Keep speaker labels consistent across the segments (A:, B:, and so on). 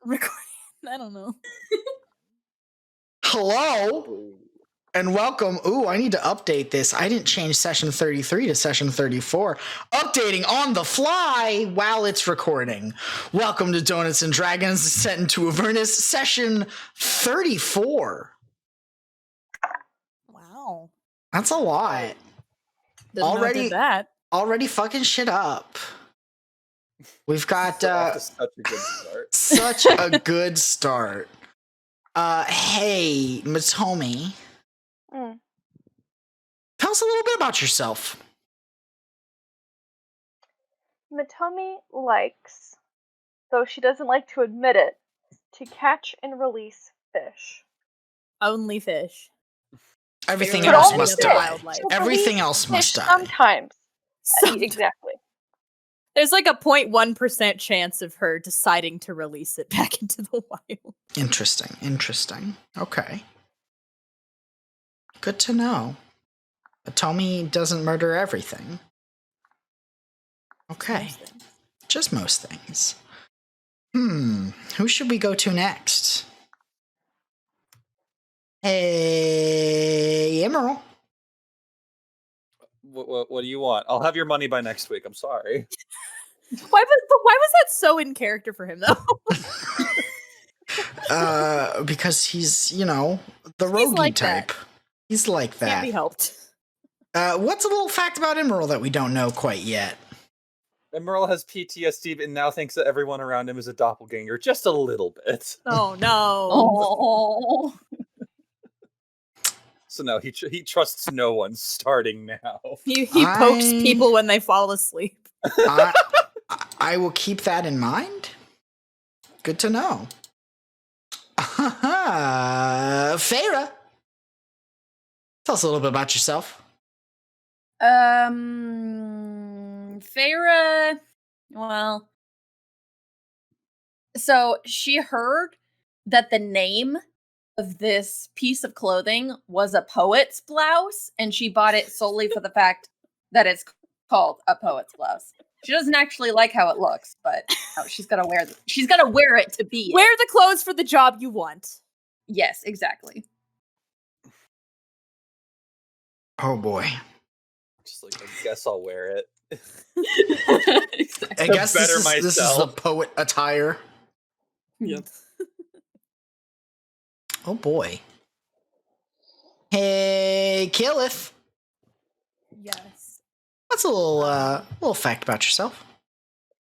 A: recording. I don't know.
B: Hello and welcome. Ooh, I need to update this. I didn't change session 33 to session 34. Updating on the fly while it's recording. Welcome to Donuts and Dragons Descent into Avernus session 34.
A: Wow.
B: That's a lot.
A: Didn't know it did that.
B: Already fucking shit up. We've got
C: such a good start.
B: Such a good start. Hey, Matomi. Tell us a little bit about yourself.
D: Matomi likes, though she doesn't like to admit it, to catch and release fish.
A: Only fish.
B: Everything
D: But
B: else
D: only
B: must
D: fish.
B: die.
D: To
B: Everything
D: release
B: else must
D: fish
B: die.
D: Sometimes. Exactly.
A: There's like a 0.1% chance of her deciding to release it back into the wild.
B: Interesting. Okay. Good to know. Matomi doesn't murder everything. Okay. Just most things. Who should we go to next? Hey, Emerald.
C: What do you want? I'll have your money by next week. I'm sorry.
A: Why was that so in character for him, though?
B: Because he's, the roguey
A: like
B: type.
A: that.
B: He's like that.
A: Can't be helped.
B: What's a little fact about Emerald that we don't know quite yet?
C: Emerald has PTSD and now thinks that everyone around him is a doppelganger. Just a little bit.
A: Oh, no.
D: Oh.
C: So no, he trusts no one starting now.
A: He pokes people when they fall asleep.
B: I will keep that in mind. Good to know. Feyre, tell us a little bit about yourself.
E: Feyre, well, so she heard that the name of this piece of clothing was a poet's blouse, and she bought it solely for the fact that it's called a poet's blouse. She doesn't actually like how it looks, but she's gotta wear it to be
A: Wear the clothes for the job you want.
E: Yes, exactly.
B: Oh boy.
C: Just like, I guess I'll wear it.
E: Exactly.
B: I guess this is the poet attire.
E: Yep.
B: Oh boy. Hey, Killith.
A: Yes.
B: What's a little fact about yourself?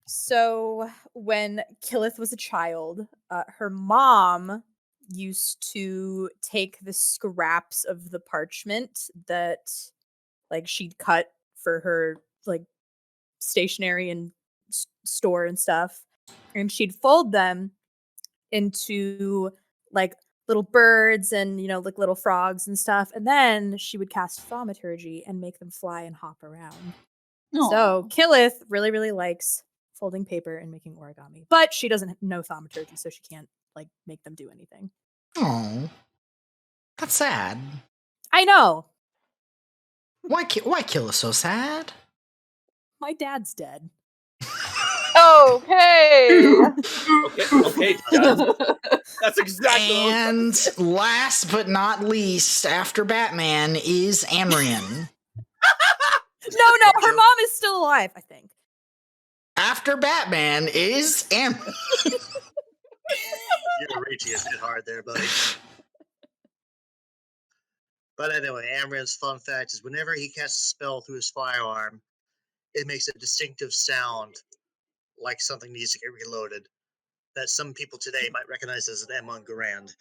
A: So when Killith was a child, her mom used to take the scraps of the parchment that she'd cut for her stationery and store and stuff, and she'd fold them into little birds and little frogs and stuff, and then she would cast thaumaturgy and make them fly and hop around.
E: Aww.
A: So Killith really, really likes folding paper and making origami, but she doesn't know thaumaturgy, so she can't make them do anything.
B: Oh, that's sad.
A: I know.
B: Why Killith so sad?
A: My dad's dead.
D: Okay.
C: Okay. That's exactly.
B: And last but not least, after Batman is Amrian.
A: No, her mom is still alive, I think.
B: After Batman is Amrian.
F: You're reaching a bit hard there, buddy. But anyway, Amrian's fun fact is whenever he casts a spell through his firearm, it makes a distinctive sound like something needs to get reloaded that some people today might recognize as an M on Garand.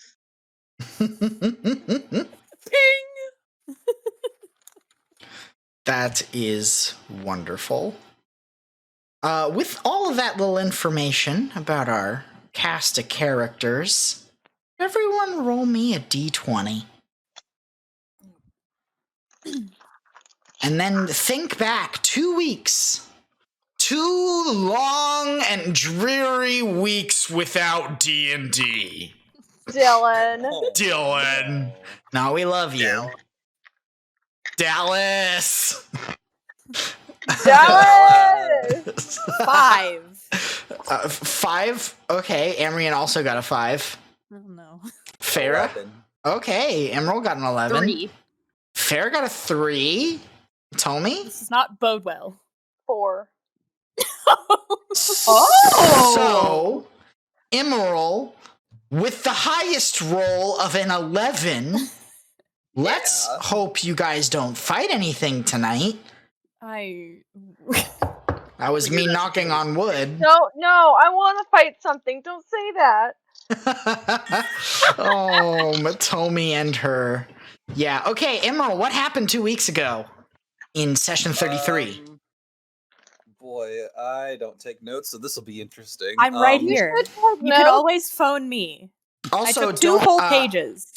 A: Ping!
B: That is wonderful. With all of that little information about our cast of characters, everyone roll me a d20. And then think back 2 weeks. 2 long and dreary weeks without D&D.
D: Dylan.
B: No, we love you. Dallas.
A: 5.
B: 5. Okay, Amrian also got a 5.
A: Oh no.
B: Farah.
C: 11.
B: Okay, Emerald got an 11.
E: 3.
B: Farah got a 3. Tommy.
A: This does not bode well.
D: 4.
B: So, Emerald with the highest roll of an 11. Let's
C: Yeah.
B: hope you guys don't fight anything tonight.
A: I
B: That was me knocking on wood.
D: No, I want to fight something. Don't say that.
B: Oh, Matomi and her. Yeah, okay, Emerald, what happened 2 weeks ago in session 33?
C: Boy, I don't take notes, so this will be interesting.
A: I'm right
D: You
A: here.
D: should take
A: You can
D: notes.
A: always phone me. I
B: Also,
A: took 2
B: don't,
A: whole pages.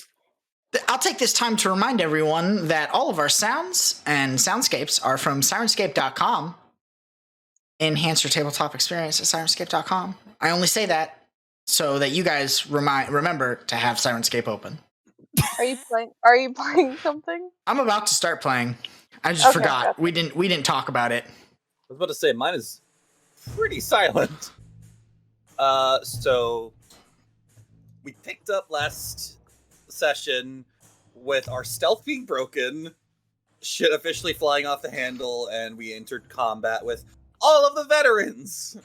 B: I'll take this time to remind everyone that all of our sounds and soundscapes are from Sirenscape.com. Enhance your tabletop experience at Sirenscape.com. I only say that so that you guys remember to have Sirenscape open.
D: Are you playing something?
B: I'm about to start playing. I just
D: Okay,
B: forgot.
D: gotcha.
B: We didn't talk about it.
C: I was about to say, mine is pretty silent. So we picked up last session with our stealth being broken, shit officially flying off the handle, and we entered combat with all of the veterans.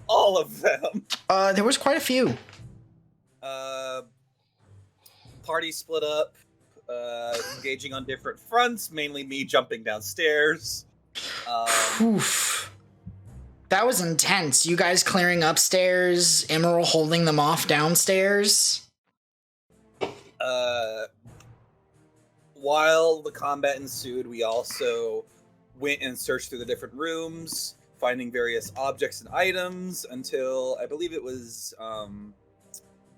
C: All of them.
B: There was quite a few.
C: Party split up, engaging on different fronts, mainly me jumping downstairs.
B: Oof. That was intense. You guys clearing upstairs, Emerald holding them off downstairs.
C: While the combat ensued, we also went and searched through the different rooms, finding various objects and items until I believe it was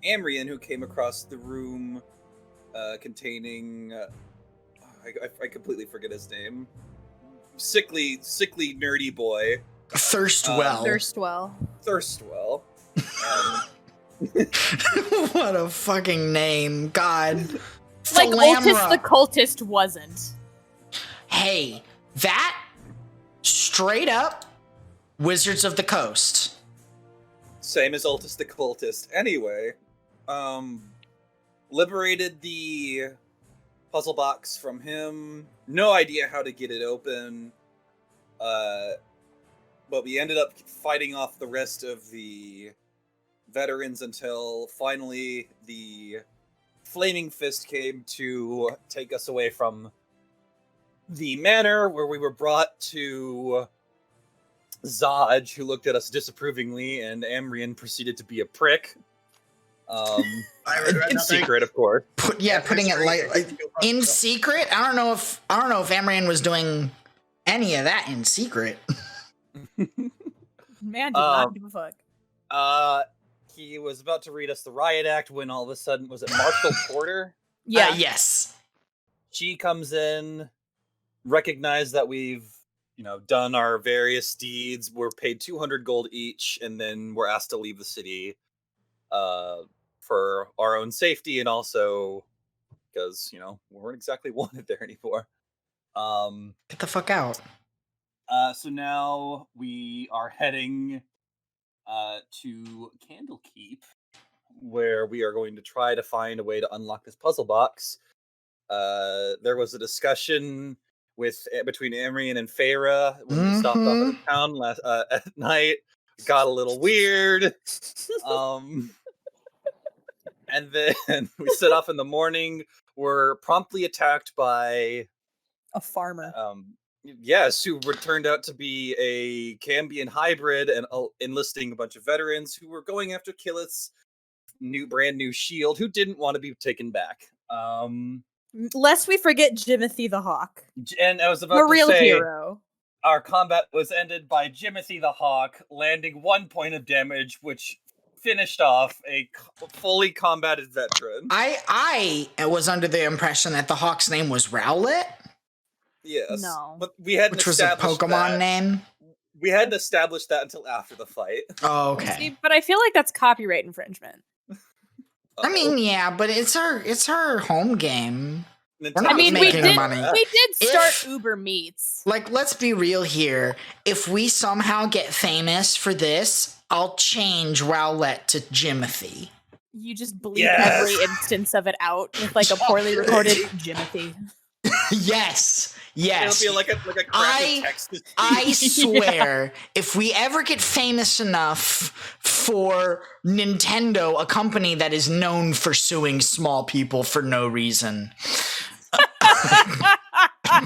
C: Amrian who came across the room containing I completely forget his name. Sickly nerdy boy.
B: Thirstwell.
A: Thirstwell.
B: What a fucking name. God.
A: Like Ultis
B: Philamra.
A: the cultist wasn't.
B: Hey, that straight up Wizards of the Coast.
C: Same as Ultis the Cultist. Anyway, liberated the puzzle box from him. No idea how to get it open. But we ended up fighting off the rest of the veterans until finally the Flaming Fist came to take us away from the manor, where we were brought to Zaj, who looked at us disapprovingly, and Amrian proceeded to be a prick.
F: I regret
C: In
F: nothing.
C: secret, of course.
B: Putting it like in secret. I don't know if Amrian was doing any of that in secret.
A: Man did not give a fuck.
C: He was about to read us the riot act when all of a sudden, was it Marshall Porter?
A: Yeah.
B: Yes.
C: She comes in, recognized that we've, done our various deeds. We're paid 200 gold each, and then we're asked to leave the city for our own safety, and also because, we weren't exactly wanted there anymore.
B: Get the fuck out.
C: So now we are heading to Candlekeep, where we are going to try to find a way to unlock this puzzle box. There was a discussion between Amrian and Farah when we stopped off at the town at night. It got a little weird. And then we set off in the morning. Were promptly attacked by
A: A farmer.
C: yes, who turned out to be a Cambion hybrid and enlisting a bunch of veterans who were going after Killith's brand new shield, who didn't want to be taken back.
A: Lest we forget Jimothy the Hawk.
C: And I was
A: A
C: about to
A: real
C: say,
A: hero.
C: our combat was ended by Jimothy the Hawk landing 1 point of damage, which finished off a fully combated veteran.
B: I was under the impression that the Hawk's name was Rowlet,
C: Yes.
A: No.
C: But we hadn't
B: which was a
C: established
B: Pokemon
C: that.
B: name.
C: We hadn't established that until after the fight.
B: Oh, okay.
A: See, but I feel like that's copyright infringement.
B: I mean, yeah, but it's her home game.
C: Nintendo
B: not
A: I mean,
B: making money.
A: we did start
B: If-
A: Uber Meats.
B: Like, let's be real here. If we somehow get famous for this, I'll change Rowlett to Jimothy.
A: You just bleep
C: Yes.
A: every instance of it out with like a poorly recorded Jimothy.
B: Yes. Yes.
C: It'll be like a crappy text.
B: I swear, if we ever get famous enough for Nintendo, a company that is known for suing small people for no reason.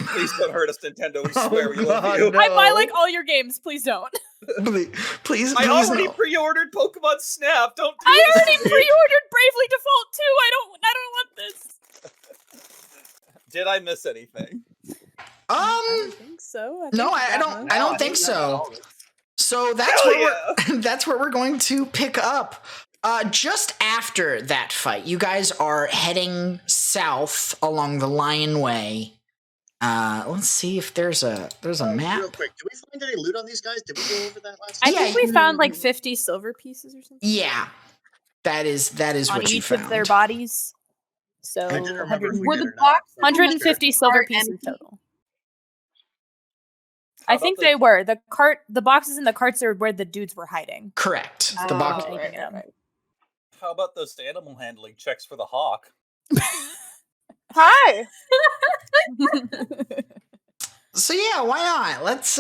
C: Please don't hurt us, Nintendo. We swear we love
B: God,
C: you.
B: no.
A: I buy like all your games. Please don't.
B: Please,
C: I
B: please
C: already
B: no.
C: pre-ordered Pokemon Snap. Don't do
A: I
C: this
A: already
C: to me.
A: pre-ordered Bravely Default 2. I don't want this.
C: Did I miss anything?
A: I think so.
B: No,
A: think
B: I
A: that
B: don't.
A: much.
B: I don't think so. So
C: Hell
B: that's where we're going to pick up. Just after that fight, you guys are heading south along the Lion Way. Let's see if there's a map.
F: Real quick, did we find any loot on these guys? Did we go over that last
A: I
F: time?
A: think we found like 50 silver pieces or something.
B: Yeah, that is
A: On
B: what you
A: each
B: found.
A: of their bodies. So
F: I didn't remember if we
E: Were
F: did
E: the
F: or not.
E: box-
A: 150 silver
E: Cart
A: pieces
E: empty?
A: total.
C: How
A: I think
C: about the-
A: they were. The boxes in the carts are where the dudes were hiding.
B: Correct. The
E: Oh,
B: box.
E: right.
C: How about those animal handling checks for the hawk?
D: Hi.
B: So yeah, why not? Let's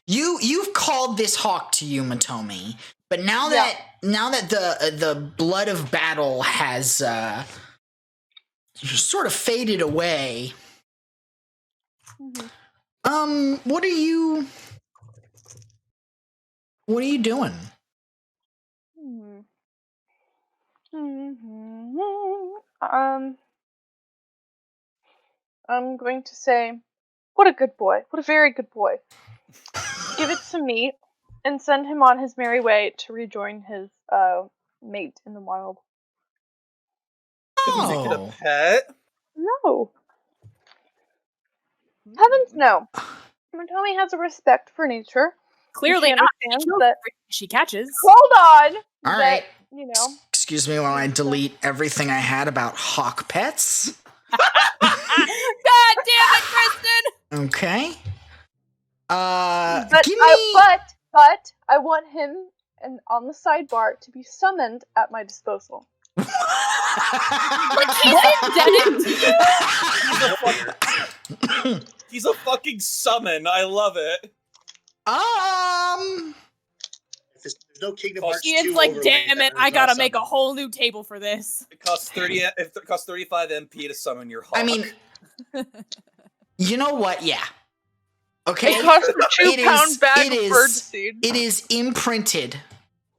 B: you've called this hawk to you, Matomi. But now that the blood of battle has sort of faded away, what are you doing?
D: I'm going to say, what a good boy. What a very good boy. Give it to me and send him on his merry way to rejoin his mate in the wild.
C: Couldn't make it
B: Oh.
C: a pet.
D: No. Heavens no. Matomi has a respect for nature.
A: Clearly
D: She
A: not.
D: understands
A: Kills
D: that.
A: everything she catches.
D: Hold on.
B: All
D: that,
B: right.
D: You know.
B: Excuse me while I delete everything I had about hawk pets.
A: God damn it, Kristen!
B: Okay.
D: But
B: give me.
D: but I want him and on the sidebar to be summoned at my disposal.
A: He's indebted to you.
C: He's a fucking summon. I love it.
F: If there's no Kingdom
C: Oh,
F: Hearts 2
A: Ian's like,
F: overlay,
A: damn
F: then
A: it,
F: there's
A: I
F: not
A: gotta make a
F: summon.
A: whole new table for this.
C: It costs 30. If it costs 35 MP to summon your hawk.
B: I mean, you know what? Yeah. Okay.
D: It costs a
B: It
D: 2 pound
B: is-
D: bag
B: it
D: of
B: is-
D: bird seed.
B: It is imprinted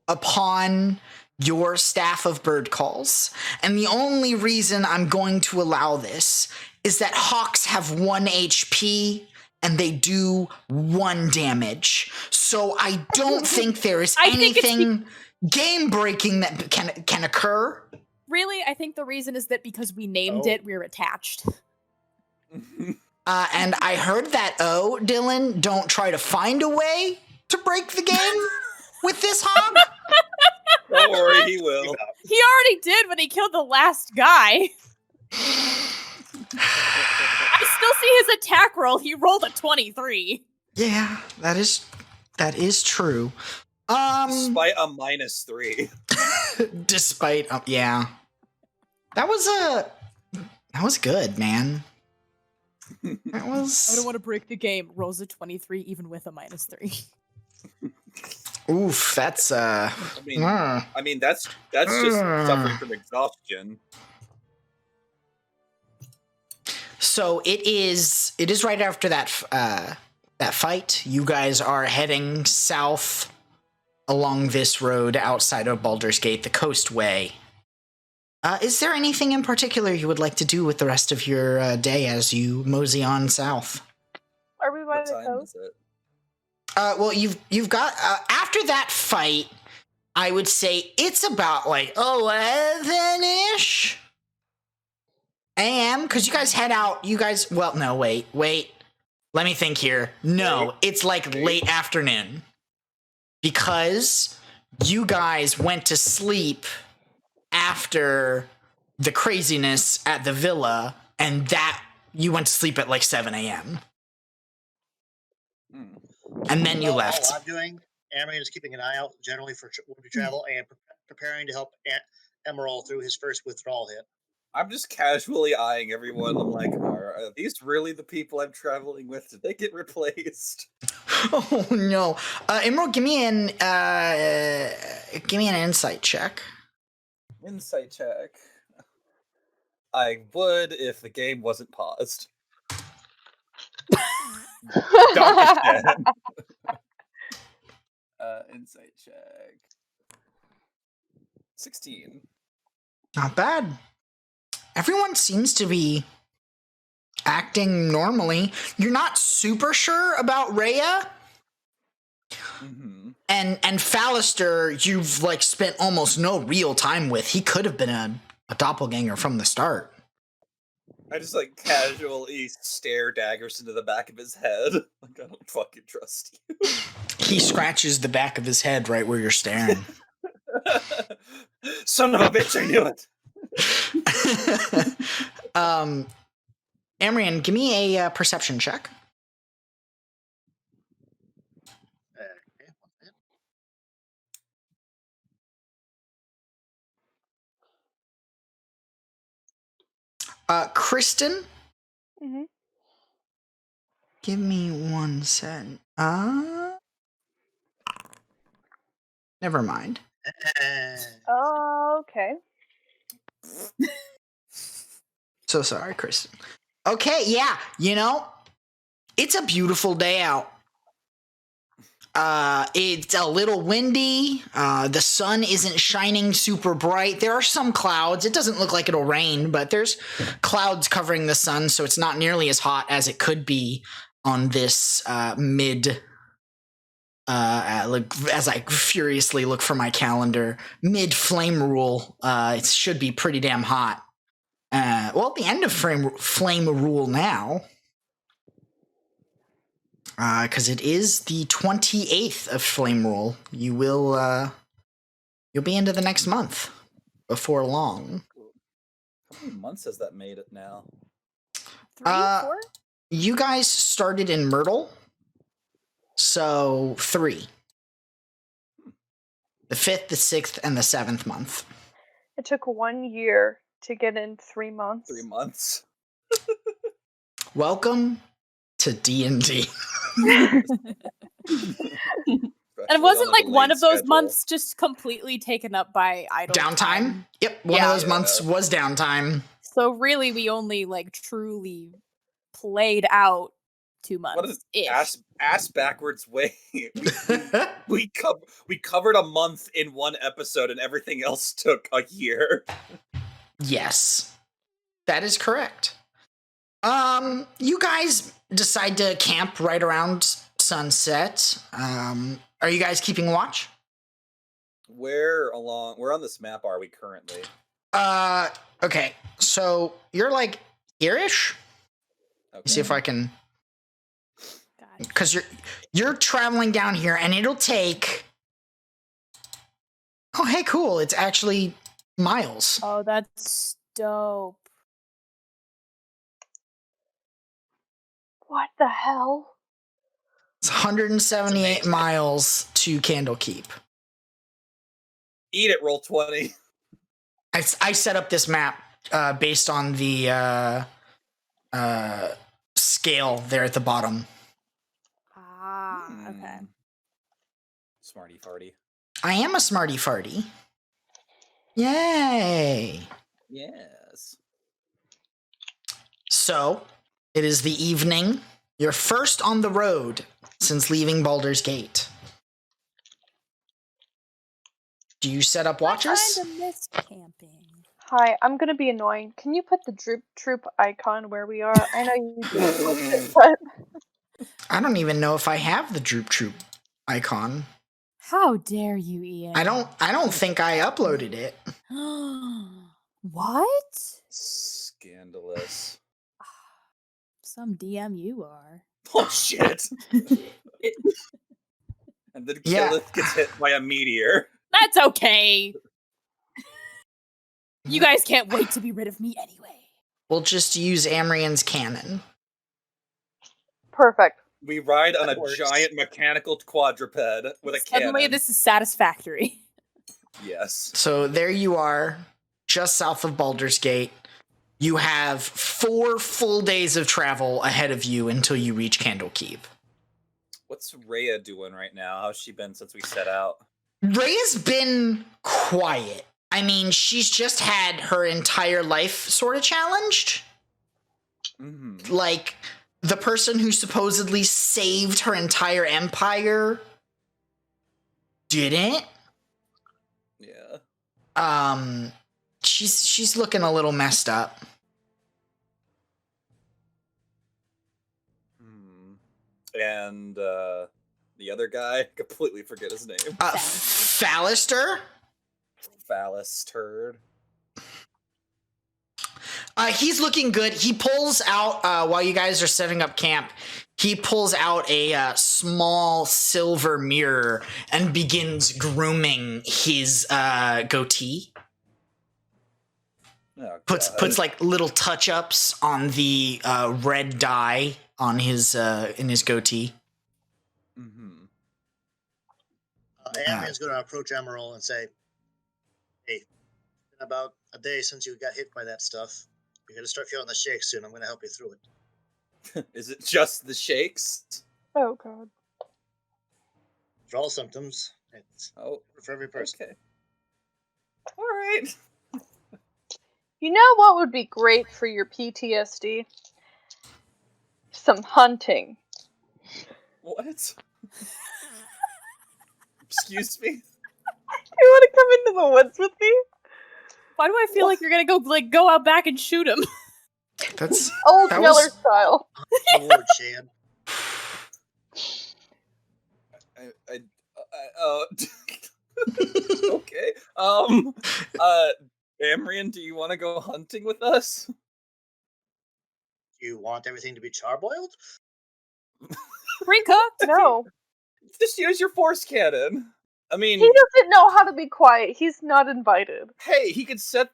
B: upon your staff of bird calls. And the only reason I'm going to allow this is that hawks have 1 HP and they do 1 damage. So I don't think there is
A: I think it's
B: anything game breaking that can occur.
A: Really, I think the reason is that because we named it, we're attached.
B: And I heard that, Dylan, don't try to find a way to break the game with this hawk.
C: Don't worry, he will.
A: He already did when he killed the last guy. I still see his attack roll. He rolled a 23.
B: Yeah, that is true.
C: Despite a -3.
B: Despite yeah. That was good, man. That was
A: I don't want to break the game. Rolls a 23 even with a -3.
B: Oof, that's
C: I mean that's just suffering from exhaustion.
B: So it is right after that fight. You guys are heading south along this road outside of Baldur's Gate, the Coastway. Is there anything in particular you would like to do with the rest of your day as you mosey on south?
D: Are we by
C: What
D: the
C: time
D: coast?
C: is it?
B: Well, you've got after that fight, I would say it's about like 11-ish a.m. because you guys head out. Well, no, wait. Let me think here. No, it's like late afternoon because you guys went to sleep after the craziness at the villa, and that you went to sleep at like 7 a.m.
C: Hmm.
B: and then you
F: All
B: left.
F: I'm doing, Amarin is keeping an eye out generally for when we travel and preparing to help Emerald through his first withdrawal hit.
C: I'm just casually eyeing everyone. I'm like, are these really the people I'm traveling with? Did they get replaced?
B: Oh no, Emerald, give me an insight check.
C: Insight check. I would if the game wasn't paused. Darkish insight check. 16.
B: Not bad. Everyone seems to be acting normally. You're not super sure about Rhea.
C: Mm-hmm.
B: And Fallister, you've like spent almost no real time with. He could have been a doppelganger from the start.
C: I just like casually stare daggers into the back of his head. Like, I don't fucking trust you.
B: He scratches the back of his head right where you're staring.
C: Son of a bitch, I knew it.
B: Amrian, give me a perception check. Kristen,
D: Mhm.
B: give me 1 second. Never mind.
D: Okay.
B: So sorry, Kristen. Okay, yeah, you know, it's a beautiful day out. It's a little windy. The sun isn't shining super bright. There are some clouds. It doesn't look like it'll rain, but there's clouds covering the sun, so it's not nearly as hot as it could be on this as I furiously look for my calendar, mid flame rule. It should be pretty damn hot. Well, at the end of flame rule now. Because it is the 28th of Flame Rule. You will, you'll be into the next month before long.
C: How many months has that made it now?
A: 3, 4?
B: You guys started in Myrtle, so 3. The 5th, the 6th, and the 7th month.
D: It took 1 year to get in 3 months.
C: 3 months.
B: Welcome to D&D.
A: And it wasn't like one of those months just completely taken up by idle
B: Downtime?
A: time.
B: Yep, one of those months was downtime.
A: So really, we only like truly played out 2 months.
C: What is ass backwards way? we covered a month in one episode, and everything else took a year.
B: Yes, that is correct. You guys decide to camp right around sunset. Are you guys keeping watch?
C: Where on this map are we currently?
B: Okay. So you're like here-ish.
C: Okay.
B: See if I can, because you're traveling down here, and it'll take. Oh, hey, cool! It's actually miles.
A: Oh, that's dope.
D: What the hell?
B: It's 178 miles to Candlekeep.
C: Eat it, roll 20.
B: I set up this map based on the scale there at the bottom.
A: Okay.
C: Smarty farty.
B: I am a smarty farty. Yay!
C: Yes.
B: So, it is the evening. You're first on the road since leaving Baldur's Gate. Do you set up watches?
A: I kind of missed camping.
D: Hi, I'm gonna be annoying. Can you put the Droop Troop icon where we are? I know you did, but
B: I don't even know if I have the Droop Troop icon.
A: How dare you, Ian?
B: I don't think I uploaded it.
A: What?
C: Scandalous.
A: Some DM you are.
C: Oh shit! And then Killith gets hit by a meteor.
A: That's okay. You guys can't wait to be rid of me anyway.
B: we'll just use Amrian's cannon.
D: Perfect.
C: We ride on
F: That
C: a
F: works.
C: giant mechanical quadruped with a
A: Suddenly,
C: cannon.
A: this is satisfactory.
C: Yes.
B: So there you are, just south of Baldur's Gate. You have 4 full days of travel ahead of you until you reach Candlekeep.
C: What's Rhea doing right now? How's she been since we set out?
B: Rhea's been quiet. I mean, she's just had her entire life sort of challenged.
C: Mm-hmm.
B: Like, the person who supposedly saved her entire empire didn't.
C: Yeah.
B: She's looking a little messed up.
C: And the other guy, completely forget his name.
B: Fallister?
C: Phallus turd.
B: He's looking good. He pulls out, while you guys are setting up camp, he pulls out a small silver mirror and begins grooming his goatee.
C: Oh,
B: Puts like little touch-ups on the red dye on his in his goatee.
C: Mm-hmm.
F: Amrian's going to approach Emerald and say, "Hey, it's been about a day since you got hit by that stuff. You're going to start feeling the shakes soon. I'm going to help you through it."
C: Is it just the shakes?
D: Oh god.
F: For all symptoms, it's
C: Oh,
F: for every person.
C: okay. All right.
D: You know what would be great for your PTSD? Some hunting.
C: What? Excuse me?
D: You want to come into the woods with me?
A: Why do I feel like you're gonna go out back and shoot him?
B: That's
D: Old
B: that
D: Yeller
B: was-
D: style.
F: Lord, Shan.
C: Okay. Amrian, do you want to go hunting with us?
F: Do you want everything to be charboiled?
A: Pre-cooked?
D: No.
C: Just use your force cannon. I mean,
D: He doesn't know how to be quiet. He's not invited.
C: hey, he could set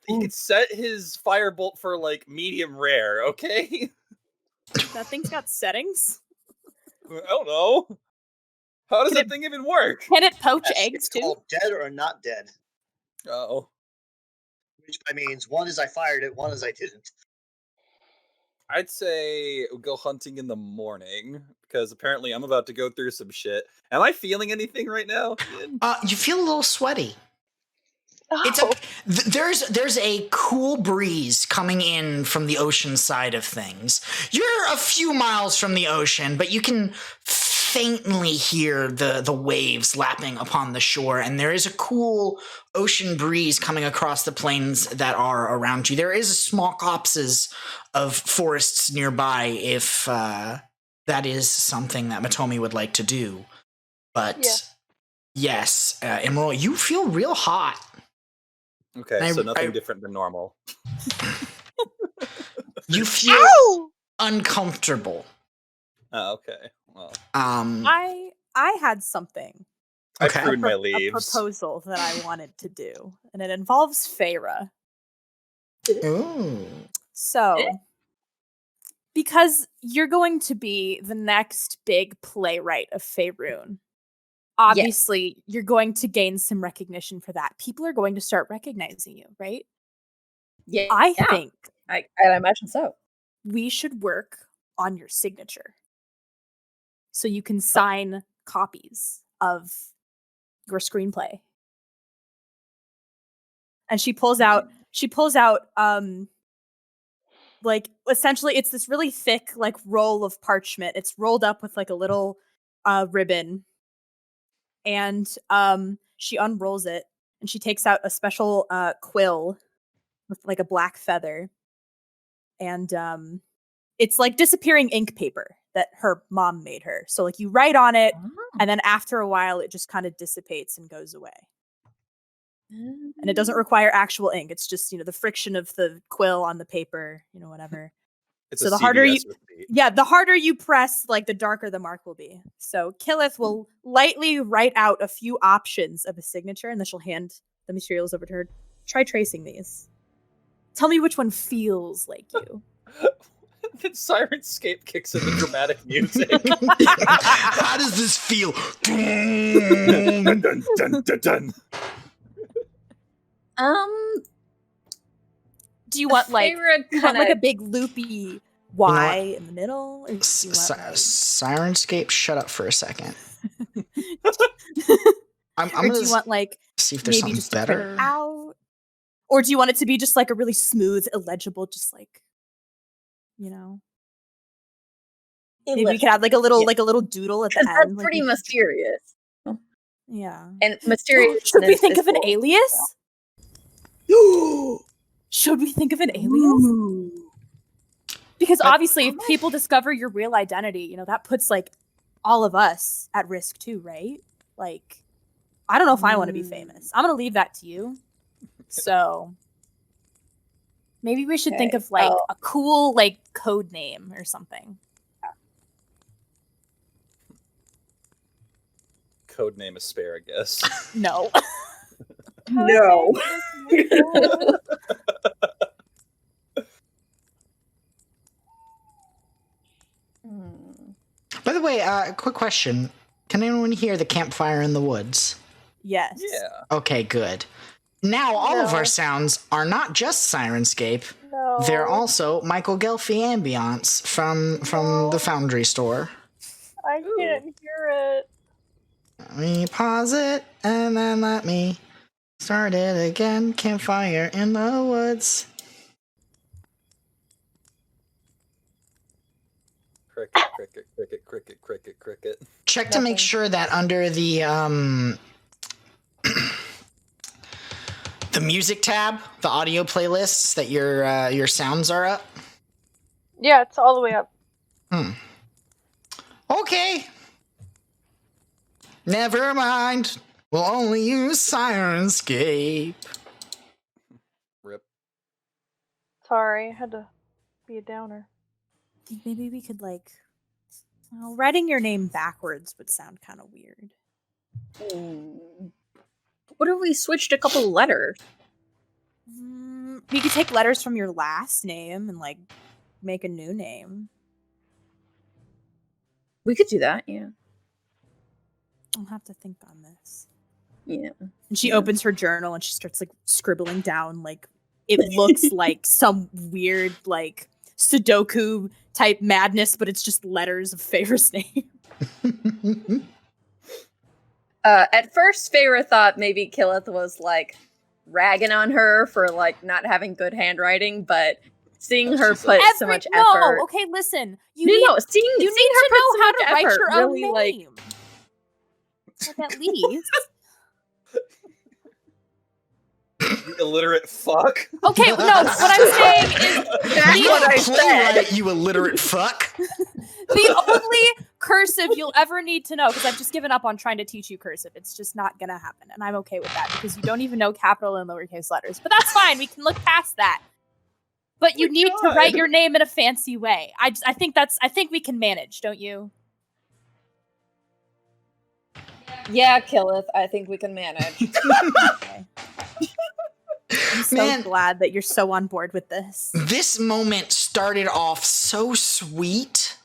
C: his firebolt for like medium rare, okay?
A: That thing's got settings.
C: I don't know. How does
A: Can
C: that
A: it-
C: thing even work?
A: Can it poach
F: Yes,
A: eggs
F: it's
A: too?
F: called dead or not dead.
C: Oh.
F: Which by means, one is I fired it, one is I didn't.
C: I'd say go hunting in the morning because apparently I'm about to go through some shit. Am I feeling anything right now, Ian?
B: you feel a little sweaty. It's
D: Oh.
B: there's a cool breeze coming in from the ocean side of things. You're a few miles from the ocean, but you can faintly hear the waves lapping upon the shore, and there is a cool ocean breeze coming across the plains that are around you. There is a small copses of forests nearby if that is something that Matomi would like to do. But
D: Yeah.
B: yes, Emerald, you feel real hot.
C: Okay, so nothing different than normal.
B: You feel
D: Ow!
B: uncomfortable.
C: Oh, okay. Well,
A: I had something.
C: I
B: Okay.
C: pruned my
A: A
C: leaves.
A: proposal that I wanted to do, and it involves Feyre.
B: Ooh.
A: So, because you're going to be the next big playwright of Faerun, obviously you're going to gain some recognition for that. People are going to start recognizing you, right?
E: Yeah.
A: I think
E: I imagine so.
A: we should work on your signature so you can sign copies of your screenplay. And she pulls out like essentially it's this really thick like roll of parchment. It's rolled up with like a little ribbon. And she unrolls it and she takes out a special quill with like a black feather. And it's like disappearing ink paper that her mom made her. So like you write on it and then after a while it just kind of dissipates and goes away. And it doesn't require actual ink. It's just, the friction of the quill on the paper, whatever.
C: It's
A: So
C: a
A: the harder
C: CVS
A: you-
C: receipt.
A: Yeah, the harder you press, like the darker the mark will be. So Killith will lightly write out a few options of a signature and then she'll hand the materials over to her. Try tracing these. Tell me which one feels like you.
C: Then Sirenscape kicks in the dramatic music.
B: How does this feel?
C: Dun, dun, dun, dun, dun.
A: Do you want like a
E: kind
A: big loopy Y in the middle? Or do you want,
B: Sirenscape, shut up for a second. I'm
A: or do you want like
B: see if there's
A: maybe
B: something
A: just
B: better.
A: out? Or do you want it to be just like a really smooth, illegible, just like, you know? Maybe we could add like a little doodle at the
E: because
A: end.
E: that's pretty mysterious.
A: Yeah.
E: And mysterious.
A: Should we think of an alias? Should we think of an alias? Because obviously, if people discover your real identity, you know, that puts like all of us at risk too, right? Like, I don't know if I want to be famous. I'm gonna leave that to you. So maybe we should think of like a cool like code name or something.
C: Codename asparagus.
A: No.
E: No.
B: By the way, quick question. Can anyone hear the campfire in the woods?
A: Yes.
C: Yeah.
B: Okay, good. Now all of our sounds are not just Sirenscape.
D: No.
B: They're also Michael Gelfi ambience from the Foundry store.
D: I can't hear it.
B: Let me pause it and then let me start it again. Campfire in the woods.
C: Cricket, cricket, cricket, cricket, cricket, cricket.
B: Check to make sure that under the the music tab, the audio playlists, that your sounds are up.
D: Yeah, it's all the way up.
B: Okay. Never mind. We'll only use Sirenscape.
C: Rip.
D: Sorry, I had to be a downer.
A: I think maybe we could like, well, writing your name backwards would sound kind of weird.
E: What if we switched a couple letters?
A: We could take letters from your last name and like make a new name.
E: We could do that, yeah.
A: I'll have to think on this.
E: Yeah.
A: And she opens her journal and she starts like scribbling down like it looks like some weird like Sudoku type madness, but it's just letters of Feyre's name.
E: At first, Feyre thought maybe Killith was like ragging on her for like not having good handwriting, but seing her put so much effort.
A: No, okay, listen.
E: Seeing
A: you
E: her
A: need
E: put
A: to know
E: so
A: how
E: much
A: to write
E: effort
A: your own
E: really,
A: name.
E: like
A: At least.
C: You illiterate fuck.
A: Okay, no, what I'm saying is
E: That's what I said.
B: Playwright, you illiterate fuck.
A: the only cursive you'll ever need to know, because I've just given up on trying to teach you cursive. It's just not gonna happen, and I'm okay with that because you don't even know capital and lowercase letters. But that's fine. We can look past that. But you need to write your name in a fancy way. I think we can manage, don't you?
E: Yeah, Killith, I think we can manage.
A: Okay. I'm so glad that you're so on board with this.
B: This moment started off so sweet,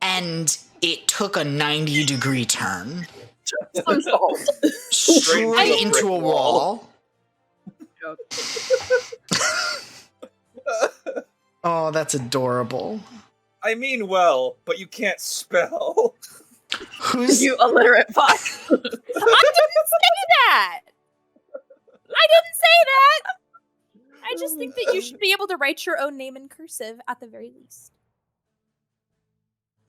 B: and it took a 90-degree turn.
E: Some salt.
B: Straight into a wall. Oh, that's adorable.
C: I mean well, but you can't spell.
B: Who's
E: You illiterate fuck.
A: I didn't say that. I didn't say that. I just think that you should be able to write your own name in cursive at the very least.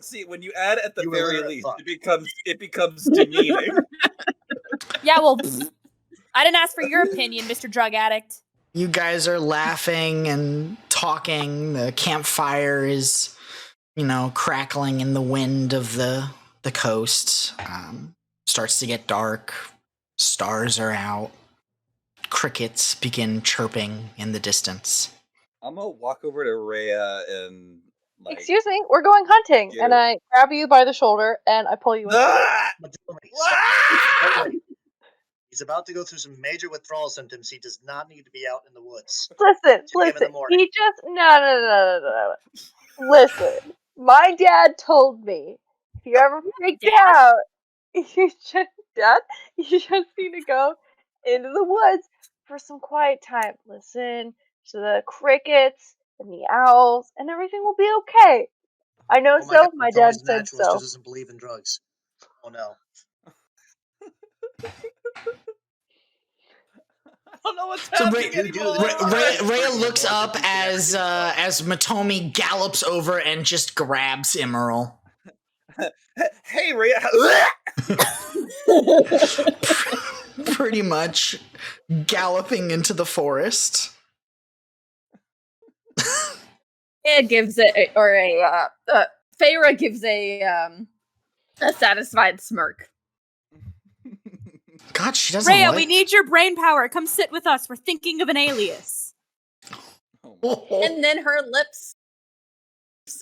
C: See, when you add at the
F: You
C: very
F: illiterate
C: least,
F: fuck.
C: it becomes demeaning.
A: Yeah, well, I didn't ask for your opinion, Mr. Drug Addict.
B: You guys are laughing and talking. The campfire is, crackling in the wind of the coast. Starts to get dark. Stars are out. Crickets begin chirping in the distance.
C: I'm gonna walk over to Rhea and
D: Excuse me, we're going hunting,
C: Yeah.
D: and I grab you by the shoulder and I pull you in.
C: Ah!
F: But
C: Ah!
F: he's He's about to go through some major withdrawal symptoms. He does not need to be out in the woods.
D: Listen,
F: 2 a.m. in the
D: listen.
F: morning.
D: He just no. Listen, my dad told me if you ever freaked out, you just need to go into the woods for some quiet time. Listen to the crickets and the owls, and everything will be okay. I know
F: Oh my
D: so.
F: God,
D: My
F: Joey's
D: dad said
F: naturalist
D: so.
F: who doesn't believe in drugs. Oh no.
C: I don't know what's
B: So
C: happening
F: You do
C: anymore.
F: this.
B: Rhea
F: Freaking
B: looks
F: more than
B: up
F: you can ever
B: as
F: do
B: Matomi gallops over and just grabs Emerald.
C: Hey, Rhea.
B: Pretty much galloping into the forest.
E: It gives it, or Feyre gives a satisfied smirk.
B: God, she doesn't
A: Rhea,
B: like...
A: we need your brain power. Come sit with us. We're thinking of an alias.
E: And then her lips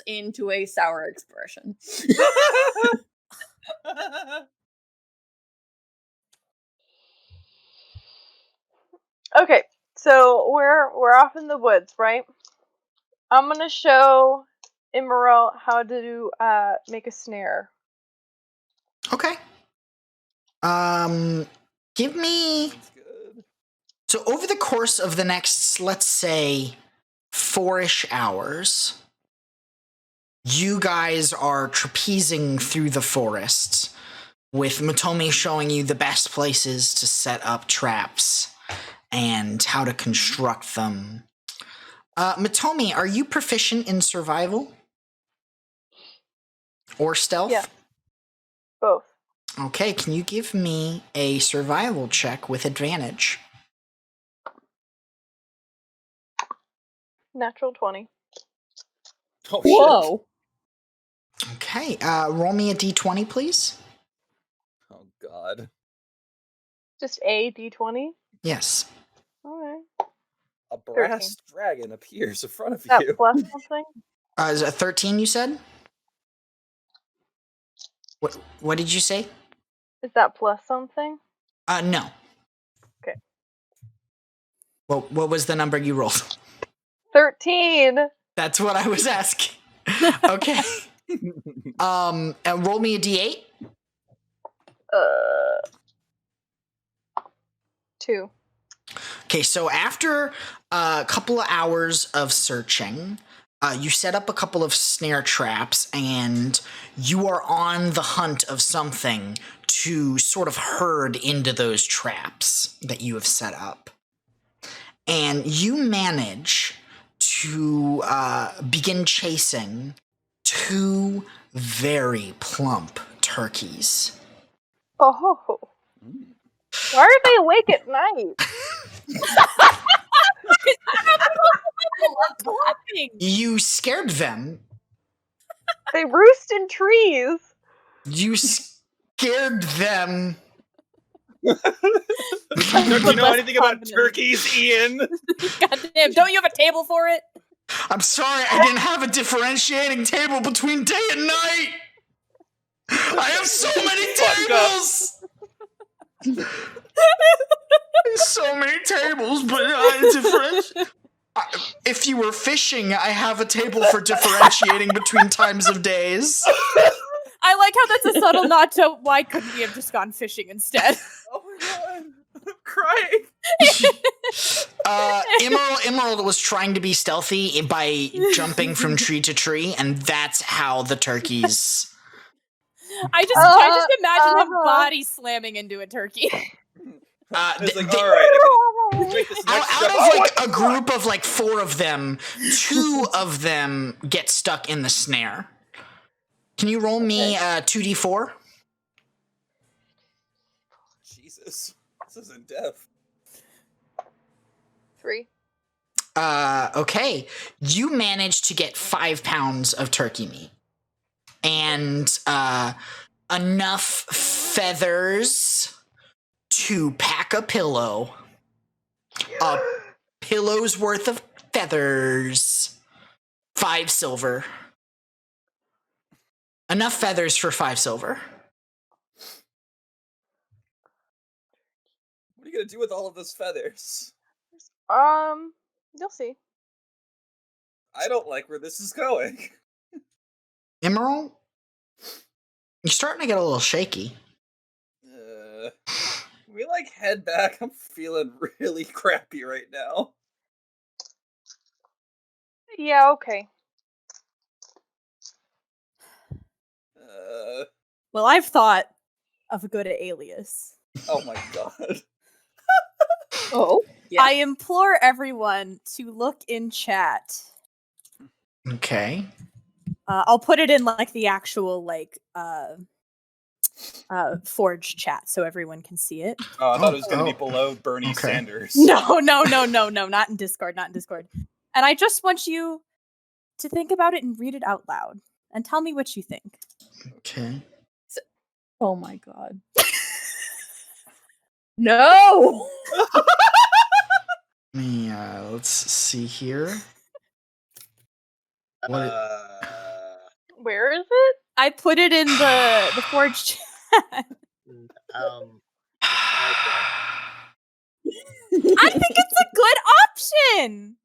E: into a sour expression.
D: Okay, so we're off in the woods, right? I'm gonna show Emerald how to make a snare.
B: Okay. Give me...
C: That's good.
B: So over the course of the next, let's say, 4-ish hours, you guys are trapezing through the forest, with Matomi showing you the best places to set up traps and how to construct them. Matomi, are you proficient in survival? Or stealth?
D: Yeah. Both.
B: Okay, can you give me a survival check with advantage?
D: Natural 20.
C: Oh,
E: Whoa.
B: Okay, roll me a d20, please.
C: shit. Oh, God.
D: Just a d20.
B: Yes.
D: Alright.
C: A brass
D: 13.
C: dragon appears in front of
D: Is that
C: you.
D: plus something?
B: Is it 13, you said? What did you say?
D: Is that plus something?
B: No.
D: Okay.
B: What was the number you rolled?
D: 13!
B: That's what I was asking. Okay. And roll me a d8.
D: 2.
B: Okay, so after a couple of hours of searching, you set up a couple of snare traps, and you are on the hunt of something to sort of herd into those traps that you have set up. And you manage to begin chasing 2 very plump turkeys.
D: Oh. Why are they awake at night?
B: You scared them.
D: They roost in trees.
B: You scared them.
C: Don't you know anything about
A: confidence.
C: turkeys, Ian?
A: Goddamn, don't you have a table for it?
B: I'm sorry, I didn't have a differentiating table between day and night. I have so many tables. So many tables, but if you were fishing, I have a table for differentiating between times of days.
A: I like how that's a subtle nod to why couldn't we have just gone fishing instead?
C: Oh my God. I'm crying.
B: Emerald was trying to be stealthy by jumping from tree to tree, and that's how the turkeys...
A: I just imagine him body slamming into a turkey.
C: It's like, all right, I can make this next
B: out
C: step.
B: of
C: Oh,
B: like a group of like 4 of them, 2 of them get stuck in the snare. Can you roll me 2d4?
C: Jesus, this is in depth.
D: 3.
B: Okay. You managed to get 5 pounds of turkey meat. And enough feathers to pack a pillow. A pillow's worth of feathers. 5 silver. Enough feathers for 5 silver.
C: gonna do with all of those feathers?
D: You'll see.
C: I don't like where this is going.
B: Emerald, you're starting to get a little shaky.
C: Can we like head back? I'm feeling really crappy right now.
D: Yeah, okay.
A: Well, I've thought of a good alias.
C: Oh my god.
E: Oh, yeah.
A: I implore everyone to look in chat.
B: Okay.
A: I'll put it in like the actual Forge chat so everyone can see it.
C: Oh, I thought it was gonna be
B: Oh.
C: below Bernie
B: Okay.
C: Sanders.
A: No, not in Discord, not in Discord. And I just want you to think about it and read it out loud and tell me what you think.
B: Okay.
E: Oh my god. No!
B: Let's see here. What?
D: Where is it?
A: I put it in the Forge chat. I think it's a good option.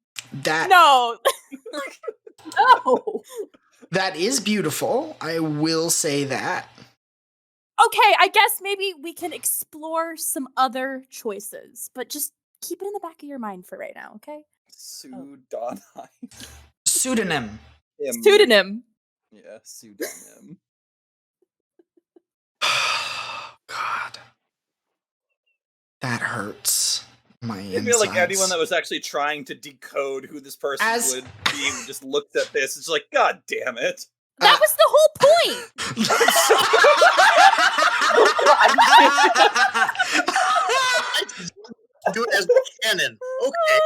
B: That
A: No.
E: No!
B: that is beautiful. I will say that.
A: Okay, I guess maybe we can explore some other choices, but just keep it in the back of your mind for right now, okay?
C: Pseudonym.
B: Pseudonym.
A: Pseudonym.
C: Yeah, pseudonym.
B: God. That hurts my
C: I feel like anyone
B: insides.
C: that was actually trying to decode who this person
B: As-
C: would be just looked at this. It's like, God damn it.
A: That was the whole point.
F: Do it as canon. Okay.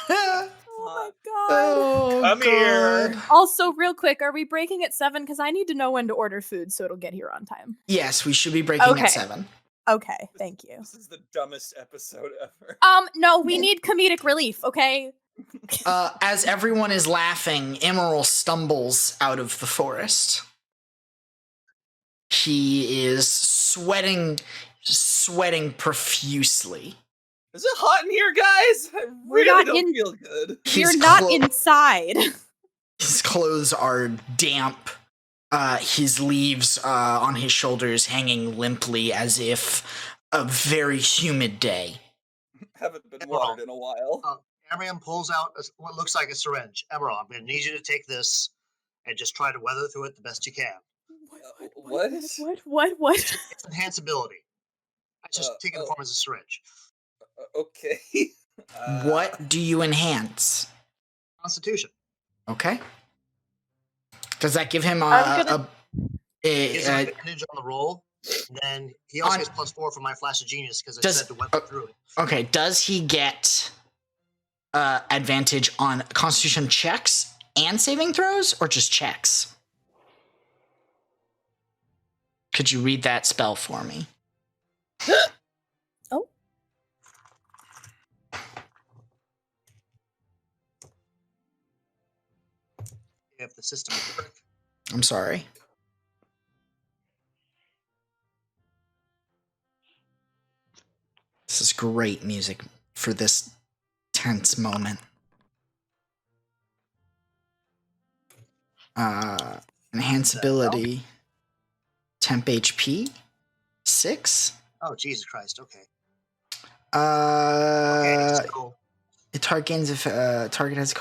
A: Oh my god.
B: Oh,
C: Come here.
B: God.
A: Also, real quick, are we breaking at 7? Because I need to know when to order food so it'll get here on time.
B: Yes, we should be breaking
A: Okay.
B: at 7.
A: Okay, thank you.
C: This is the dumbest episode ever.
A: No, we need comedic relief, okay?
B: As everyone is laughing, Emerald stumbles out of the forest. He is sweating profusely.
C: Is it hot in here, guys? I
A: We're
C: really
A: not
C: don't
A: in-
C: feel good.
A: We're
B: His
A: not
B: clo-
A: inside.
B: His clothes are damp. His leaves on his shoulders hanging limply as if a very humid day.
C: Haven't been watered in a while.
F: Amriam pulls out what looks like a syringe. Emerald, I'm going to need you to take this and just try to weather through it the best you can.
C: What?
F: It's enhanceability. I just take it in the form as a syringe.
C: Okay.
B: What do you enhance?
F: Constitution.
B: Okay. Does that give him
F: He has an advantage on the roll. And then he also
B: On-
F: gets +4 for my flash of genius because I
B: Does-
F: said to weather through it.
B: Okay, does he get advantage on Constitution checks and saving throws, or just checks? Could you read that spell for me?
A: Oh.
F: If the system would work.
B: I'm sorry. This is great music for this tense moment. Enhanceability, temp HP, 6.
F: Oh, Jesus Christ. Okay. So
B: The target gains if target has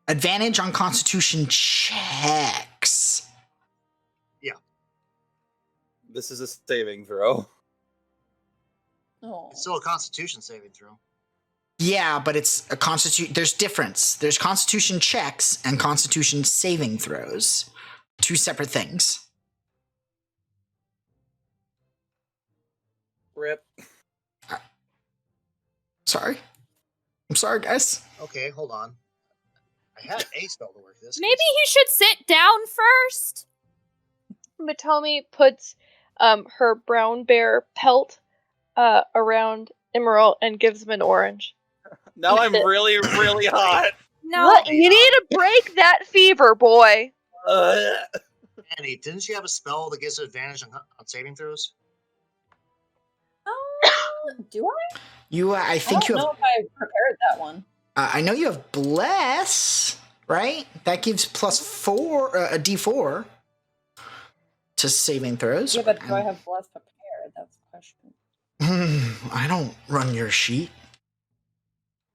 B: advantage on Constitution checks.
C: This is a saving throw.
E: Oh.
F: it's still a Constitution saving throw.
B: Yeah, but it's a Constitution. There's difference. There's Constitution checks and Constitution saving throws. Two separate things.
C: Rip.
B: Sorry. I'm sorry, guys.
F: Okay, hold on. I had a spell to work this.
A: Maybe he should sit down first.
D: Matomi puts her brown bear pelt around Emerald and gives him an orange.
C: Now I'm really, really hot.
A: No.
D: What? You need to break that fever, boy.
F: Annie, didn't you have a spell that gives advantage on saving throws?
E: Do I?
B: I
E: I
B: think
E: don't
B: you
E: know
B: have.
E: if I prepared that one.
B: I know you have bless, right? That gives +4, a D4 to saving throws.
E: Yeah, but do I have bless prepared? That's the question.
B: I don't run your sheet.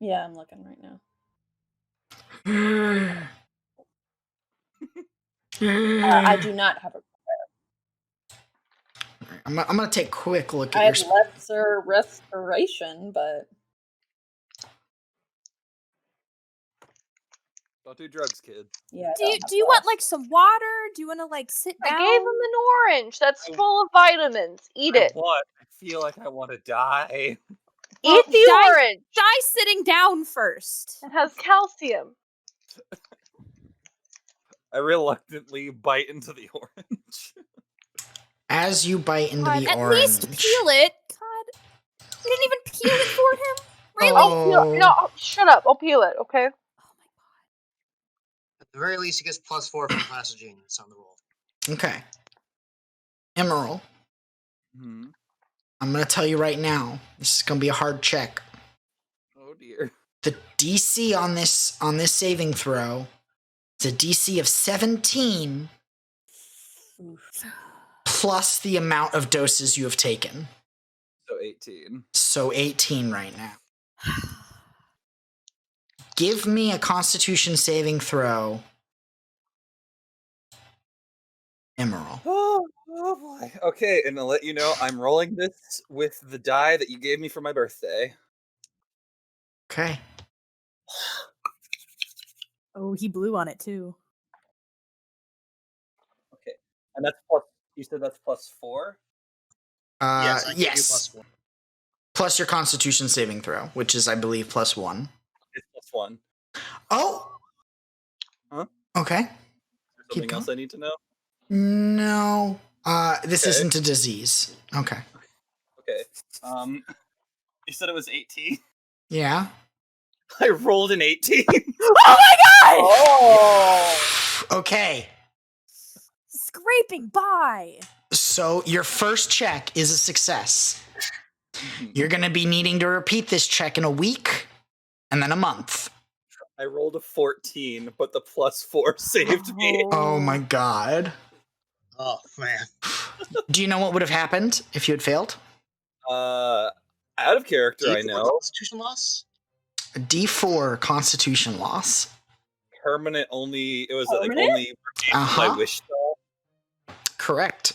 E: Yeah, I'm looking right now. I do not have a.
B: I'm gonna take a quick look
E: I
B: at
E: have
B: your.
E: lesser restoration, but
C: Don't do drugs, kid.
E: yeah.
A: Do you want like some water? Do you want to like sit
D: I
A: down?
D: gave him an orange that's full of vitamins. Eat it.
C: I feel like I want to die.
A: Well,
D: Eat the orange.
A: Die sitting down first.
D: It has calcium.
C: I reluctantly bite into the orange.
B: As you bite into
A: God,
B: the
A: at
B: orange.
A: least peel it. God, you didn't even peel it for him. Really?
B: Oh.
D: No, shut up. I'll peel it, okay?
F: At the very least, he gets +4 from Class of Genius on the roll.
B: Okay. Emerald,
C: Hmm.
B: I'm gonna tell you right now, this is gonna be a hard check.
C: Oh dear.
B: The DC on this saving throw is a DC of 17 plus the amount of doses you have taken.
C: So 18.
B: So 18 right now. Give me a Constitution saving throw, Emerald.
C: Oh boy. Okay, and I'll let you know I'm rolling this with the die that you gave me for my birthday.
B: Okay.
A: Oh, he blew on it too.
C: Okay. And that's plus, you said that's +4?
F: Yes, I gave you
B: yes.
F: +4.
B: Plus your Constitution saving throw, which is, I believe, +1.
C: It's +1.
B: Oh.
C: Huh?
B: Okay.
C: Is there something else I need to know?
B: No. This
C: Okay.
B: isn't a disease. Okay.
C: Okay. You said it was 18?
B: Yeah.
C: I rolled an 18.
A: Oh my god!
E: Oh.
B: Okay.
A: Scraping by.
B: So your first check is a success. You're going to be needing to repeat this check in a week and then a month.
C: I rolled a 14, but the +4 saved me.
B: Oh my god.
F: Oh, man.
B: Do you know what would have happened if you had failed?
C: Out of character, I know.
F: Constitution loss?
B: A D4 Constitution loss.
C: Permanent only. It was
E: Permanent?
C: like only
B: Uh-huh.
C: my wish spell.
B: Correct.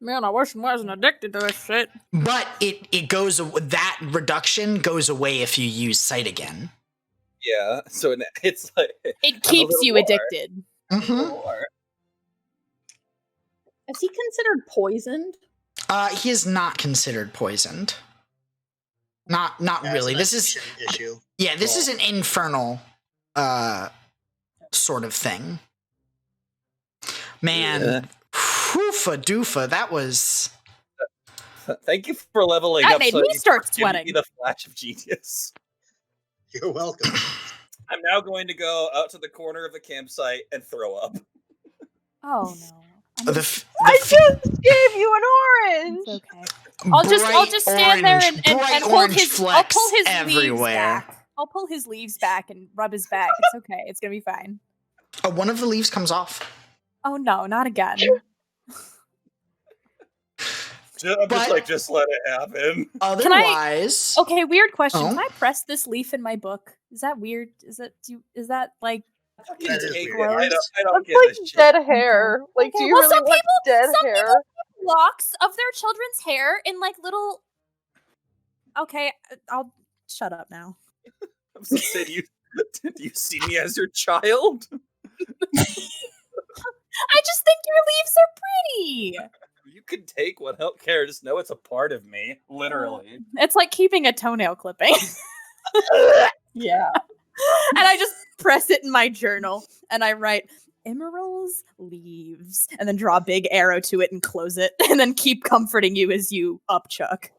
A: Man, I wish I wasn't addicted to this shit.
B: But it goes, that reduction goes away if you use sight again.
C: Yeah, so it's like
A: It keeps you addicted.
B: Mm-hmm.
C: more.
E: Is he considered poisoned?
B: He is not considered poisoned. Not
F: That's
B: really.
F: an
B: This is
F: issue.
B: yeah. This is an infernal sort of thing. Man, whoofa doofa. That was.
C: Thank you for leveling
A: That
C: up.
A: made
C: so
A: me
C: you
A: start
C: can give me
A: sweating.
C: the flash of genius.
F: You're welcome.
C: I'm now going to go out to the corner of the campsite and throw up.
A: Oh no.
D: I just gave you an orange.
A: It's okay. I'll just stand there and pull his leaves
B: everywhere.
A: back. I'll pull his leaves back and rub his back. It's okay. It's gonna be fine.
B: Oh, one of the leaves comes off.
A: Oh no, not again.
C: Just let it happen.
B: Otherwise,
A: Okay, weird question.
B: Oh?
A: Can I press this leaf in my book? Is that weird? Is that like
F: That is
C: Take
F: weird.
C: it. I don't
D: That's
C: give a
D: like
C: shit.
D: dead hair. Like,
A: Okay,
D: do you
A: well,
D: really
A: some
D: want dead hair?
A: locks of their children's hair in like little Okay, I'll shut up now.
C: I was gonna say, do you see me as your child?
A: I just think your leaves are pretty.
C: You can take what help care. Just know it's a part of me, literally.
A: It's like keeping a toenail clipping.
E: Yeah.
A: And I just press it in my journal and I write Emerald's leaves and then draw a big arrow to it and close it and then keep comforting you as you upchuck.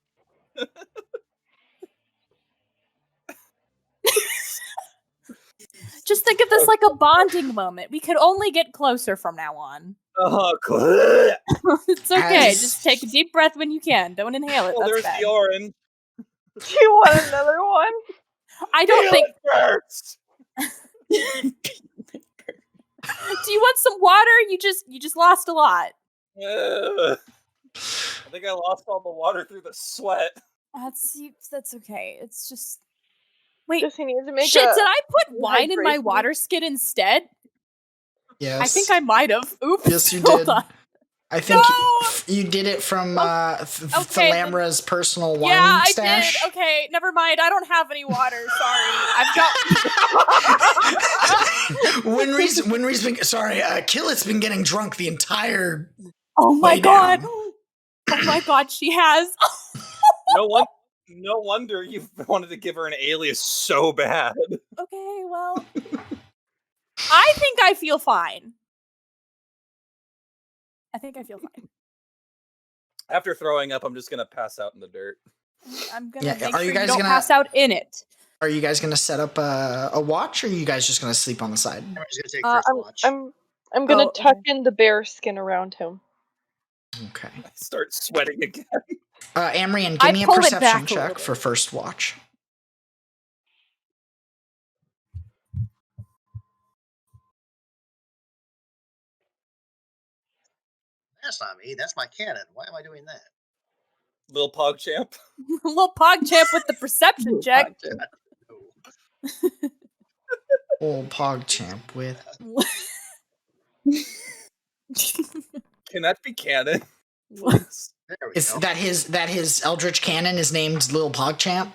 A: Just think of this like a bonding moment. We could only get closer from now on. It's okay.
B: As-
A: Just take a deep breath when you can. Don't inhale it.
C: Well,
A: That's
C: there's
A: bad.
C: the orange.
D: Do you want another one?
A: I don't think.
C: First.
A: Do you want some water? You just lost a lot.
C: I think I lost all the water through the sweat.
A: That's okay. It's just. Wait.
D: Does he need to make
A: Shit,
D: a
A: did I put wine in my
D: hydration?
A: water skin instead?
B: Yes.
A: I think I might have. Oops.
B: Yes, you
A: Hold
B: did.
A: on.
B: I think
A: No!
B: you did it from
A: okay,
B: Thalamra's personal wine
A: Yeah, I
B: stash.
A: did. Okay, never mind. I don't have any water. Sorry. I've got.
B: Winry's been sorry. Killith's been getting drunk the entire.
A: Oh my
B: Lay
A: god.
B: down.
A: Oh my god, she has.
C: No wonder you wanted to give her an alias so bad.
A: Okay, well. I think I feel fine. I think I feel fine.
C: After throwing up, I'm just gonna pass out in the dirt.
A: I'm gonna
B: Yeah,
A: make
B: are
A: sure
B: you
A: you
B: guys
A: don't
B: gonna-
A: pass out in it.
B: Are you guys gonna set up a watch, or are you guys just gonna sleep on the side?
F: Amber's gonna take first watch.
D: I'm gonna
A: Oh,
D: tuck
A: okay.
D: in the bear skin around him.
B: Okay.
C: I start sweating again.
B: Amrian,
A: I
B: give me a
A: pull it
B: perception
A: back a
B: check
A: little
B: for first watch.
F: That's not me. That's my cannon. Why am I doing that?
C: Little PogChamp.
A: Little PogChamp with the perception check.
F: No.
B: Old PogChamp with.
C: Can that be canon? Please.
F: There we
B: Is
F: go.
B: that his Eldritch Cannon is named Lil PogChamp?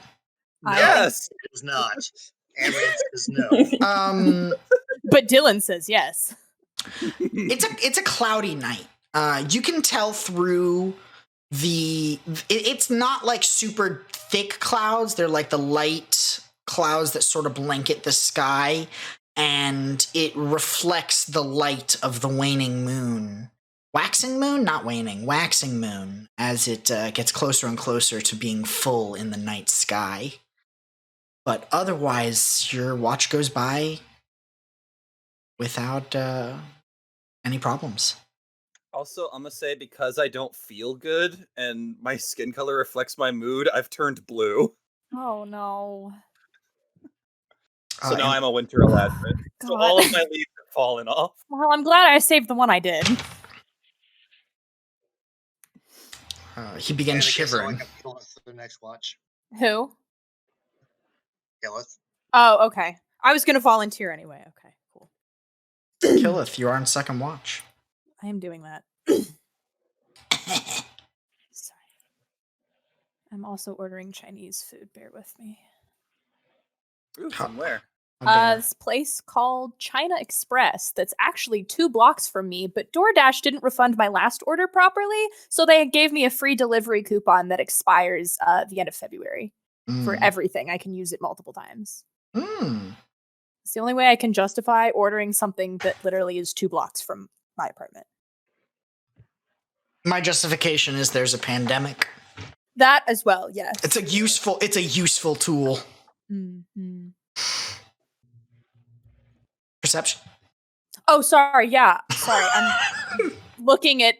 C: Yes.
F: It is not. Amber says no.
A: But Dylan says yes.
B: It's a cloudy night. You can tell through it's not like super thick clouds. They're like the light clouds that sort of blanket the sky, and it reflects the light of the waning moon. Waxing moon? Not waning. Waxing moon as it gets closer and closer to being full in the night sky. But otherwise, your watch goes by without any problems.
C: Also, I'm gonna say because I don't feel good and my skin color reflects my mood, I've turned blue.
A: Oh no.
C: So now
B: and-
C: I'm a winter Eladrin. So
A: God.
C: all of my leaves have fallen off.
A: Well, I'm glad I saved the one I did.
B: He begins
F: And I guess I'll
B: shivering.
F: look up Killith for the next watch.
A: Who?
F: Killith.
A: Oh, okay. I was gonna volunteer anyway. Okay, cool.
B: Killith, you are on second watch.
A: I am doing that. Sorry. I'm also ordering Chinese food. Bear with me.
C: Ooh, from where?
A: This place called China Express that's actually 2 blocks from me, but DoorDash didn't refund my last order properly, so they gave me a free delivery coupon that expires the end of February for everything. I can use it multiple times. It's the only way I can justify ordering something that literally is 2 blocks from my apartment.
B: My justification is there's a pandemic.
A: That as well, yes.
B: It's a useful tool.
A: Mm-hmm.
B: Perception.
A: Oh, sorry. Yeah, sorry. I'm looking at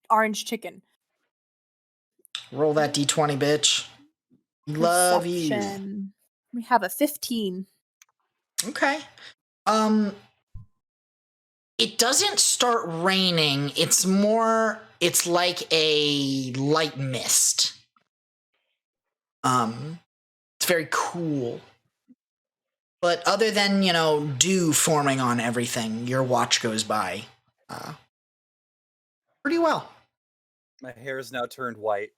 A: orange chicken.
B: Roll that d20, bitch. Love you.
A: Perception. We have a 15.
B: Okay. It doesn't start raining. It's like a light mist. It's very cool. But other than, dew forming on everything, your watch goes by pretty well.
C: My hair is now turned white.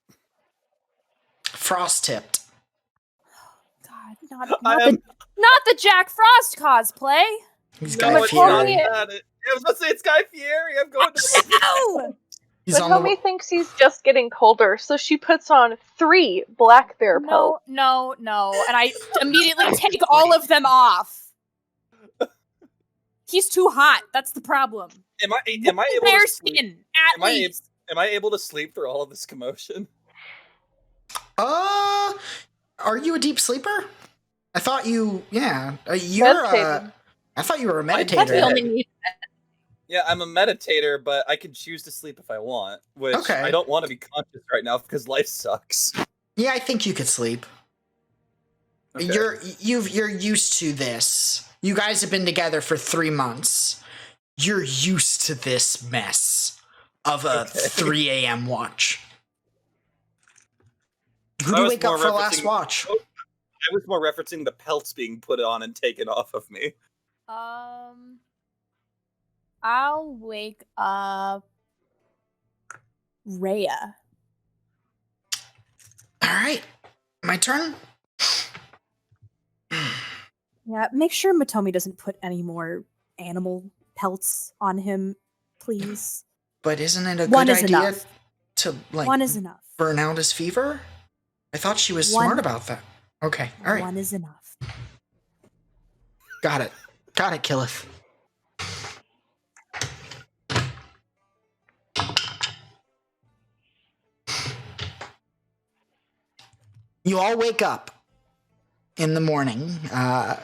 B: Frost tipped.
A: God, not
C: am-
A: the Jack Frost cosplay.
B: He's
C: No,
B: Guy
C: it's not
B: Fieri.
C: that. I was about to say it's Guy Fieri. I'm going to.
A: No!
B: He's
D: But
B: on the
D: Homie thinks he's just getting colder, so she puts on 3 black bear pelts.
A: No. And I immediately take all of them off. He's too hot. That's the problem.
C: Am I able
A: Bear
C: to sleep?
A: skin, at
C: Am I
A: least.
C: Am I able to sleep through all of this commotion?
B: Are you a deep sleeper? I thought you, yeah. You're
D: Meditating.
B: I thought you were a
C: I
B: meditator.
E: That's the only need.
C: Yeah, I'm a meditator, but I can choose to sleep if I want, which
B: Okay.
C: I don't want to be conscious right now because life sucks.
B: Yeah, I think you could sleep.
C: Okay.
B: You're used to this. You guys have been together for 3 months. You're used to this mess of a 3 a.m. watch. Who do you wake up for last watch?
C: I was more referencing the pelts being put on and taken off of me.
A: I'll wake up Rhea.
B: All right, my turn.
A: Yeah, make sure Matomi doesn't put any more animal pelts on him, please.
B: But isn't it a
A: One
B: good
A: is
B: idea
A: enough.
B: to
A: One is enough.
B: burn out his fever? I thought she was
A: One-
B: smart about that. Okay, all right.
A: One is enough.
B: Got it, Killith. You all wake up in the morning.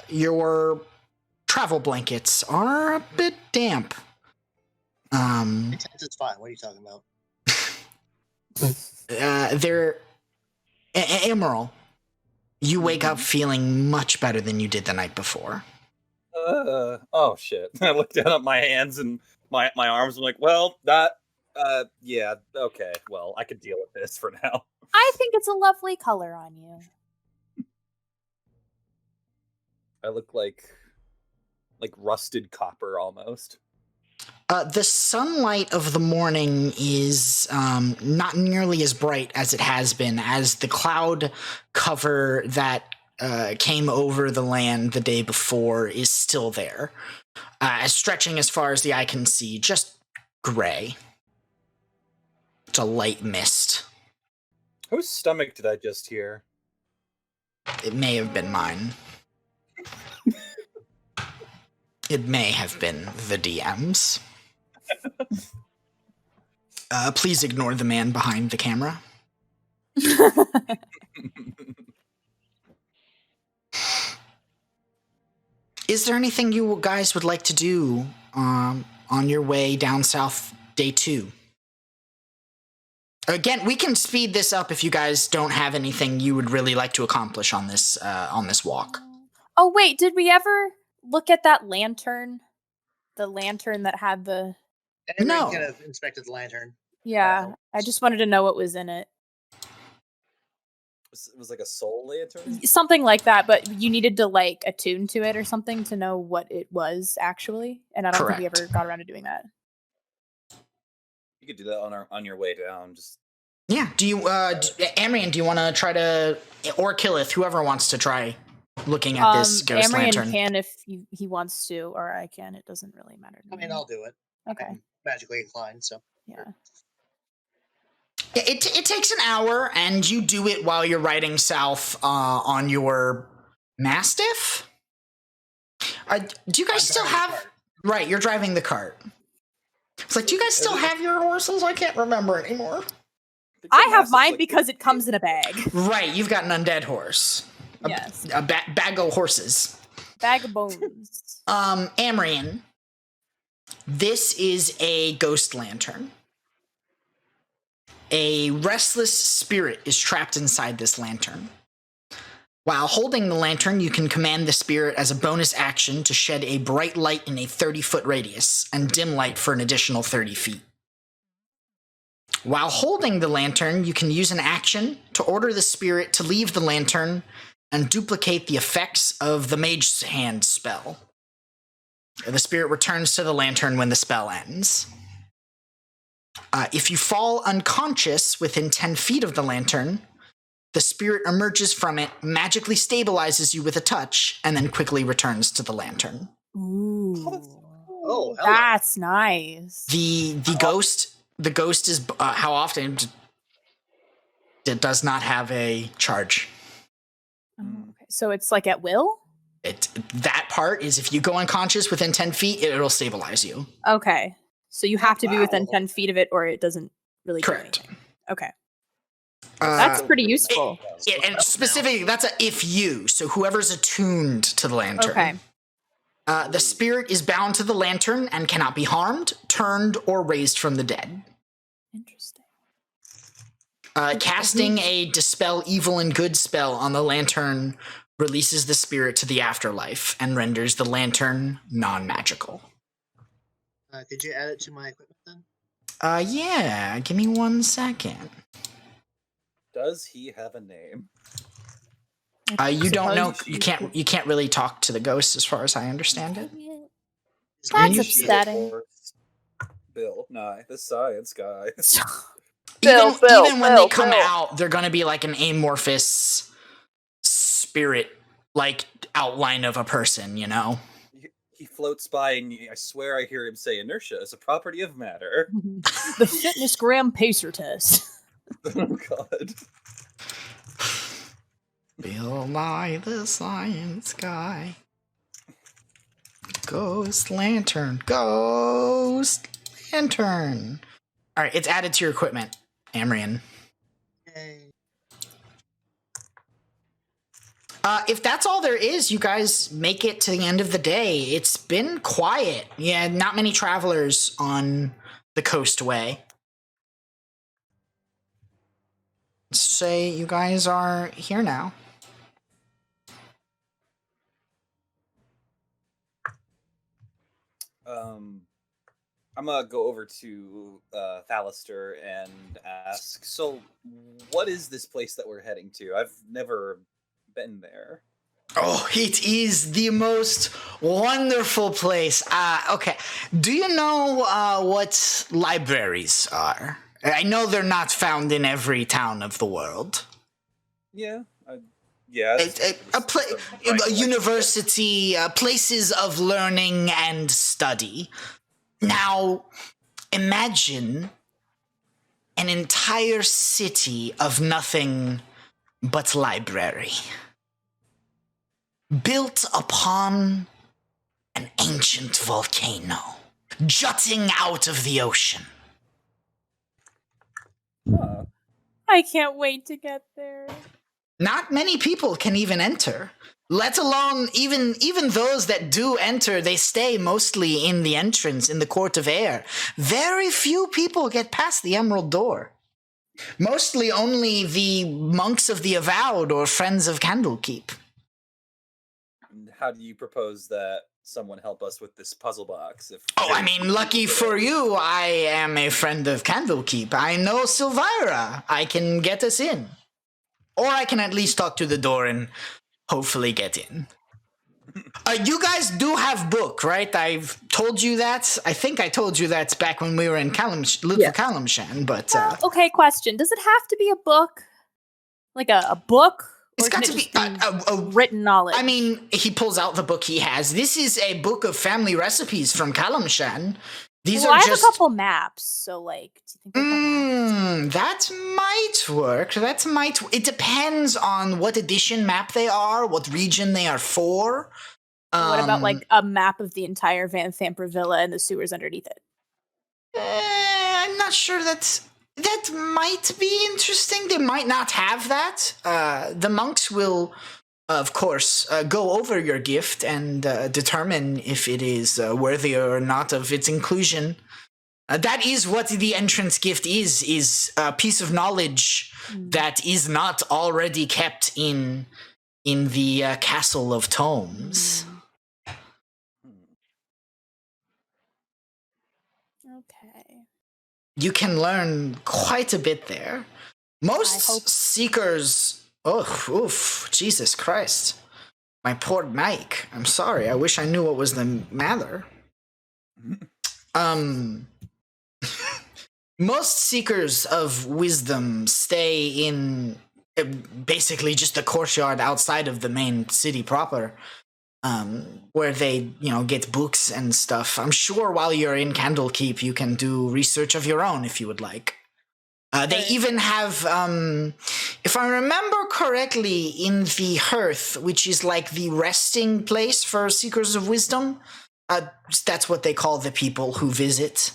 B: Your travel blankets are a bit damp.
F: It's fine. What are you talking about?
B: They're Emerald. You wake up feeling much better than you did the night before.
C: Oh shit. I looked down at my hands and my arms. I'm like, well, yeah, okay. Well, I could deal with this for now.
A: I think it's a lovely color on you.
C: I look like rusted copper almost.
B: The sunlight of the morning is not nearly as bright as it has been, as the cloud cover that came over the land the day before is still there, stretching as far as the eye can see, just gray. It's a light mist.
C: Whose stomach did I just hear?
B: It may have been mine. It may have been the DM's. Please ignore the man behind the camera. Is there anything you guys would like to do on your way down south day 2? Again, we can speed this up if you guys don't have anything you would really like to accomplish on this walk.
A: Oh, wait, did we ever look at that lantern? The lantern that had the...
B: No.
F: Kind of inspected the lantern.
A: Yeah, I just wanted to know what was in it.
C: It was like a soul lantern?
A: Something like that, but you needed to, like, attune to it or something to know what it was, actually. And I don't think we ever got around to doing that.
C: You could do that on your way down. Just
B: yeah. Do you, Amrian? Do you want to try to, or Killith, whoever wants to try looking at this ghost lantern?
A: Amrian can if he wants to, or I can. It doesn't really matter to me.
F: I mean, I'll do it.
A: Okay.
F: I'm magically inclined, so
A: yeah.
B: It takes an hour, and you do it while you're riding south on your Mastiff. Do you guys still have? Right, you're driving the cart. It's like, do you guys still have your horses? I can't remember anymore.
A: I have mine because it comes in a bag.
B: Right, you've got an undead horse.
A: Yes.
B: A bag of horses.
A: Bag of bones.
B: Amrian, this is a ghost lantern. A restless spirit is trapped inside this lantern. While holding the lantern, you can command the spirit as a bonus action to shed a bright light in a 30-foot radius and dim light for an additional 30 feet. While holding the lantern, you can use an action to order the spirit to leave the lantern and duplicate the effects of the Mage Hand spell. The spirit returns to the lantern when the spell ends. If you fall unconscious within 10 feet of the lantern, the spirit emerges from it, magically stabilizes you with a touch, and then quickly returns to the lantern.
A: Ooh.
F: Oh,
A: That's nice.
B: The ghost is how often it does not have a charge.
A: Oh, okay. So it's like at will?
B: That part is if you go unconscious within 10 feet, it'll stabilize you.
A: Okay. So you have to be within 10 feet of it or it doesn't really do
B: Correct.
A: anything. Okay. That's pretty useful.
B: And specifically, that's a if you, so whoever's attuned to the lantern.
A: Okay.
B: The spirit is bound to the lantern and cannot be harmed, turned, or raised from the dead.
A: Interesting.
B: Casting a Dispel Evil and Good spell on the lantern releases the spirit to the afterlife and renders the lantern non-magical.
F: Could you add it to my equipment then?
B: Yeah, give me 1 second.
C: Does he have a name?
B: You don't know. You can't really talk to the ghost, as far as I understand it.
A: That's upsetting.
C: Bill, Nye, the science guy.
B: Even when they come
D: Bill.
B: out, they're going to be like an amorphous spirit, like outline of a person, you know?
C: He floats by, and I swear I hear him say inertia is a property of matter.
A: The fitness gram pacer test.
C: Oh, God.
B: Bill Nye the Science Guy. Ghost Lantern. Ghost Lantern. All right, it's added to your equipment, Amrian.
F: Yay.
B: If that's all there is, you guys make it to the end of the day. It's been quiet. Yeah, not many travelers on the coastway. Say you guys are here now.
C: I'm gonna go over to Thalister and ask, so what is this place that we're heading to? I've never been there.
B: Oh, it is the most wonderful place. Okay. Do you know what libraries are? I know they're not found in every town of the world.
C: Yeah.
B: A university, places of learning and study. Now, imagine an entire city of nothing but library. Built upon an ancient volcano, jutting out of the ocean.
C: Huh.
A: I can't wait to get there.
B: Not many people can even enter, let alone even those that do enter, they stay mostly in the entrance, in the Court of Air. Very few people get past the Emerald Door. Mostly only the monks of the Avowed or friends of Candlekeep.
C: How do you propose that someone help us with this puzzle box?
B: Lucky for you, I am a friend of Candlekeep. I know Sylvira. I can get us in. Or I can at least talk to the door and hopefully get in. You guys do have book, right? I've told you that. I think I told you that back when we were in Kalimshan, but...
A: Okay, question. Does it have to be a book? Like a book?
B: It's got to be a
A: written knowledge.
B: I mean, he pulls out the book he has. This is a book of family recipes from Kalimshan. These are
A: I
B: just...
A: have a couple maps, so do you think
B: that might work. It depends on what edition map they are, what region they are for.
A: What about a map of the entire Van Thamper Villa and the sewers underneath it?
B: I'm not sure that might be interesting. They might not have that. The monks will, of course, go over your gift and determine if it is worthy or not of its inclusion. That is what the entrance gift is a piece of knowledge that is not already kept in the Castle of Tomes.
A: Okay.
B: You can learn quite a bit there. Most seekers... Oh, oof, Jesus Christ. My poor Mike. I'm sorry. I wish I knew what was the matter. Most seekers of wisdom stay in basically just the courtyard outside of the main city proper, where they, get books and stuff. I'm sure while you're in Candlekeep, you can do research of your own if you would like. They even have, if I remember correctly, in the Hearth, which is like the resting place for seekers of wisdom, that's what they call the people who visit.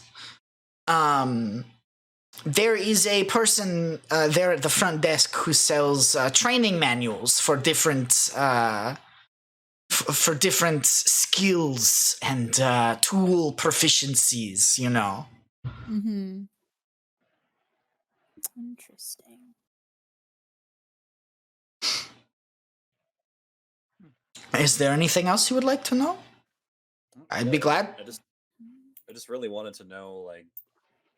B: There is a person there at the front desk who sells training manuals for different for different skills and tool proficiencies, you know.
A: Mm-hmm. Interesting.
B: Is there anything else you would like to know? I'd be glad.
C: I just really wanted to know, like,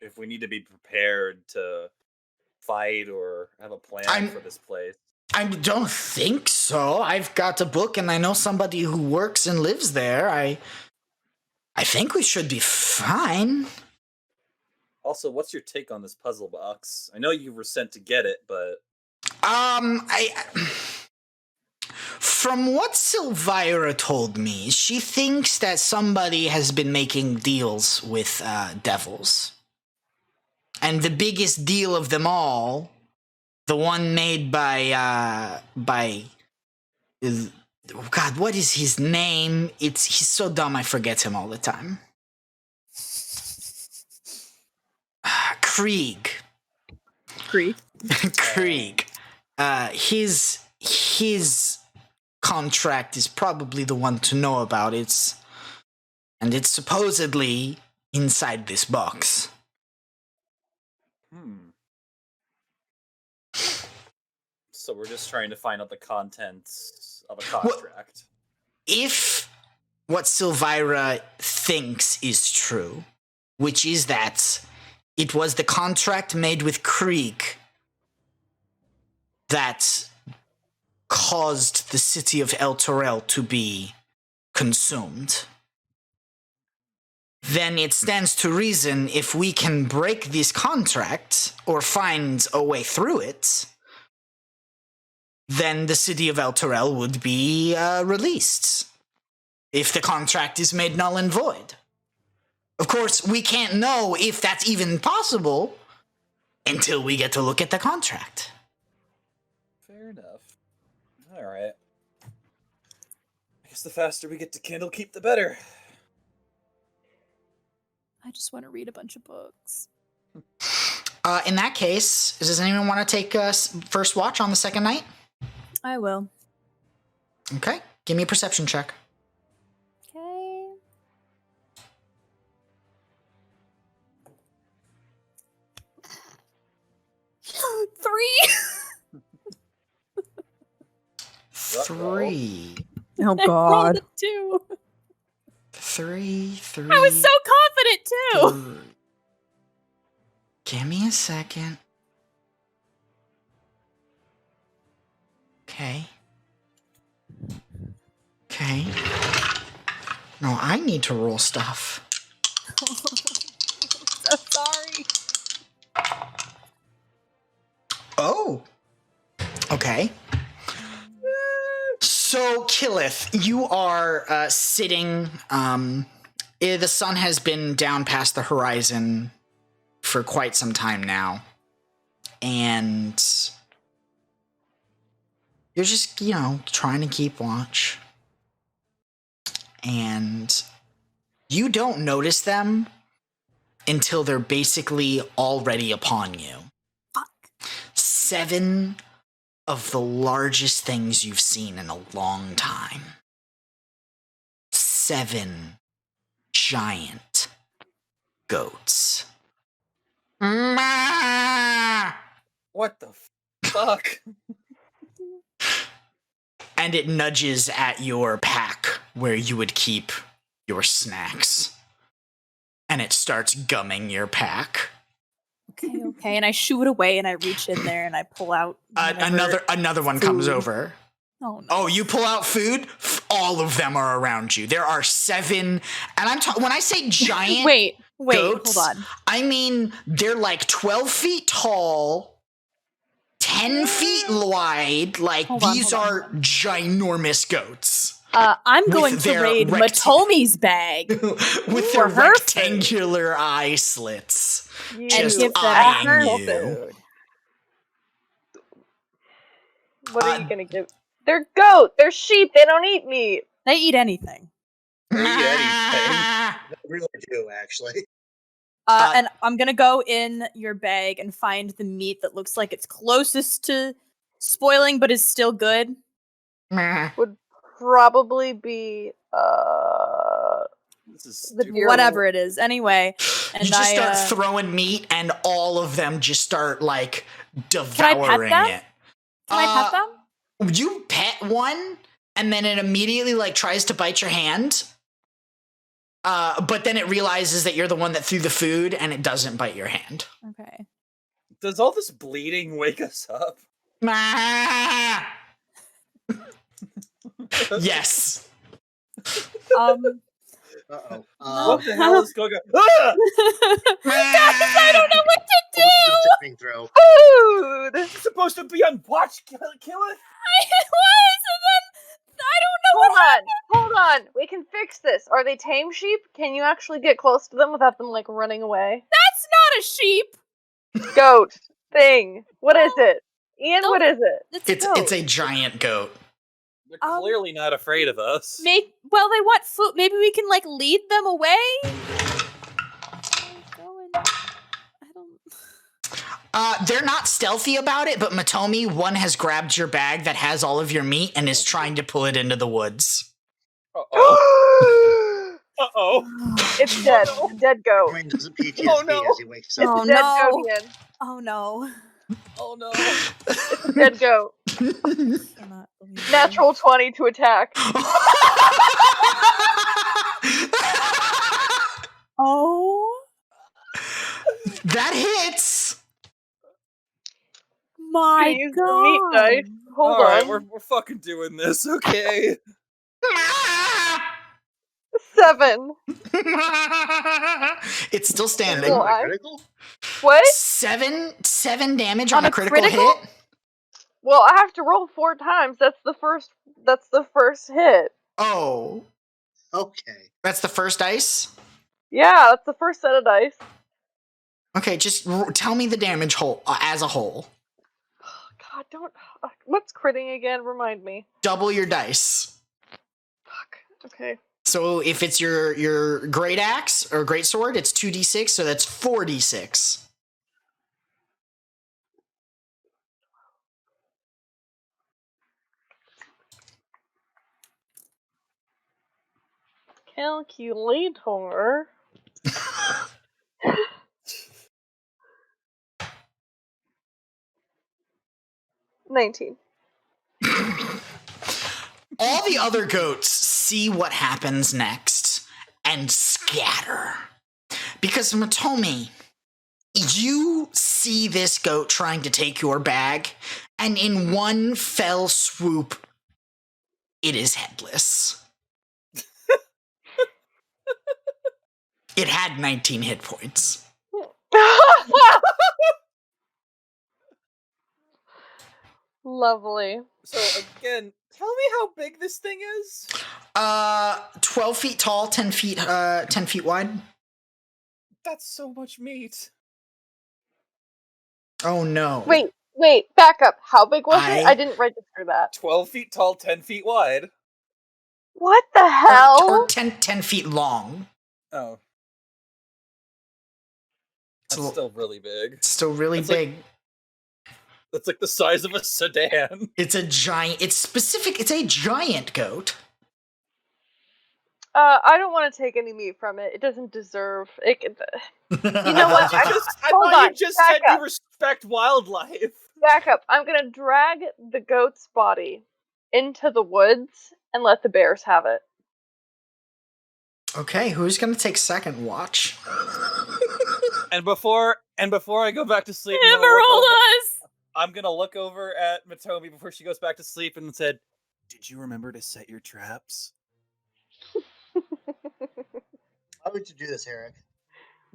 C: if we need to be prepared to fight or have a plan for this place.
B: I don't think so. I've got a book and I know somebody who works and lives there. I think we should be fine.
C: Also, what's your take on this puzzle box? I know you were sent to get it, but
B: from what Sylvira told me, she thinks that somebody has been making deals with devils. And the biggest deal of them all, the one made by God, what is his name? He's so dumb I forget him all the time. Krieg. Krieg. His contract is probably the one to know about. It's supposedly inside this box.
C: So we're just trying to find out the contents of a contract.
B: If what Sylvira thinks is true, which is that it was the contract made with Krieg that caused the city of El Torel to be consumed, then it stands to reason if we can break this contract or find a way through it, then the city of El Torel would be released if the contract is made null and void. Of course, we can't know if that's even possible until we get to look at the contract.
C: Fair enough. All right. I guess the faster we get to Candlekeep, the better.
A: I just want to read a bunch of books.
B: In that case, does anyone want to take first watch on the second night?
A: I will.
B: Okay, give me a perception check.
A: Okay.
B: Three.
A: Oh God. 2.
B: 3.
A: I was so confident too.
B: 3. Give me a second. Okay. No, I need to roll stuff.
A: So sorry.
B: Oh. Okay. So, Killith, you are sitting. The sun has been down past the horizon for quite some time now. And you're just, trying to keep watch. And you don't notice them until they're basically already upon you.
A: Fuck.
B: 7 of the largest things you've seen in a long time. 7 giant goats.
C: What the fuck?
B: And it nudges at your pack where you would keep your snacks. And it starts gumming your pack.
A: Okay, and I shoo it away and I reach in there and I pull out
B: another one
A: food.
B: comes over.
A: Oh no.
B: Oh, you pull out food? All of them are around you. There are 7, and when I say giant
A: Wait,
B: goats,
A: hold on.
B: I mean they're like 12 feet tall, 10 feet wide. Like these are ginormous goats.
A: I'm going to raid Matomi's bag
B: with their rectangular eye slits. Just eyeing you.
D: What are you gonna give? They're goat. They're sheep. They don't eat meat.
A: They eat anything.
F: They really do, actually.
A: And I'm gonna go in your bag and find the meat that looks like it's closest to spoiling, but is still good.
D: probably be
C: This is
D: the
C: stupid.
D: deer.
A: Whatever it is. Anyway, and
B: You just start
A: I
B: throwing meat, and all of them just start like
A: I pet
B: devouring
A: them?
B: it.
A: can I pet them?
B: You pet one, and then it immediately like tries to bite your hand. But then it realizes that you're the one that threw the food, and it doesn't bite your hand.
A: Okay.
C: Does all this bleeding wake us up?
B: Yes.
F: Uh-oh.
C: What the hell is going on? Ah!
A: I don't know what to do.
F: Saving throw.
D: Food!
C: It's supposed to be on watch, kill it.
A: It was, and then I don't know
D: Hold
A: what happened.
D: on, hold on. We can fix this. Are they tame sheep? Can you actually get close to them without them, like, running away?
A: That's not a sheep.
D: Goat. Thing. What is it? Ian,
A: Goat.
D: what is it?
B: It's a giant goat.
C: They're clearly not afraid of us.
A: Well, they want food. Maybe we can like lead them away.
B: They're not stealthy about it, but Matomi, one has grabbed your bag that has all of your meat and is trying to pull it into the woods.
C: Uh-oh. Uh-oh.
D: It's dead. It's a dead goat.
F: Brain does a PTSD
C: Oh, no.
F: as he wakes up.
A: Oh,
D: It's a dead
A: no.
D: goat, Ian.
A: Oh no.
C: Oh no.
D: It's a dead goat.
A: Cannot believe
D: Natural 20 to attack.
A: Oh
B: That hits.
A: my
D: Use the meat
A: god.
D: knife. Hold
C: Alright,
D: on.
C: we're fucking doing this, okay?
D: 7.
B: It's still standing.
D: Well,
F: Am I critical?
D: What?
B: Seven damage on
A: On
B: a
A: a
B: critical
A: critical?
B: hit.
D: Well, I have to roll 4 times. That's the first hit.
B: Oh,
F: Okay.
B: that's the first dice.
D: Yeah, that's the first set of dice.
B: Okay, just tell me the damage whole as a whole.
D: God, don't. What's critting again? Remind me.
B: Double your dice.
D: Fuck. Okay.
B: So if it's your great axe or great sword, it's 2d6, so that's 4d6.
D: Calculator. 19.
B: All the other goats see what happens next and scatter. Because Matomi, you see this goat trying to take your bag, and in one fell swoop, it is headless. It had 19 hit points.
D: Lovely.
C: So again, tell me how big this thing is?
B: 12 feet tall, 10 feet wide.
C: That's so much meat.
B: Oh no.
D: Wait, back up. How big was it?
B: I
D: I didn't register that.
C: 12 feet tall, 10 feet wide.
D: What the hell?
B: Or 10 feet long.
C: Oh. That's
B: So-
C: still really big.
B: Still really
C: That's like-
B: big.
C: That's like the size of a sedan.
B: It's a giant. It's a giant goat.
D: I don't want to take any meat from it. It doesn't deserve it. You know what?
C: I
D: Hold
C: thought
D: on,
C: you just
D: back
C: said
D: up.
C: you respect wildlife.
D: Back up. I'm gonna drag the goat's body into the woods and let the bears have it.
B: Okay, who's gonna take second watch?
C: And before I go back to sleep, I'm gonna look over at Matomi before she goes back to sleep and said, "Did you remember to set your traps?"
F: Why would you do this, Eric?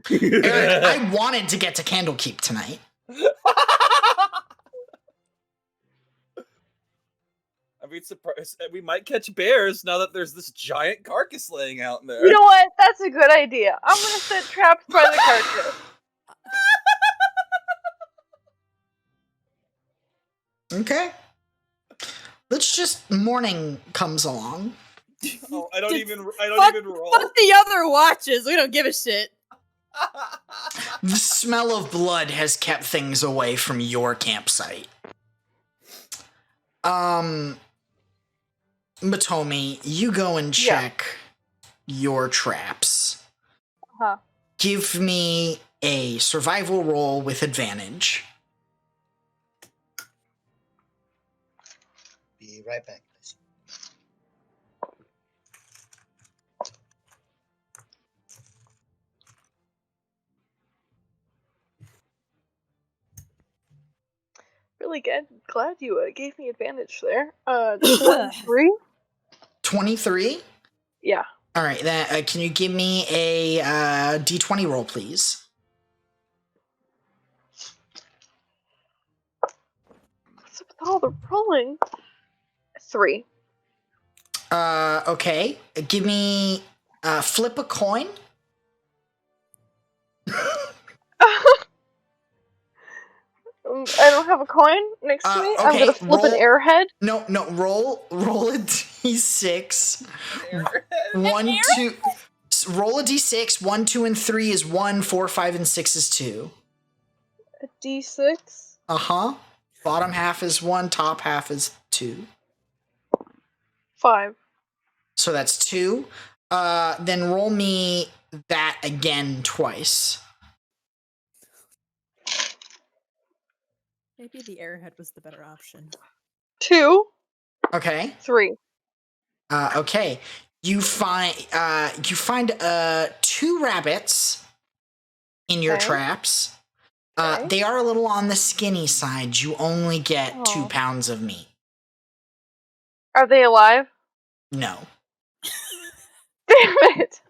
B: Eric, I wanted to get to Candlekeep tonight.
C: I mean, we might catch bears now that there's this giant carcass laying out in there.
D: You know what? That's a good idea. I'm gonna set traps by the carcass.
B: Okay. Let's just morning comes along.
C: Oh, I don't even roll.
A: Fuck the other watches. We don't give a shit.
B: The smell of blood has kept things away from your campsite. Matomi, you go and check your traps.
D: Huh.
B: Give me a survival roll with advantage.
F: Be right back, guys.
D: Really good. Glad you gave me advantage there. 23?
B: 23?
D: Yeah.
B: All right, then can you give me a d20 roll, please?
D: What's up with all the rolling? 3.
B: Okay. Give me flip a coin.
D: I don't have a coin next to me. I'm
B: okay,
D: gonna flip an
B: roll-
D: airhead.
B: No, roll a d6. One, two. Roll a d6. 1, 2, and 3 is 1. 4, 5, and 6 is 2.
D: A d6.
B: Bottom half is 1. Top half is 2.
D: 5.
B: So that's 2. Then roll me that again twice.
A: Maybe the airhead was the better option.
D: 2.
B: Okay.
D: 3.
B: Okay. You find 2 rabbits in your
D: Okay.
B: traps.
D: Okay.
B: They are a little on the skinny side. You only get 2
D: Oh.
B: pounds of meat.
D: Are they alive?
B: No.
D: Damn it.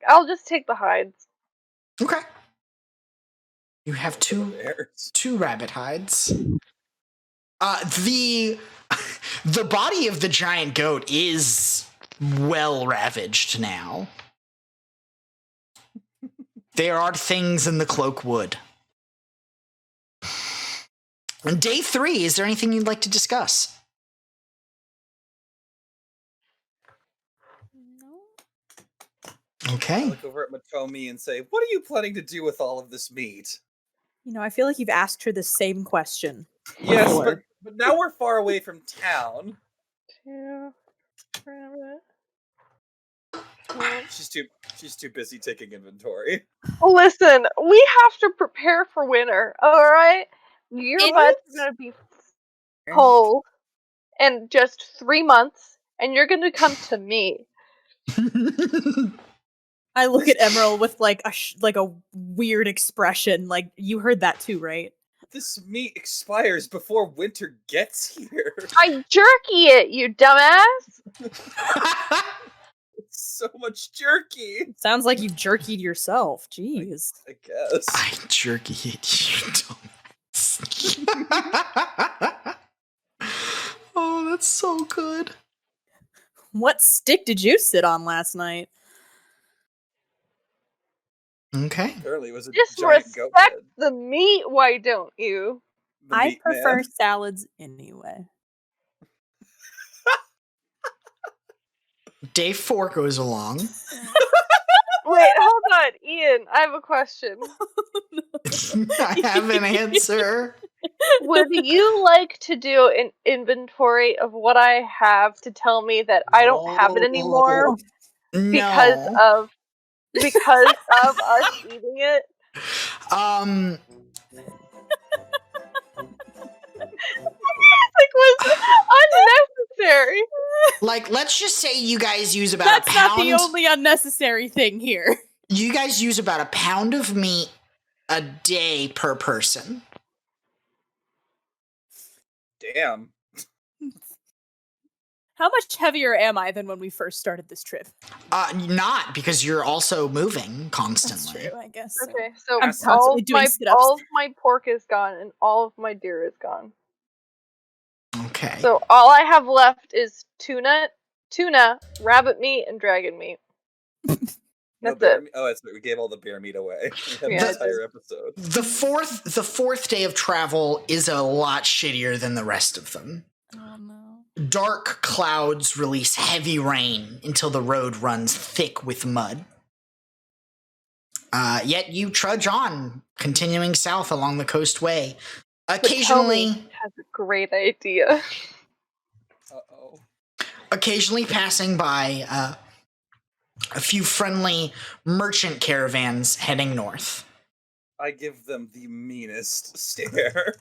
D: I'll just take the hides.
B: Okay. You have two
C: Bears.
B: rabbit hides. The body of the giant goat is well ravaged now. There are things in the cloak wood. On day 3, is there anything you'd like to discuss?
A: No.
B: Okay.
C: I look over at Matomi and say, "What are you planning to do with all of this meat?"
A: You know, I feel like you've asked her the same question.
C: Yes,
A: before.
C: but now we're far away from town.
D: 2 rabbit.
C: She's too busy taking inventory.
D: Listen, we have to prepare for winter, alright? Your butt's gonna be cold in just 3 months, and you're gonna come to me.
A: I look at Emerald with like a weird expression. Like, you heard that too, right?
C: This meat expires before winter gets here.
D: I jerky it, you dumbass!
C: It's so much jerky.
A: Sounds like you've jerkied yourself. Jeez.
C: I guess.
B: I jerky it, you dumbass. Oh, that's so good.
A: What stick did you sit on last night?
B: Okay.
C: Apparently, it was a
D: Just
C: giant goat
D: respect
C: head.
D: the meat, why don't you?
C: The
A: I
C: meat
A: prefer
C: man.
A: salads anyway.
B: Day 4 goes along.
D: Wait, hold on, Ian, I have a question.
B: I have an answer.
D: Would you like to do an inventory of what I have to tell me that I don't have it anymore because
B: No.
D: of us eating it? Like, was unnecessary.
B: Like, let's just say you guys use about
A: That's
B: a pound.
A: not the only unnecessary thing here.
B: You guys use about a pound of meat a day per person.
C: Damn.
A: How much heavier am I than when we first started this trip?
B: Not because you're also moving
A: That's
B: constantly.
A: true, I guess. So.
D: Okay, so
A: I'm constantly doing sit-ups.
D: all of my pork is gone and all of my deer is gone.
B: Okay.
D: So all I have left is tuna, rabbit meat, and dragon meat. That's it.
C: Oh, that's right. We gave all the bear meat away. We had
D: Yeah,
C: an entire episode.
B: The fourth day of travel is a lot shittier than the rest of them.
A: Oh no.
B: Dark clouds release heavy rain until the road runs thick with mud. Yet you trudge on, continuing south along the coastway. Occasionally,
D: has a great idea.
B: occasionally passing by a few friendly merchant caravans heading north.
C: I give them the meanest stare.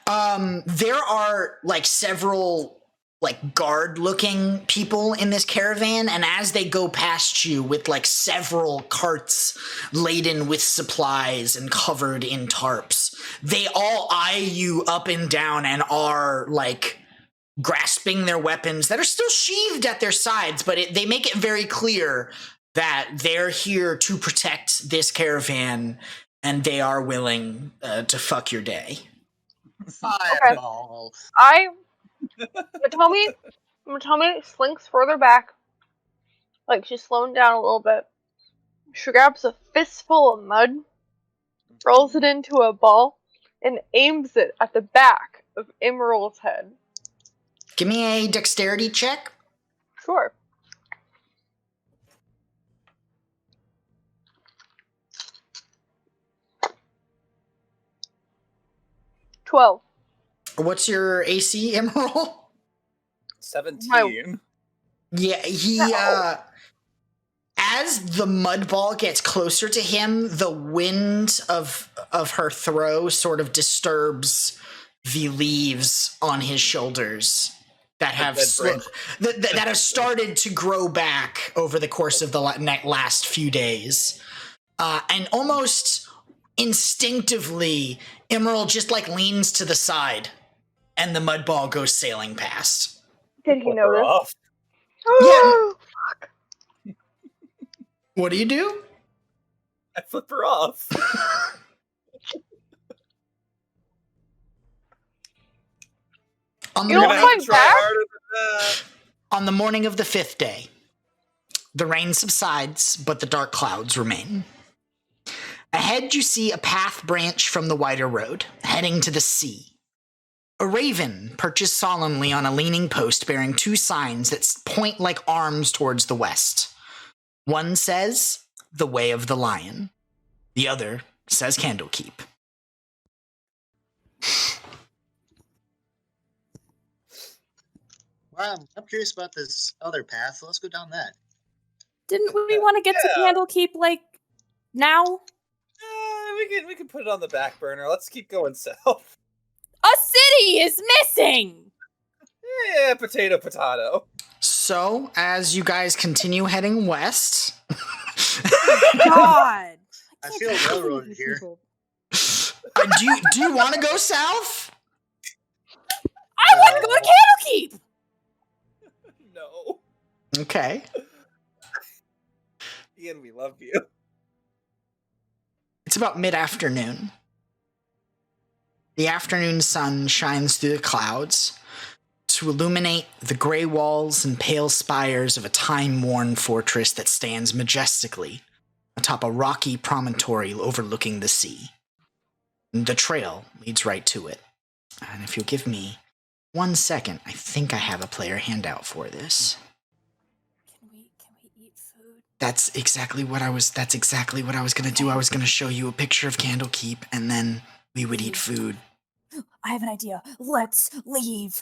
B: There are like several like guard-looking people in this caravan, and as they go past you with like several carts laden with supplies and covered in tarps, they all eye you up and down and are like grasping their weapons that are still sheathed at their sides, but they make it very clear that they're here to protect this caravan and they are willing to fuck your day.
F: Fireball.
D: Matome slinks further back, like she's slowing down a little bit. She grabs a fistful of mud, rolls it into a ball, and aims it at the back of Emerald's head.
B: Give me a dexterity check.
D: Sure. $12.
B: What's your AC, Emerald?
C: 17.
B: Yeah, he as the mud ball gets closer to him, the wind of her throw sort of disturbs the leaves on his shoulders that have that have started to grow back over the course of the last few days. And almost instinctively, Emerald just like leans to the side and the mud ball goes sailing past.
D: Did he notice?
B: Yeah. What do you do?
C: I flip her off.
B: On
D: You don't find back?
B: On the morning of the 5th day, the rain subsides, but the dark clouds remain. Ahead, you see a path branch from the wider road, heading to the sea. A raven perches solemnly on a leaning post bearing two signs that point like arms towards the west. One says, "The Way of the Lion." The other says, "Candlekeep."
F: Well, I'm curious about this other path. Let's go down that.
A: Didn't we want to get to Candlekeep, like, now?
C: We can put it on the back burner. Let's keep going south.
A: A city is missing!
C: Yeah, potato.
B: So, as you guys continue heading west...
A: God!
F: I feel railroaded here.
B: Do you want to go south?
A: I want to go to Candlekeep!
C: No.
B: Okay.
C: Ian, we love you.
B: It's about mid-afternoon. The afternoon sun shines through the clouds to illuminate the gray walls and pale spires of a time-worn fortress that stands majestically atop a rocky promontory overlooking the sea. The trail leads right to it. And if you'll give me 1 second, I think I have a player handout for this.
A: Can we eat food?
B: That's exactly what I was going to do. I was going to show you a picture of Candlekeep, and then we would eat food.
A: I have an idea. Let's leave.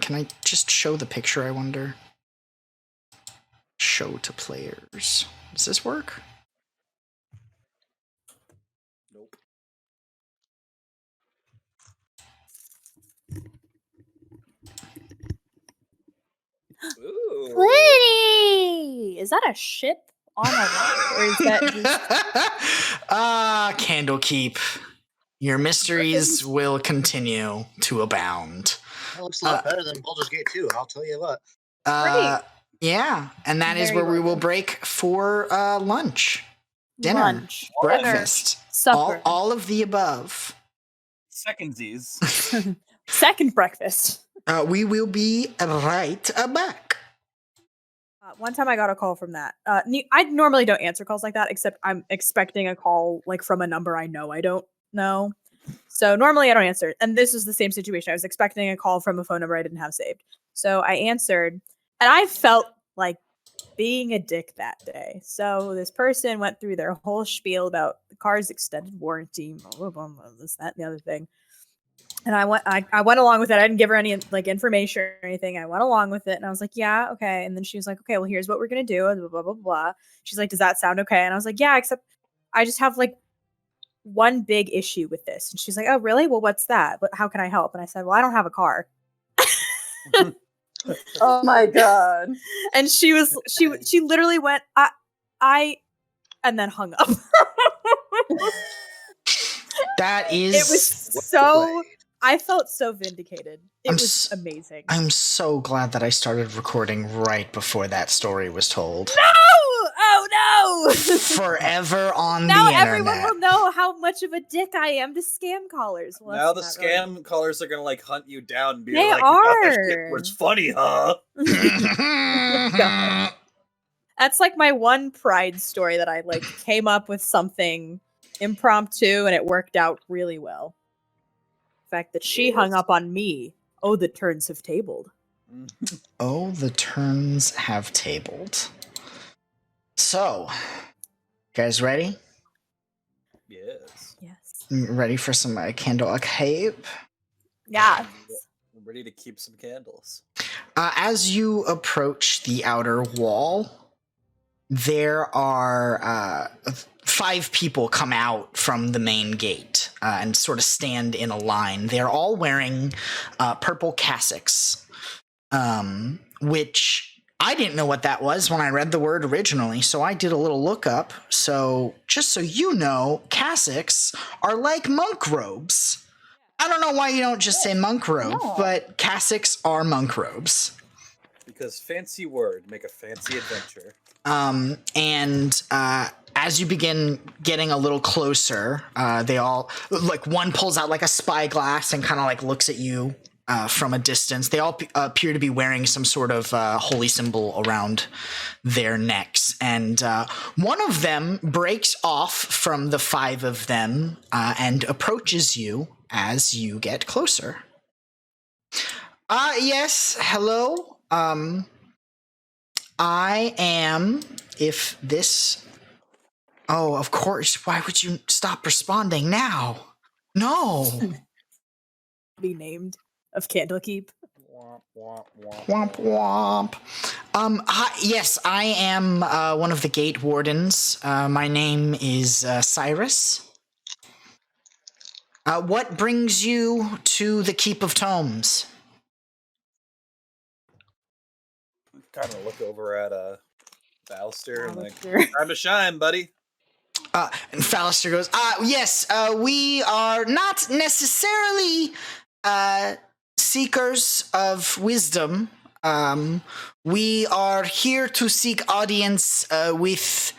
B: Can I just show the picture, I wonder? Show to players. Does this work?
C: Nope. Ooh.
A: Pretty! Is that a ship on a rock? Or is that just...
B: Candlekeep. Your mysteries will continue to abound.
F: That looks a lot better than Baldur's Gate 2, I'll tell you what.
B: Yeah, and that is where we will break for lunch, dinner,
A: Lunch,
B: breakfast,
A: supper.
B: all of the above.
C: Secondsies.
A: Second breakfast.
B: We will be right back.
A: One time I got a call from that. I normally don't answer calls like that, except I'm expecting a call like from a number I know I don't know. So normally I don't answer. And this is the same situation. I was expecting a call from a phone number I didn't have saved. So I answered, and I felt like being a dick that day. So this person went through their whole spiel about the car's extended warranty, blah, blah, blah, this, that, and the other thing. And I went along with it. I didn't give her any like information or anything. I went along with it, and I was like, "Yeah, okay." And then she was like, "Okay, well, here's what we're gonna do." Blah blah blah blah. She's like, "Does that sound okay?" And I was like, "Yeah, except I just have like one big issue with this." And she's like, "Oh, really? Well, what's that? How can I help?" And I said, "Well, I don't have a car."
E: Oh my god.
A: And she literally went, I, and then hung up.
B: That is.
A: It was so. I felt so vindicated. It was amazing.
B: I'm so glad that I started recording right before that story was told.
A: No! Oh no!
B: Forever on
A: now
B: the internet.
A: Everyone will know how much of a dick I am to scam callers. Well,
C: now the scam callers are gonna like hunt you down and be
A: they
C: like,
A: are.
C: "That shit was funny, huh?"
A: God. That's like my one pride story that I like came up with something impromptu and it worked out really well. The fact that she hung up on me. Oh, the turns have tabled.
B: Oh, the turns have tabled. So, guys ready?
C: Yes.
A: Yes.
B: Ready for some Candlekeep?
A: Yeah.
C: I'm ready to keep some candles.
B: As you approach the outer wall, there are 5 people come out from the main gate and sort of stand in a line. They're all wearing purple cassocks, which I didn't know what that was when I read the word originally, so I did a little lookup. So just so you know, cassocks are like monk robes. I don't know why you don't just say monk robe, but cassocks are monk robes.
C: Because fancy word, make a fancy adventure.
B: As you begin getting a little closer, they all, like, one pulls out like a spyglass and kind of like looks at you from a distance. They all appear to be wearing some sort of holy symbol around their necks. And one of them breaks off from the 5 of them and approaches you as you get closer. Yes, hello. I am, if this... Oh, of course. Why would you stop responding now? No.
A: Be named of Candlekeep.
C: Womp, womp, womp,
B: Womp womp. Hi, yes, I am one of the gate wardens. My name is Cyrus. What brings you to the Keep of Tomes?
C: Kind of look over at Ballister and like, time to shine, buddy.
B: And Fallister goes, yes, we are not necessarily seekers of wisdom. We are here to seek audience with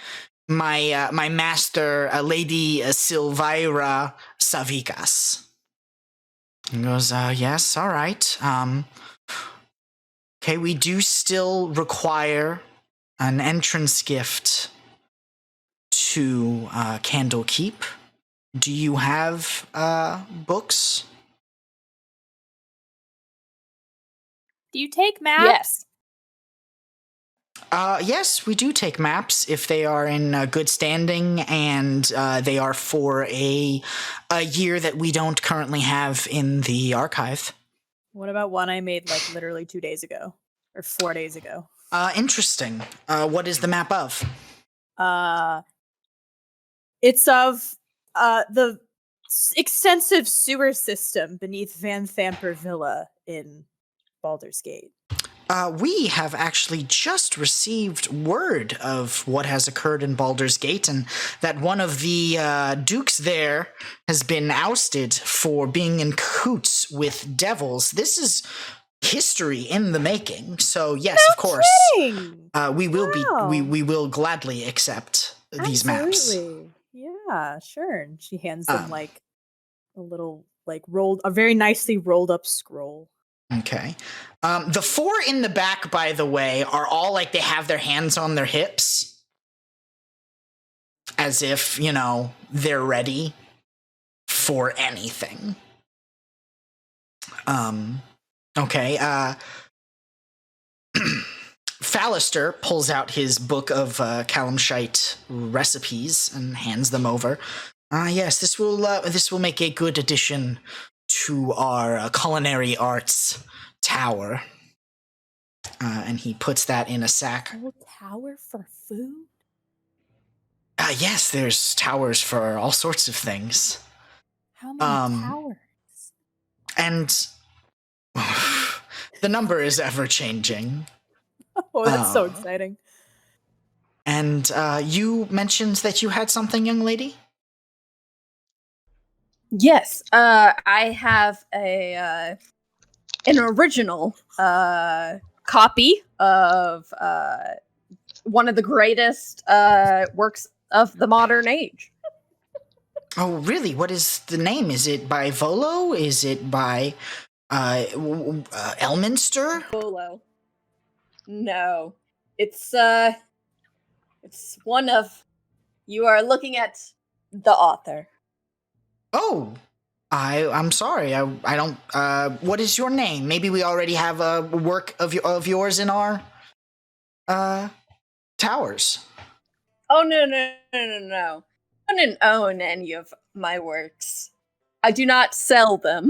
B: my master, Lady Sylvira Savikas. He goes, yes, all right. Okay, we do still require an entrance gift to Candlekeep. Do you have books?
A: Do you take maps?
B: Yes, we do take maps if they are in good standing and they are for a year that we don't currently have in the archive.
A: What about one I made like literally 2 days ago or 4 days ago?
B: Interesting. What is the map of?
A: It's of the extensive sewer system beneath Van Thamper Villa in Baldur's Gate.
B: We have actually just received word of what has occurred in Baldur's Gate, and that one of the dukes there has been ousted for being in cahoots with devils. This is history in the making. So yes,
A: No
B: of course,
A: kidding!
B: we will
A: Wow.
B: we will gladly accept these maps.
A: Absolutely. Yeah, sure. And she hands them like a little like a very nicely rolled up scroll.
B: Okay. The 4 in the back, by the way, are all like they have their hands on their hips, as if, you know, they're ready for anything. Okay. Fallister pulls out his book of Calamshite recipes and hands them over. Yes, this will make a good addition to our culinary arts tower. And he puts that in a sack.
A: Whole tower for food?
B: Yes, there's towers for all sorts of things.
A: How many towers?
B: And the number is ever changing.
A: Oh, that's so exciting.
B: And you mentioned that you had something, young lady?
E: Yes, I have an original copy of one of the greatest works of the modern age.
B: Oh, really? What is the name? Is it by Volo? Is it by Elminster?
E: Bolo. No, it's one of. You are looking at the author.
B: Oh, I'm sorry. I don't. What is your name? Maybe we already have a work of yours in our towers.
E: Oh no! I don't own any of my works. I do not sell them.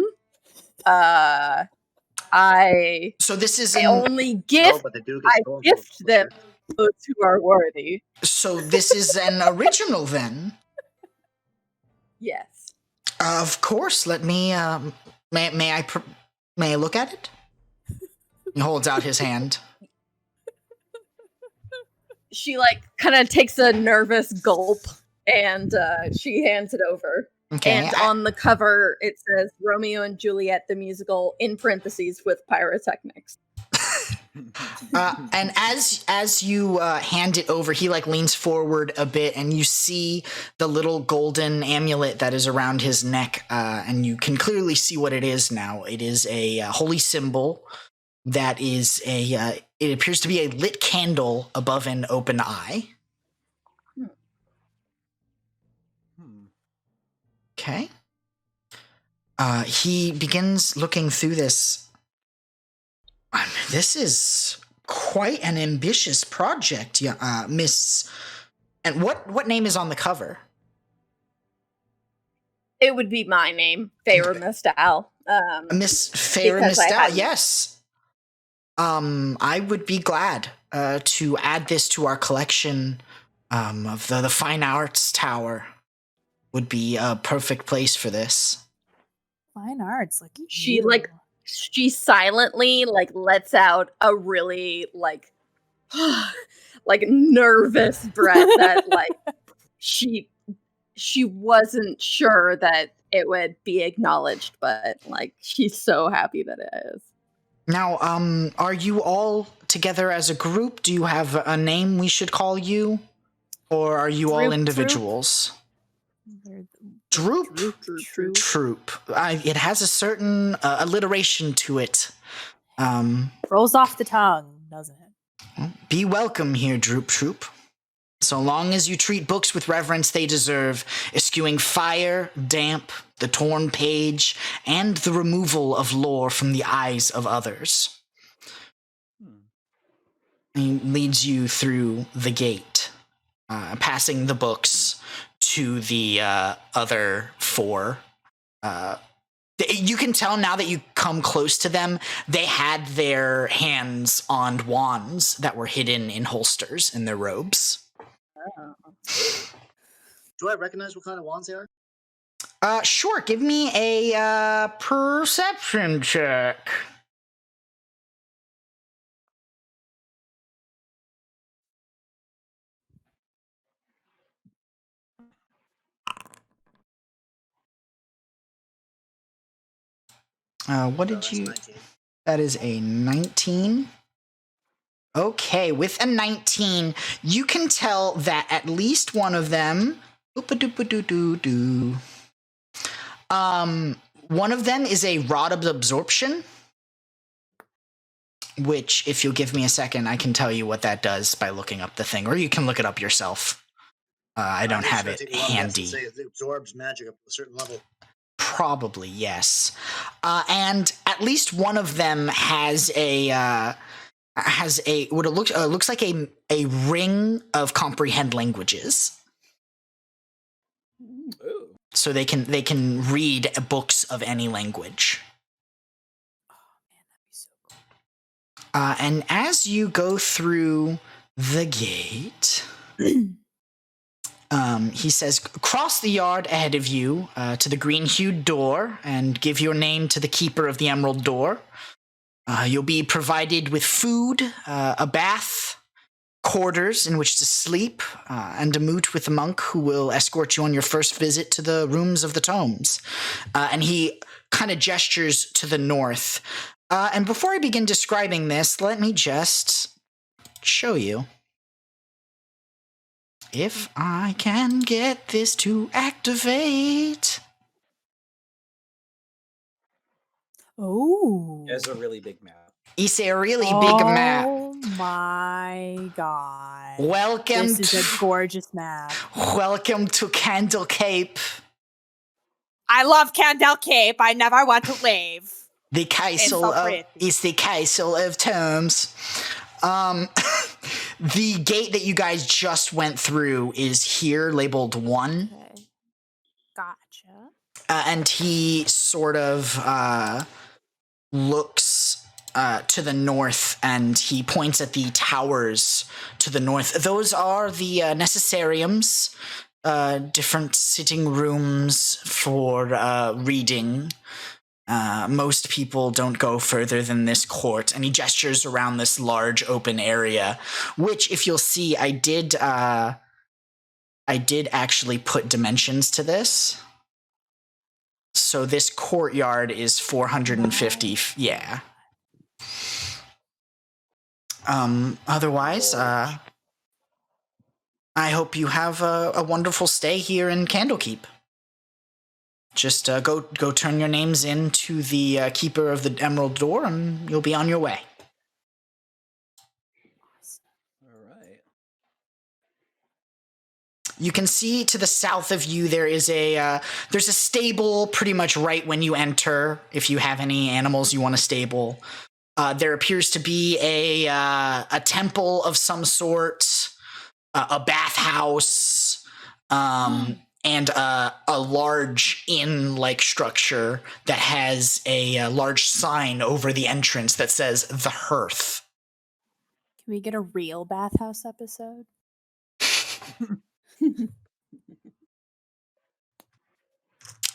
E: I
B: So this is
E: only gift.
F: but they do get
E: I
F: stolen
E: gift
F: for
E: them
F: sure.
E: to those who are worthy.
B: So this is an original then.
E: Yes.
B: Of course. Let me. May I look at it? He holds out his hand.
E: She kind of takes a nervous gulp and she hands it over.
B: Okay.
E: And on the cover it says Romeo and Juliet the musical in parentheses with pyrotechnics.
B: And as you hand it over, he leans forward a bit, and you see the little golden amulet that is around his neck, and you can clearly see what it is now. It is a holy symbol that is it appears to be a lit candle above an open eye. Okay. He begins looking through this. This is quite an ambitious project, Miss. And what name is on the cover?
E: It would be my name, Feyre Mistal.
B: Miss Feyre
E: because I
B: Mistal.
E: hadn't-
B: Yes. I would be glad to add this to our collection of the Fine Arts Tower. Would be a perfect place for this.
A: Fine arts, like
E: She
A: you.
E: she silently lets out a really nervous breath that she wasn't sure that it would be acknowledged, but she's so happy that it is.
B: Now, are you all together as a group? Do you have a name we should call you? Or are you all
A: Droop
B: individuals?
A: Troop.
B: Droop Troop. It has a certain alliteration to it.
A: Rolls off the tongue, doesn't it?
B: Be welcome here, Droop Troop. So long as you treat books with reverence they deserve, eschewing fire, damp, the torn page, and the removal of lore from the eyes of others. He leads you through the gate, passing the books to the other four. You can tell now that you come close to them, they had their hands on wands that were hidden in holsters in their robes.
F: Do I recognize what kind of wands they are?
B: Sure. Give me a perception check. What did
F: that's
B: you...
F: 19.
B: That is a 19. Okay, with a 19, you can tell that at least one of them... one of them is a rod of absorption, which, if you'll give me a second, I can tell you what that does by looking up the thing, or you can look it up yourself. I don't have it handy.
F: It absorbs magic up to a certain level.
B: Probably, yes. And at least one of them has has what it looks like a ring of comprehend languages.
C: Ooh.
B: So they can read books of any language. And as you go through the gate, he says, cross the yard ahead of you to the green-hued door and give your name to the keeper of the emerald door. You'll be provided with food, a bath, quarters in which to sleep, and a moot with the monk who will escort you on your first visit to the rooms of the tomes. And he kind of gestures to the north. And before I begin describing this, let me just show you. If I can get this to activate.
A: Oh.
C: It's a really big map.
B: It's a really big map.
A: Oh my god.
B: Welcome
A: This is a gorgeous map.
B: Welcome to Candlekeep.
A: I love Candlekeep. I never want to leave.
B: The castle of it's the castle of Tomes. The gate that you guys just went through is here, labeled 1.
A: Okay. Gotcha.
B: And he sort of looks to the north, and he points at the towers to the north. Those are the necessariums, different sitting rooms for reading. Most people don't go further than this court, and he gestures around this large open area, which, if you'll see, I did actually put dimensions to this. So this courtyard is 450, yeah. Otherwise, I hope you have a wonderful stay here in Candlekeep. Just go turn your names in to the keeper of the Emerald Door, and you'll be on your way.
C: All right.
B: You can see to the south of you there's a stable pretty much right when you enter. If you have any animals you want to stable, there appears to be a temple of some sort, a bathhouse. And a large inn-like structure that has a large sign over the entrance that says The Hearth.
A: Can we get a real bathhouse episode?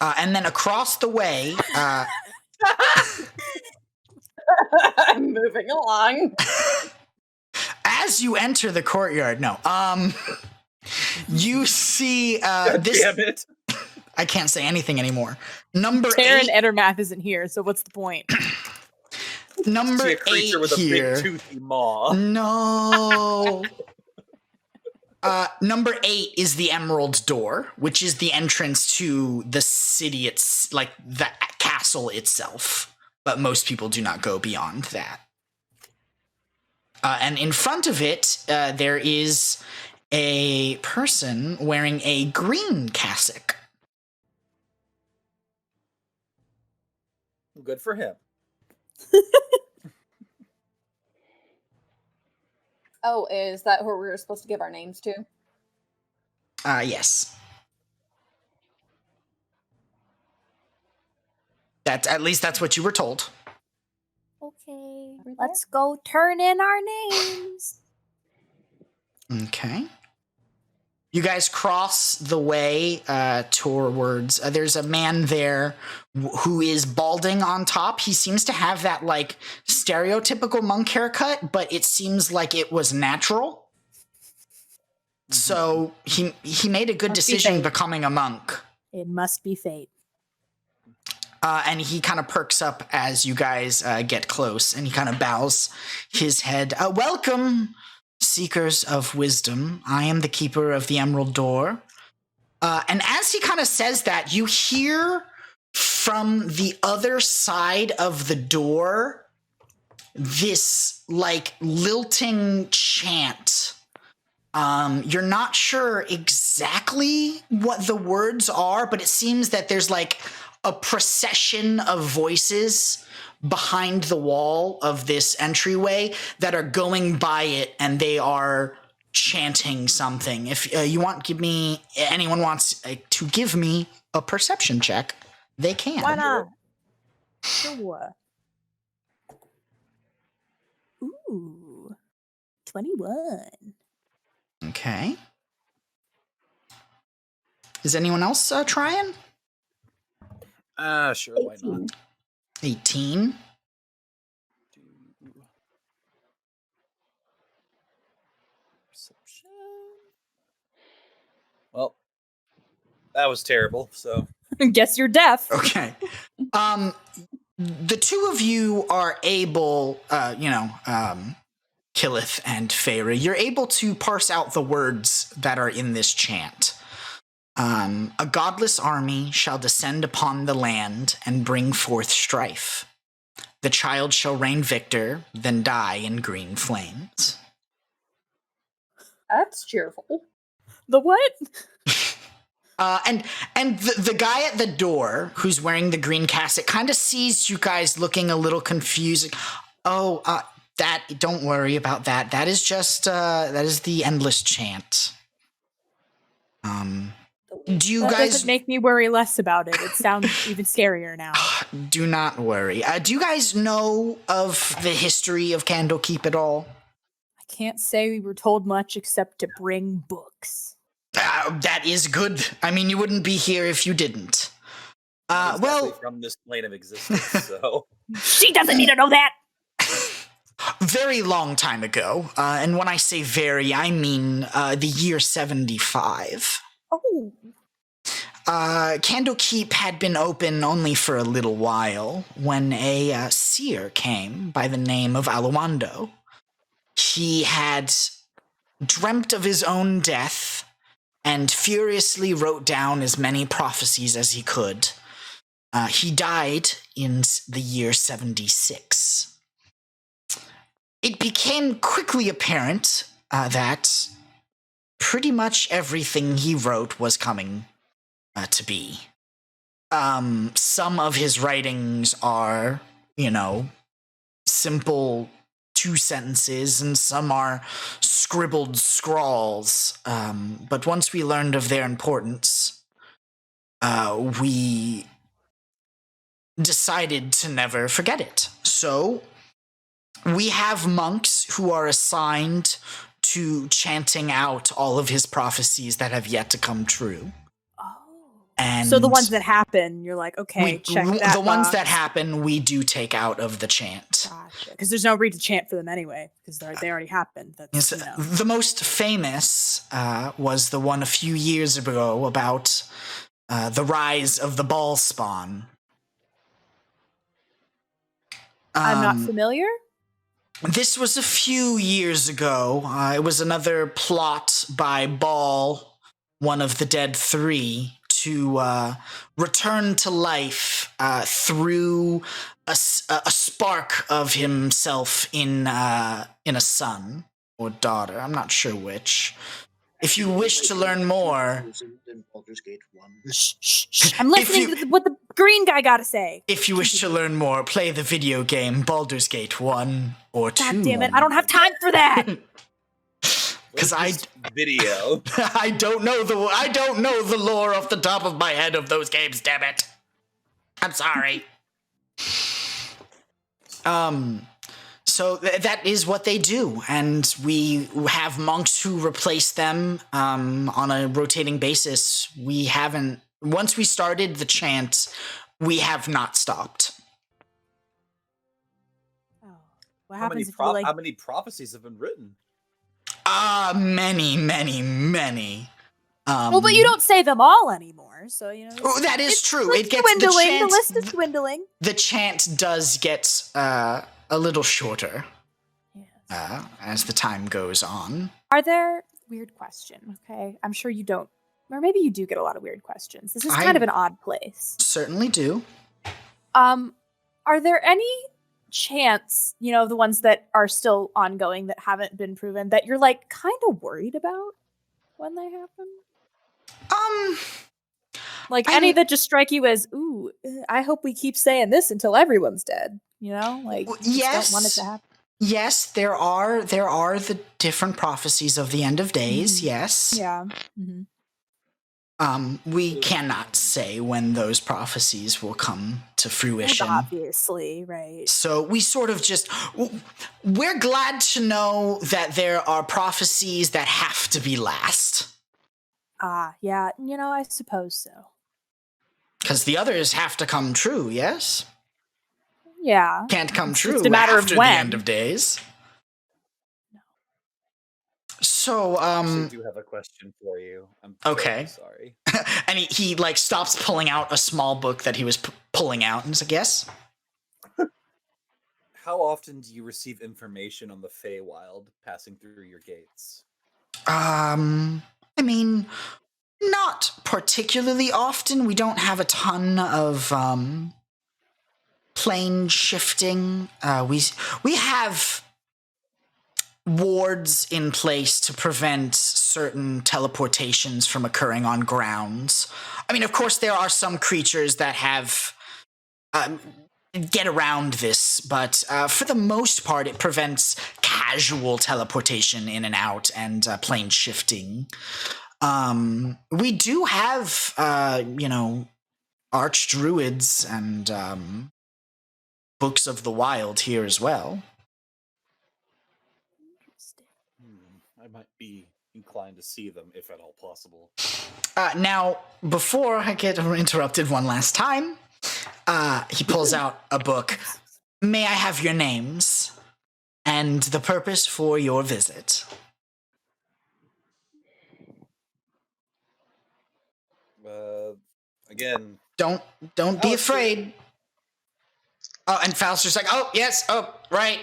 B: And then across the way...
E: I'm moving along.
B: As you enter the courtyard, you see this.
C: Damn it!
B: I can't say anything anymore. Number
A: Taryn
B: 8.
A: Ettermath isn't here, so what's the point?
B: Number
C: See a creature
B: 8
C: with a
B: here.
C: big toothy maw.
B: No. Number 8 is the Emerald Door, which is the entrance to the city. It's like the castle itself, but most people do not go beyond that. And in front of it, there is a person wearing a green cassock.
C: Good for him.
E: Oh, is that who we were supposed to give our names to?
B: Yes. At least that's what you were told.
A: Okay, let's go turn in our names.
B: Okay. You guys cross the way towards... there's a man there who is balding on top. He seems to have that, like, stereotypical monk haircut, but it seems like it was natural. So he made a good decision becoming a monk.
A: It must be fate.
B: And he kind of perks up as you guys get close, and he kind of bows his head. Welcome, seekers of wisdom. I am the keeper of the Emerald Door. And as he kind of says that, you hear from the other side of the door this, like, lilting chant. You're not sure exactly what the words are, but it seems that there's, like, a procession of voices behind the wall of this entryway that are going by it, and they are chanting something. If anyone wants to give me a perception check, they can.
A: Why not? Sure. Ooh, 21.
B: Okay. Is anyone else trying?
C: Sure, why not?
B: 18.
C: Perception. Well, that was terrible. So
A: Guess you're deaf.
B: Okay. The two of you are able, Killith and Feyre, you're able to parse out the words that are in this chant. A godless army shall descend upon the land and bring forth strife. The child shall reign victor, then die in green flames.
E: That's cheerful.
A: The what?
B: And the guy at the door who's wearing the green cassock kind of sees you guys looking a little confused. Don't worry about that. That is just that is the endless chant. Do you
A: That
B: guys
A: doesn't make me worry less about it. It sounds even scarier now.
B: do not worry. Do you guys know of the history of Candlekeep at all?
A: I can't say we were told much except to bring books.
B: That is good. I mean, you wouldn't be here if you didn't.
C: He's
B: Well,
C: definitely from this plane of existence. So
A: She doesn't need to know that.
B: very long time ago, and when I say very, I mean the year 75.
A: Oh.
B: Candlekeep had been open only for a little while when a seer came by the name of Aluando. He had dreamt of his own death and furiously wrote down as many prophecies as he could. He died in the year 76. It became quickly apparent that pretty much everything he wrote was coming to be. Some of his writings are, simple 2 sentences, and some are scribbled scrawls. But once we learned of their importance, we decided to never forget it. So we have monks who are assigned to chanting out all of his prophecies that have yet to come true. And
A: So the ones that happen, you're like, okay, check that
B: the ones
A: box.
B: that happen, we do take out of the chant.
A: Gotcha. Because there's no reason to chant for them anyway, because they already happened. That's,
B: Yes, the most famous was the one a few years ago about the rise of the ball spawn.
A: I'm not familiar.
B: This was a few years ago. It was another plot by Ball, one of the dead 3, to return to life through a spark of himself in a son or daughter. I'm not sure which. If you wish to learn more,
F: In Baldur's Gate 1.
A: Shh. I'm listening to what the green guy got to say.
B: if you wish to learn more, play the video game Baldur's Gate 1 or 2.
A: God damn it! I don't have time for that.
B: Because
C: video.
B: I don't know the lore off the top of my head of those games, damn it. I'm sorry. So that is what they do, and we have monks who replace them on a rotating basis. Once we started the chant, we have not stopped.
A: Oh, what happens if you like?
C: How many prophecies have been written?
B: Many, many, many.
A: Well, but you don't say them all anymore, so
B: Oh, that is true.
A: It's
B: It gets
A: dwindling. The list is dwindling.
B: The chant does get a little shorter as the time goes on.
A: Are there weird question? Okay, I'm sure you don't, or maybe you do get a lot of weird questions. This is kind of an odd place.
B: Certainly do.
A: Are there any chants, the ones that are still ongoing that haven't been proven that you're like kind of worried about when they happen? Like
B: I
A: any
B: mean-
A: that just strike you as, ooh, I hope we keep saying this until everyone's dead. You know, like you just don't want it to happen.
B: Yes, there are the different prophecies of the end of days.
A: Mhm.
B: Yes.
A: Yeah. Mm-hmm.
B: We cannot say when those prophecies will come to fruition.
A: Obviously, right.
B: So we sort of just, we're glad to know that there are prophecies that have to be last.
A: Yeah, I suppose so.
B: Because the others have to come true, yes?
A: Yeah.
B: Can't come
A: It's
B: true
A: just a matter of
B: after the
A: when.
B: end of days. So,
C: Actually, I do have a question for you. I'm
B: okay.
C: sorry.
B: And he like stops pulling out a small book that he was pulling out and he's like, yes?
C: How often do you receive information on the Feywild passing through your gates?
B: I mean, not particularly often. We don't have a ton of plane shifting. We have wards in place to prevent certain teleportations from occurring on grounds. I mean, of course, there are some creatures that have get around this, but for the most part, it prevents casual teleportation in and out and plane shifting. We do have, archdruids and books of the wild here as well.
C: I might be inclined to see them, if at all possible.
B: Now, before I get interrupted one last time, he pulls out a book. May I have your names and the purpose for your visit?
C: Again,
B: Don't be
C: Alistair.
B: afraid. Oh, and Falster's like, oh, yes, oh, right.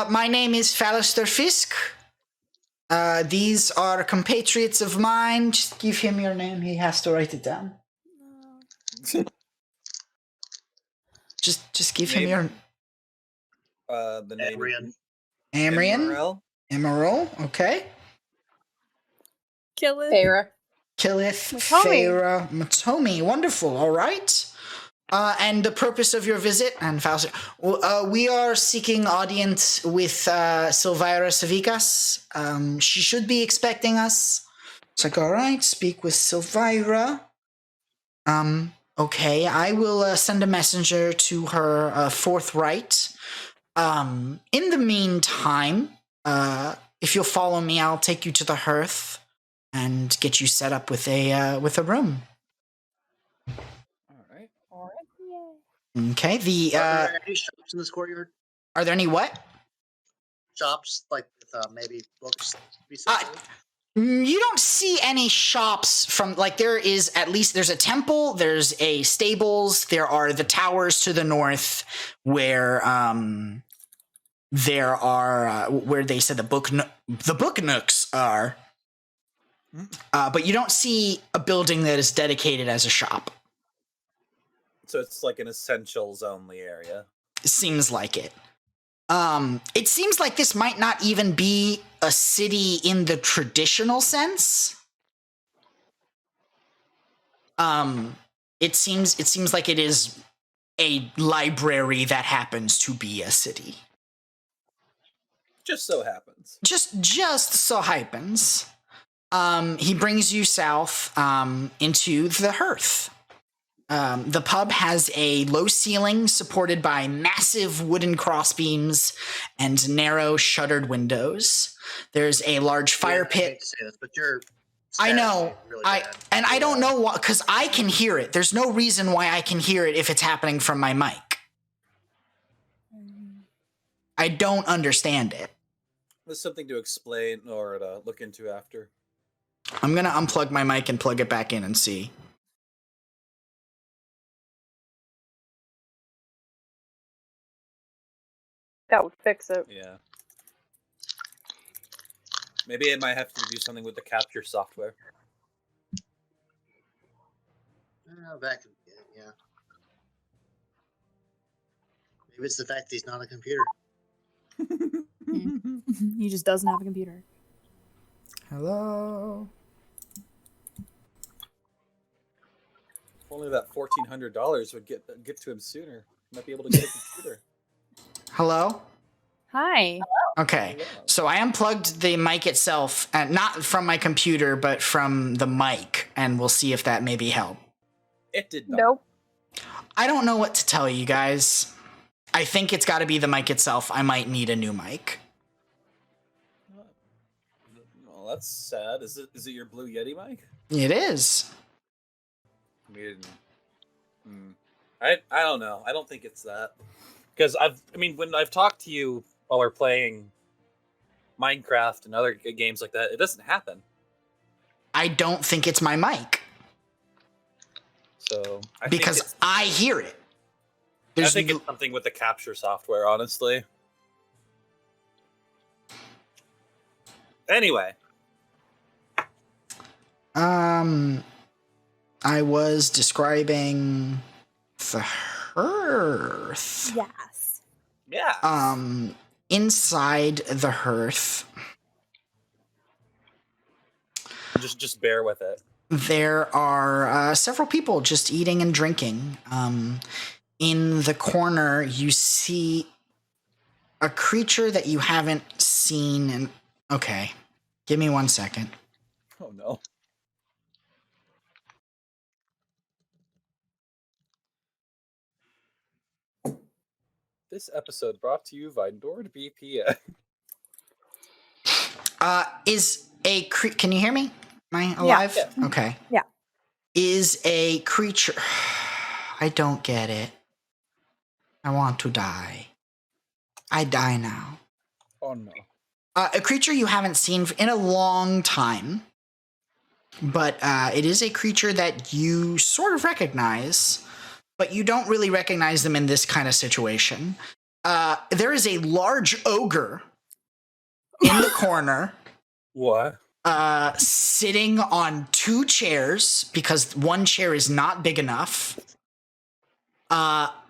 B: My name is Fallister Fisk. These are compatriots of mine. Just give him your name. He has to write it down. Just give him your...
C: the name
F: Amrian.
B: Amrian? Emerald, okay.
A: Kill it.
E: Feyre.
B: Killith,
D: Matomi.
B: Feyre, Matomi. Wonderful, all right. And the purpose of your visit, and Falster, we are seeking audience with Sylvira Savicas. She should be expecting us. It's like, all right, speak with Sylvira. Okay, I will send a messenger to her forthright. In the meantime, if you'll follow me, I'll take you to the hearth and get you set up with a room.
C: All right.
B: Okay.
F: Are there any shops in this courtyard?
B: Are there any what?
F: Shops like with maybe books.
B: You don't see any shops from there's a temple, there's a stables, there are the towers to the north where there are where they said the book nooks are. But you don't see a building that is dedicated as a shop.
C: So it's like an essentials only area.
B: It seems like it. It seems like this might not even be a city in the traditional sense. It seems like it is a library that happens to be a city.
C: Just so happens.
B: Just so happens. He brings you south into the hearth. The pub has a low ceiling supported by massive wooden crossbeams and narrow shuttered windows. There's a large fire pit.
F: I hate to say this, but you're.
B: I know.
F: Really bad.
B: I don't know why, because I can hear it. There's no reason why I can hear it if it's happening from my mic. I don't understand it.
C: There's something to explain or to look into after.
B: I'm gonna unplug my mic and plug it back in and see.
D: That would fix it.
C: Yeah. Maybe it might have to do something with the capture software.
F: That could be it, yeah. Maybe it's the fact that he's not a computer.
A: He just doesn't have a computer.
B: Hello.
C: only that $1,400 would get to him sooner. Might be able to get a computer.
B: Hello?
A: Hi.
B: Okay,
C: Hello.
B: so I unplugged the mic itself, not from my computer, but from the mic, and we'll see if that maybe help.
C: It did not.
D: Nope.
B: I don't know what to tell you guys. I think it's got to be the mic itself. I might need a new mic.
C: Well, that's sad. Is it your Blue Yeti mic?
B: It is.
C: I mean, I don't know. I don't think it's that. Because when I've talked to you while we're playing Minecraft and other games like that, it doesn't happen.
B: I don't think it's my mic.
C: So
B: Because I hear it.
C: I think it's something with the capture software, honestly. Anyway.
B: I was describing the hearth.
A: Yes.
C: Yeah.
B: Inside the hearth,
C: just bear with it.
B: there are several people just eating and drinking. In the corner, you see a creature that you haven't seen in... Okay, give me 1 second.
C: Oh no. This episode brought to you by NordVPN.
B: Can you hear me? Am I alive?
C: Yeah.
B: Okay.
A: Yeah.
B: Is a creature... I don't get it. I want to die. I die now.
C: Oh no.
B: A creature you haven't seen in a long time, but it is a creature that you sort of recognize, but you don't really recognize them in this kind of situation. There is a large ogre in the corner.
C: What?
B: Sitting on 2 chairs because 1 chair is not big enough.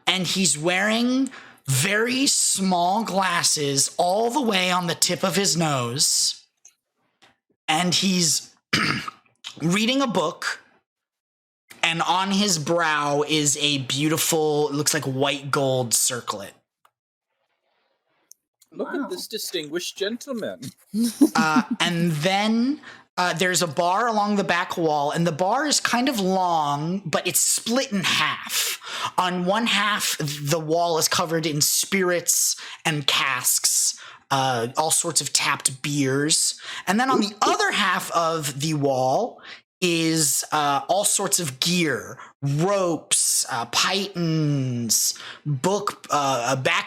B: And he's wearing very small glasses all the way on the tip of his nose. And he's reading a book. And on his brow is a beautiful, it looks like white gold circlet.
C: Look at this distinguished gentleman.
B: And then there's a bar along the back wall, and the bar is kind of long, but it's split in half. On one half, the wall is covered in spirits and casks, all sorts of tapped beers. And then on the other half of the wall is all sorts of gear, ropes, pythons, backpacks,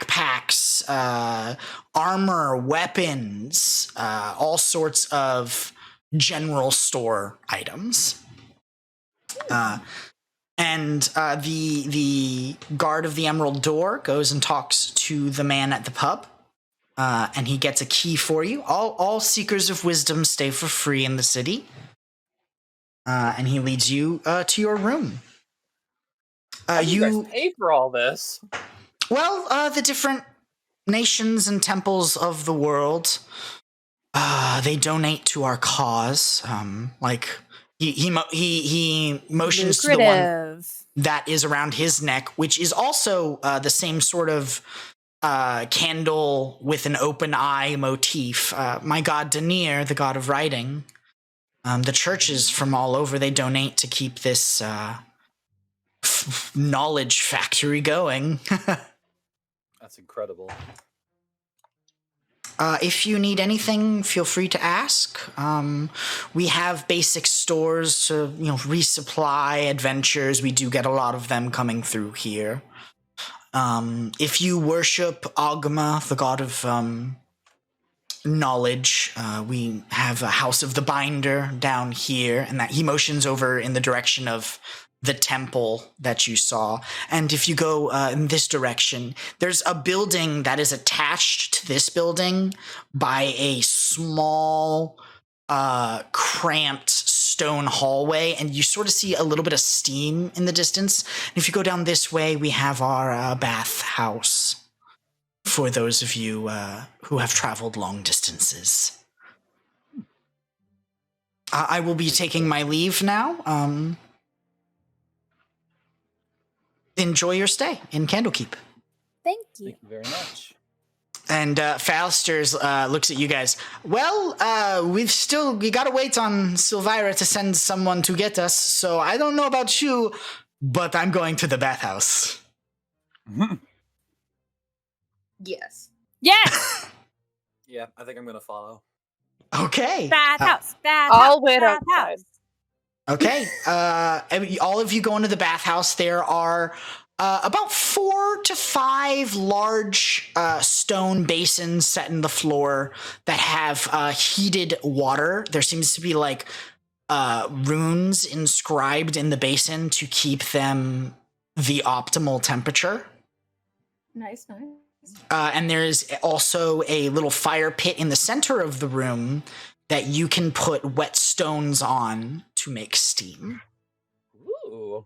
B: armor, weapons, all sorts of general store items. And the guard of the Emerald Door goes and talks to the man at the pub. And he gets a key for you. All seekers of wisdom stay for free in the city. And he leads you to your room.
C: How do you guys pay for all this?
B: Well, the different nations and temples of the world, they donate to our cause. He motions to the one that is around his neck, which is also the same sort of candle with an open eye motif. My god Denier, the god of writing. The churches from all over, they donate to keep this knowledge factory going.
C: That's incredible.
B: If you need anything, feel free to ask. We have basic stores to, resupply adventures. We do get a lot of them coming through here. If you worship Agma, the god of knowledge, we have a House of the Binder down here, and that he motions over in the direction of the temple that you saw. And if you go in this direction, there's a building that is attached to this building by a small, cramped stone hallway, and you sort of see a little bit of steam in the distance. And if you go down this way, we have our bath house for those of you who have traveled long distances. I will be taking my leave now. enjoy your stay in Candlekeep.
A: Thank you.
C: Thank you very much.
B: And Falsters looks at you guys. Well, we gotta wait on Sylvira to send someone to get us, so I don't know about you, but I'm going to the bathhouse.
E: Yes.
A: Yes!
C: Yeah, I think I'm gonna follow.
B: Okay.
A: Bathhouse.
D: I'll wait outside.
B: Okay. All of you go into the bathhouse. There are about 4 to 5 large stone basins set in the floor that have heated water. There seems to be like runes inscribed in the basin to keep them the optimal temperature.
E: Nice.
B: And there's also a little fire pit in the center of the room that you can put wet stones on to make steam.
C: Ooh.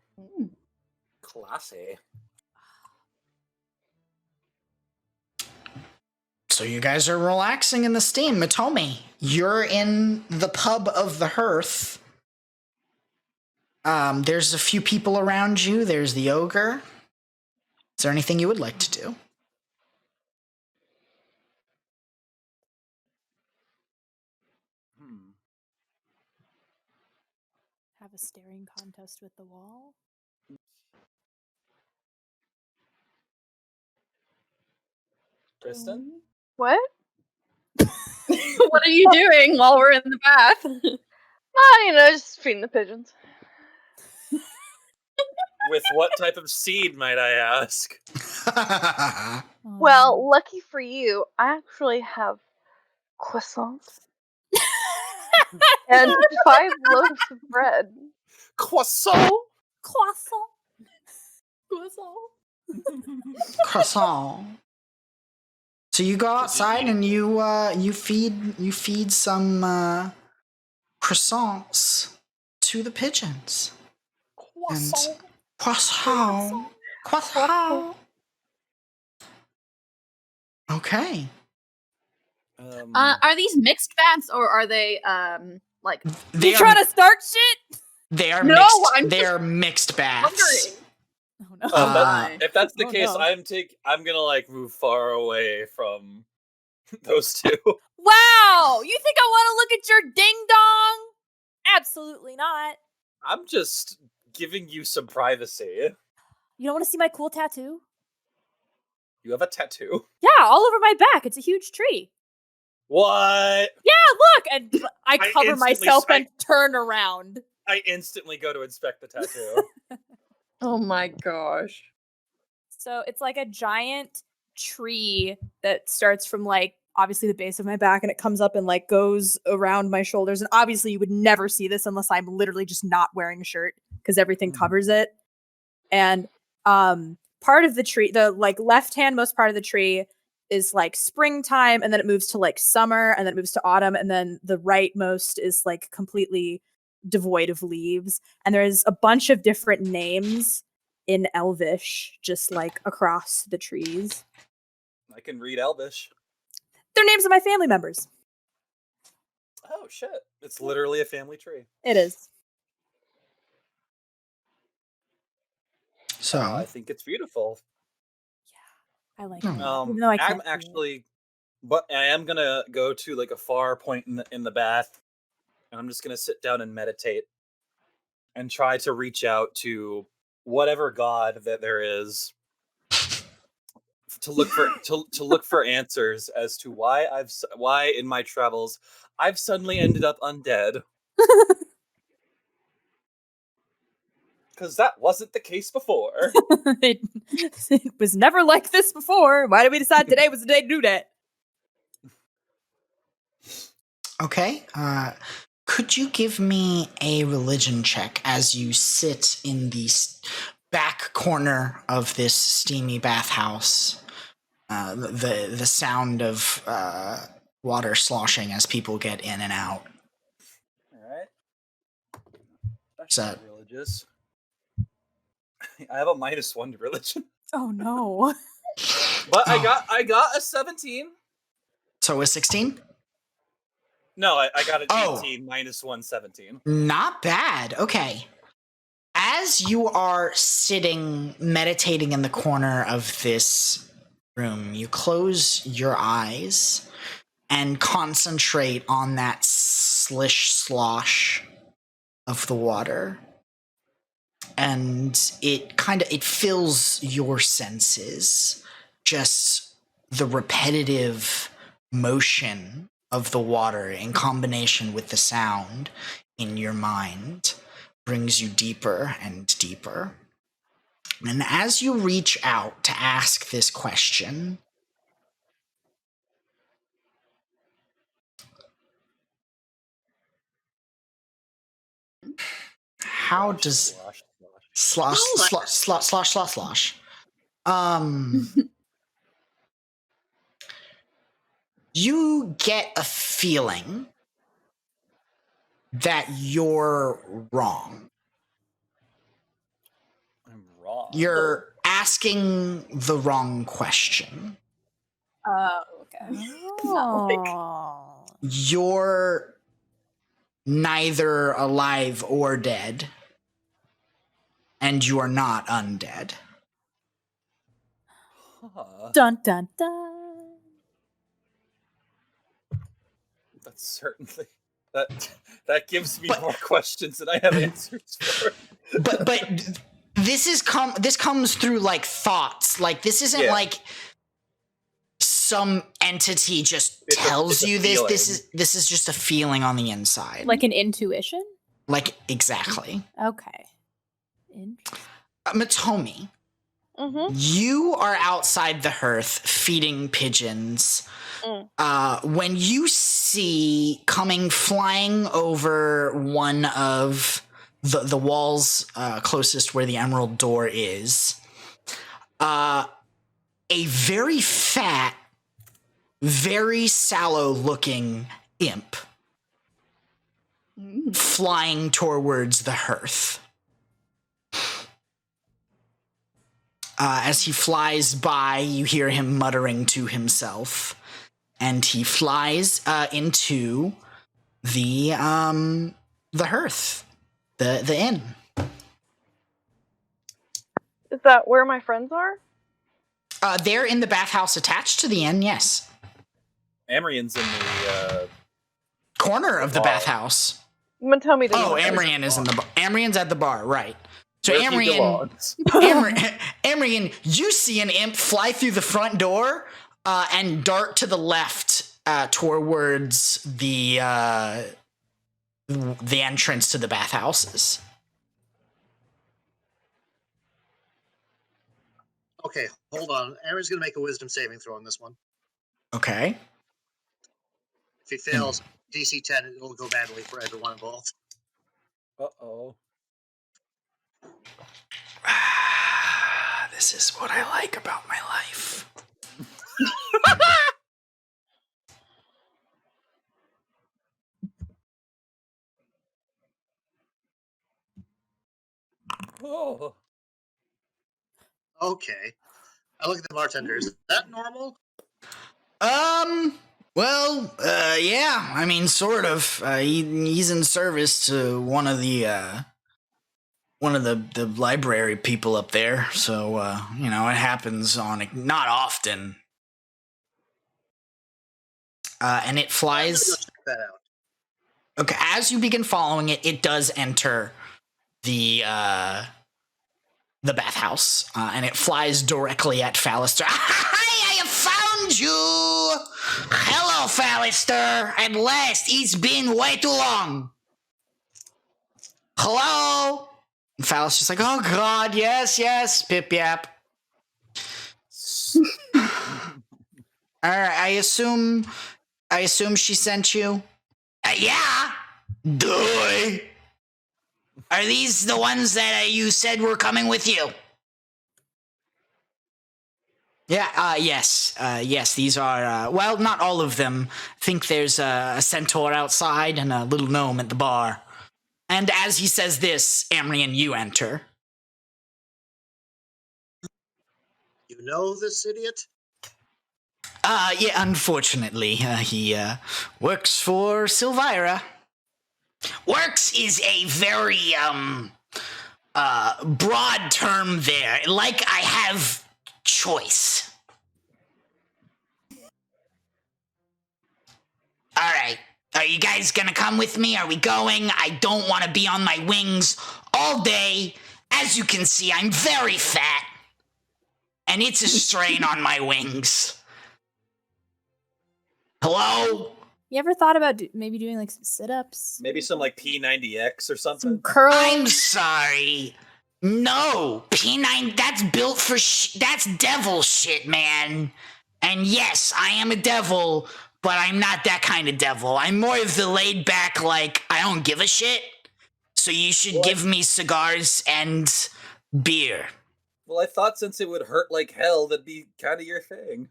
C: Classy.
B: So you guys are relaxing in the steam. Matomi, you're in the pub of the Hearth. There's a few people around you. There's the ogre. Is there anything you would like to do?
A: Have a staring contest with the wall?
C: Kristen?
D: What?
E: What are you doing while we're in the bath?
D: Just feeding the pigeons.
C: With what type of seed, might I ask?
D: Well, lucky for you, I actually have croissants and 5 loaves of bread.
C: Croissant?
A: Croissant.
B: Croissant. So you go outside and you feed some croissants to the pigeons.
C: Croissant.
B: Croissant. Okay.
E: Are these mixed baths or are they like?
B: They
A: You
B: are,
A: trying to start shit?
B: they are
E: No,
B: mixed.
E: I'm
B: They
E: just
B: are mixed baths.
E: Wondering.
A: Oh no.
C: If that's the
A: Oh,
C: case,
A: no.
C: I'm gonna like move far away from those two.
A: Wow! You think I want to look at your ding dong? Absolutely not.
C: I'm just giving you some privacy.
A: You don't want to see my cool tattoo?
C: You have a tattoo.
A: Yeah, all over my back. It's a huge tree.
C: What?
A: Look, and I
C: I
A: cover
C: instantly
A: myself
C: strike-
A: and turn around.
C: I instantly go to inspect the tattoo.
E: Oh my gosh.
A: So it's like a giant tree that starts from like obviously the base of my back and it comes up and like goes around my shoulders. And obviously you would never see this unless I'm literally just not wearing a shirt because everything covers it. And part of the tree, the like left hand most part of the tree is like springtime, and then it moves to like summer, and then it moves to autumn, and then the rightmost is like completely devoid of leaves. And there's a bunch of different names in Elvish just like across the trees.
C: I can read Elvish.
A: They're names of my family members.
C: Oh shit! It's literally a family tree.
A: It is.
B: So
C: I think it's beautiful.
A: I like it. Even though I
C: I'm
A: can't see it.
C: actually, but I am gonna go to like a far point in the bath, and I'm just gonna sit down and meditate, and try to reach out to whatever god that there is, to look for to look for answers as to why in my travels I've suddenly ended up undead. Because that wasn't the case before.
A: it was never like this before. Why did we decide today was the day to do that?
B: okay. Could you give me a religion check as you sit in the back corner of this steamy bathhouse? The sound of water sloshing as people get in and out.
C: All right. That's
B: So-
C: not religious. I have a -1 to religion,
A: Oh no.
C: but
B: Oh.
C: I got a 17.
B: So a 16?
C: No, I got an
B: Oh.
C: 18 -1 17.
B: Not bad. Okay. as you are sitting, meditating in the corner of this room, you close your eyes and concentrate on that slish slosh of the water. And it fills your senses. Just the repetitive motion of the water in combination with the sound in your mind brings you deeper and deeper. And as you reach out to ask this question, how does slosh. You get a feeling that you're wrong.
C: I'm wrong.
B: You're asking the wrong question.
E: Okay.
A: Oh.
B: You're neither alive or dead, and you are not undead.
C: Huh.
A: Dun dun dun.
C: That's certainly that gives me more questions than I have answers for.
B: But this comes through like thoughts. Like this isn't like some entity just tells you this. This is just a feeling on the inside.
A: Like an intuition?
B: Like exactly.
A: Okay. Interesting.
B: Matomi, you are outside the hearth feeding pigeons. When you see coming flying over one of the walls closest where the emerald door is, a very fat, very sallow-looking imp flying towards the hearth. As he flies by, you hear him muttering to himself. And he flies into the hearth, the inn.
D: Is that where my friends are?
B: They're in the bathhouse attached to the inn. Yes.
C: Amrian's in the
B: corner of the bathhouse.
D: Matomi.
B: Amrian is in the bar. Amrian's at the bar, right? So
C: where he belongs.
B: Amrian, you see an imp fly through the front door. And dart to the left towards the entrance to the bathhouses.
F: Okay, hold on. Aaron's going to make a wisdom saving throw on this one.
B: Okay.
F: If he fails, DC 10, it'll go badly for everyone involved.
C: Uh-oh.
B: This is what I like about my life.
C: Oh.
F: Okay. I look at the bartender. Is that normal?
B: Well, yeah. I mean, sort of. He's in service to one of the library people up there. So, it happens not often. And it flies.
F: I'm gonna go check that out.
B: Okay, as you begin following it, it does enter the bathhouse, and it flies directly at Fallister. Hi, I have found you! Hello, Fallister! At last, it's been way too long! Hello? And Fallister's like, oh god, yes, pip-yap. Alright, I assume she sent you? Yeah! Duh! Are these the ones that you said were coming with you? Yeah, yes, these are, well, not all of them. I think there's a centaur outside and a little gnome at the bar. And as he says this, Amrian, you enter.
F: You know this idiot?
B: Yeah, unfortunately, he works for Sylvira. Works is a very, broad term there. Like I have choice. All right. Are you guys gonna come with me? Are we going? I don't want to be on my wings all day. As you can see, I'm very fat. And it's a strain on my wings. Hello?
A: You ever thought about maybe doing like some sit-ups?
C: Maybe some like P90X or something.
A: Some curls?
B: I'm sorry. No. P9, that's built for that's devil shit, man. And yes, I am a devil, but I'm not that kind of devil. I'm more of the laid back, like, I don't give a shit. So you should give me cigars and beer.
C: Well, I thought since it would hurt like hell, that'd be kind of your thing.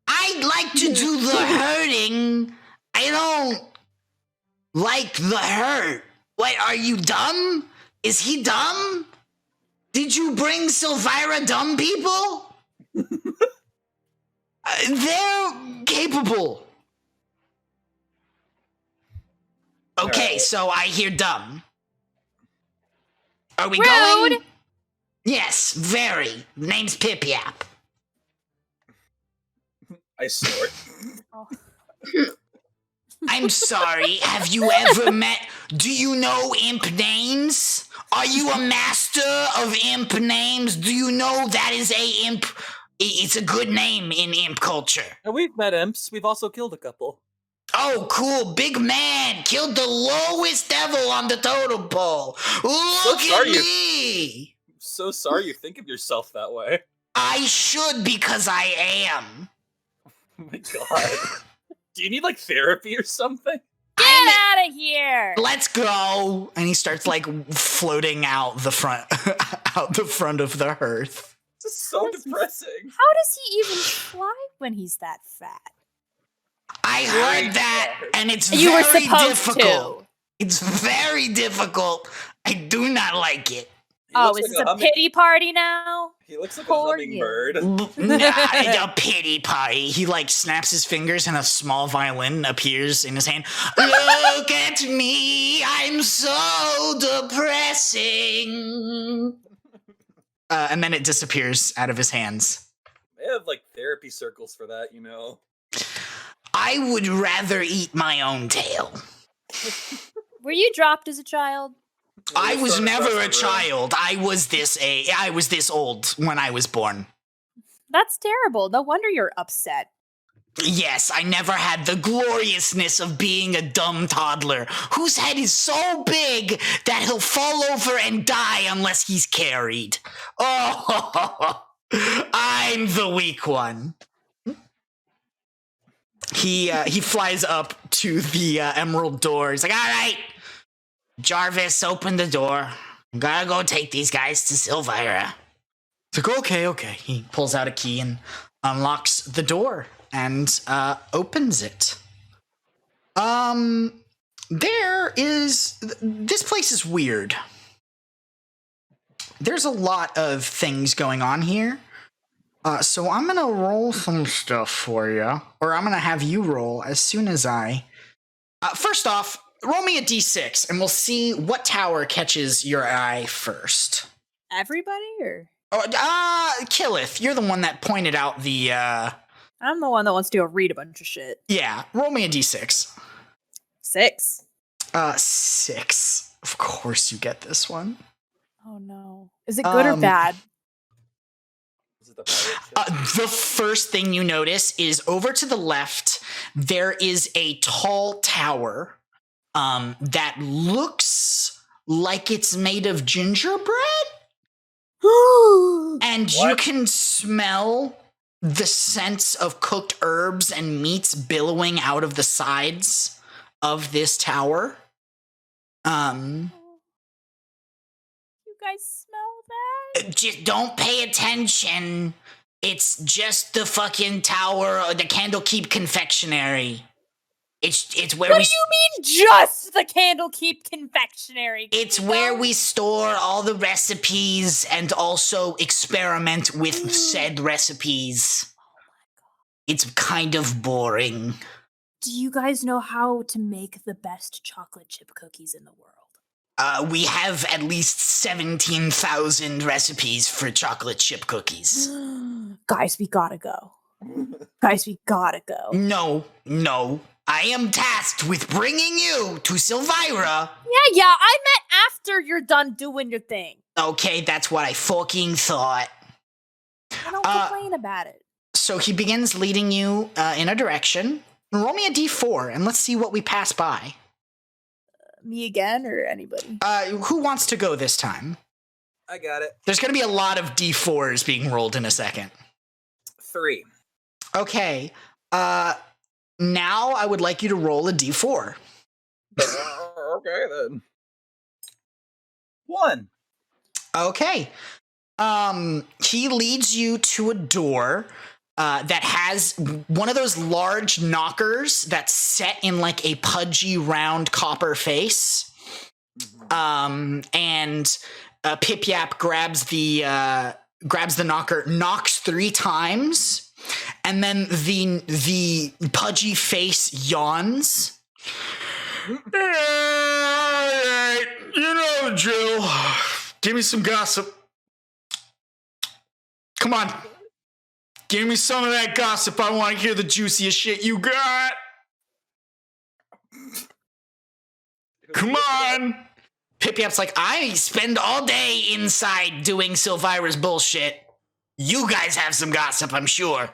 B: I'd like to do the hurting. I don't like the hurt. Wait, are you dumb? Is he dumb? Did you bring Sylvira dumb people? They're capable. Okay, so I hear dumb. Are we going? Yes, very. Name's Pip Yap.
C: I snort.
B: I'm sorry, have you ever met... Do you know imp names? Are you a master of imp names? Do you know that is a imp... It's a good name in imp culture.
C: And we've met imps. We've also killed a couple.
B: Oh, cool. Big man. Killed the lowest devil on the totem pole. Look at me.
C: I'm so sorry you think of yourself that way.
B: I should because I am.
C: Oh my god. Do you need like therapy or something?
A: Get out of here!
B: Let's go. And he starts like floating out the front of the hearth.
C: This is so depressing.
A: How does he even fly when he's that fat?
B: I heard that, and it's
A: You were
B: very
A: supposed
B: difficult.
A: to.
B: It's very difficult. I do not like it.
A: Oh, is this a pity party now?
C: He looks like
A: Poor
C: a hummingbird.
B: Nah, a pity party. He like snaps his fingers and a small violin appears in his hand. Look at me, I'm so depressing. And then it disappears out of his hands.
C: They have like therapy circles for that, you know.
B: I would rather eat my own tail.
A: Were you dropped as a child?
B: I was never a child. I was this old when I was born.
A: That's terrible. No wonder you're upset.
B: Yes, I never had the gloriousness of being a dumb toddler whose head is so big that he'll fall over and die unless he's carried. Oh, I'm the weak one. He flies up to the emerald door. He's like, all right, Jarvis, open the door. Gotta go take these guys to Sylvira. It's like, okay. He pulls out a key and unlocks the door and opens it. This place is weird. There's a lot of things going on here. So I'm gonna roll some stuff for you, or I'm gonna have you roll as soon as I... first off, roll me a d6, and we'll see what tower catches your eye first.
A: Everybody, or?
B: Killith, you're the one that pointed out the...
A: I'm the one that wants to go read a bunch of shit.
B: Yeah, roll me a d6.
A: 6.
B: 6. Of course you get this one.
A: Oh no. Is it good or bad?
C: Is it the pirate ship?
B: The first thing you notice is over to the left, there is a tall tower that looks like it's made of gingerbread. And you can smell the scents of cooked herbs and meats billowing out of the sides of this tower.
A: You guys smell that?
B: Just don't pay attention. It's just the fucking tower or the Candlekeep confectionery. It's where
A: What do you mean just the Candlekeep confectionery?
B: It's where we store all the recipes and also experiment with said recipes.
A: Oh my god.
B: It's kind of boring.
A: Do you guys know how to make the best chocolate chip cookies in the world?
B: We have at least 17,000 recipes for chocolate chip cookies.
A: Guys, we gotta go. Guys, we gotta go.
B: No. I am tasked with bringing you to Sylvira.
A: Yeah, I meant after you're done doing your thing.
B: Okay, that's what I fucking thought.
A: I don't complain about it.
B: So he begins leading you in a direction. Roll me a d4 and let's see what we pass by.
A: Me again or anybody?
B: Who wants to go this time?
C: I got it.
B: There's going to be a lot of d4s being rolled in a second.
C: 3.
B: Okay. Now I would like you to roll a d4.
C: Okay, then. 1.
B: Okay. He leads you to a door that has one of those large knockers that's set in like a pudgy round copper face. And Pip Yap grabs the knocker, knocks 3 times, and then the pudgy face yawns. Alright, you know the drill. Give me some gossip. Come on. Give me some of that gossip. I want to hear the juiciest shit you got. Come on. Pip Yap's like, I spend all day inside doing Sylvira's bullshit. You guys have some gossip, I'm sure.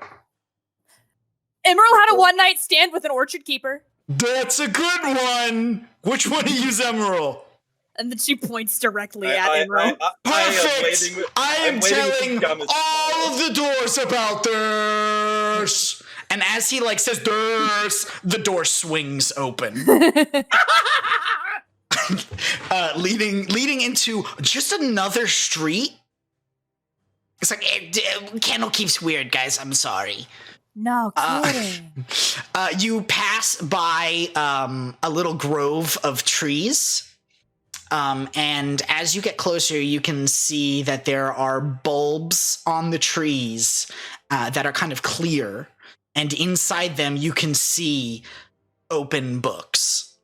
A: Emerald had a one-night stand with an orchard keeper.
B: That's a good one. Which one of you's Emerald?
A: And then she points directly at Emerald.
B: Perfect. I am telling all of the doors about this. And as he like says "this," the door swings open, leading into just another street. It's like Candlekeep's weird, guys. I'm sorry.
A: No kidding.
B: You pass by a little grove of trees. And as you get closer, you can see that there are bulbs on the trees that are kind of clear. And inside them, you can see open books.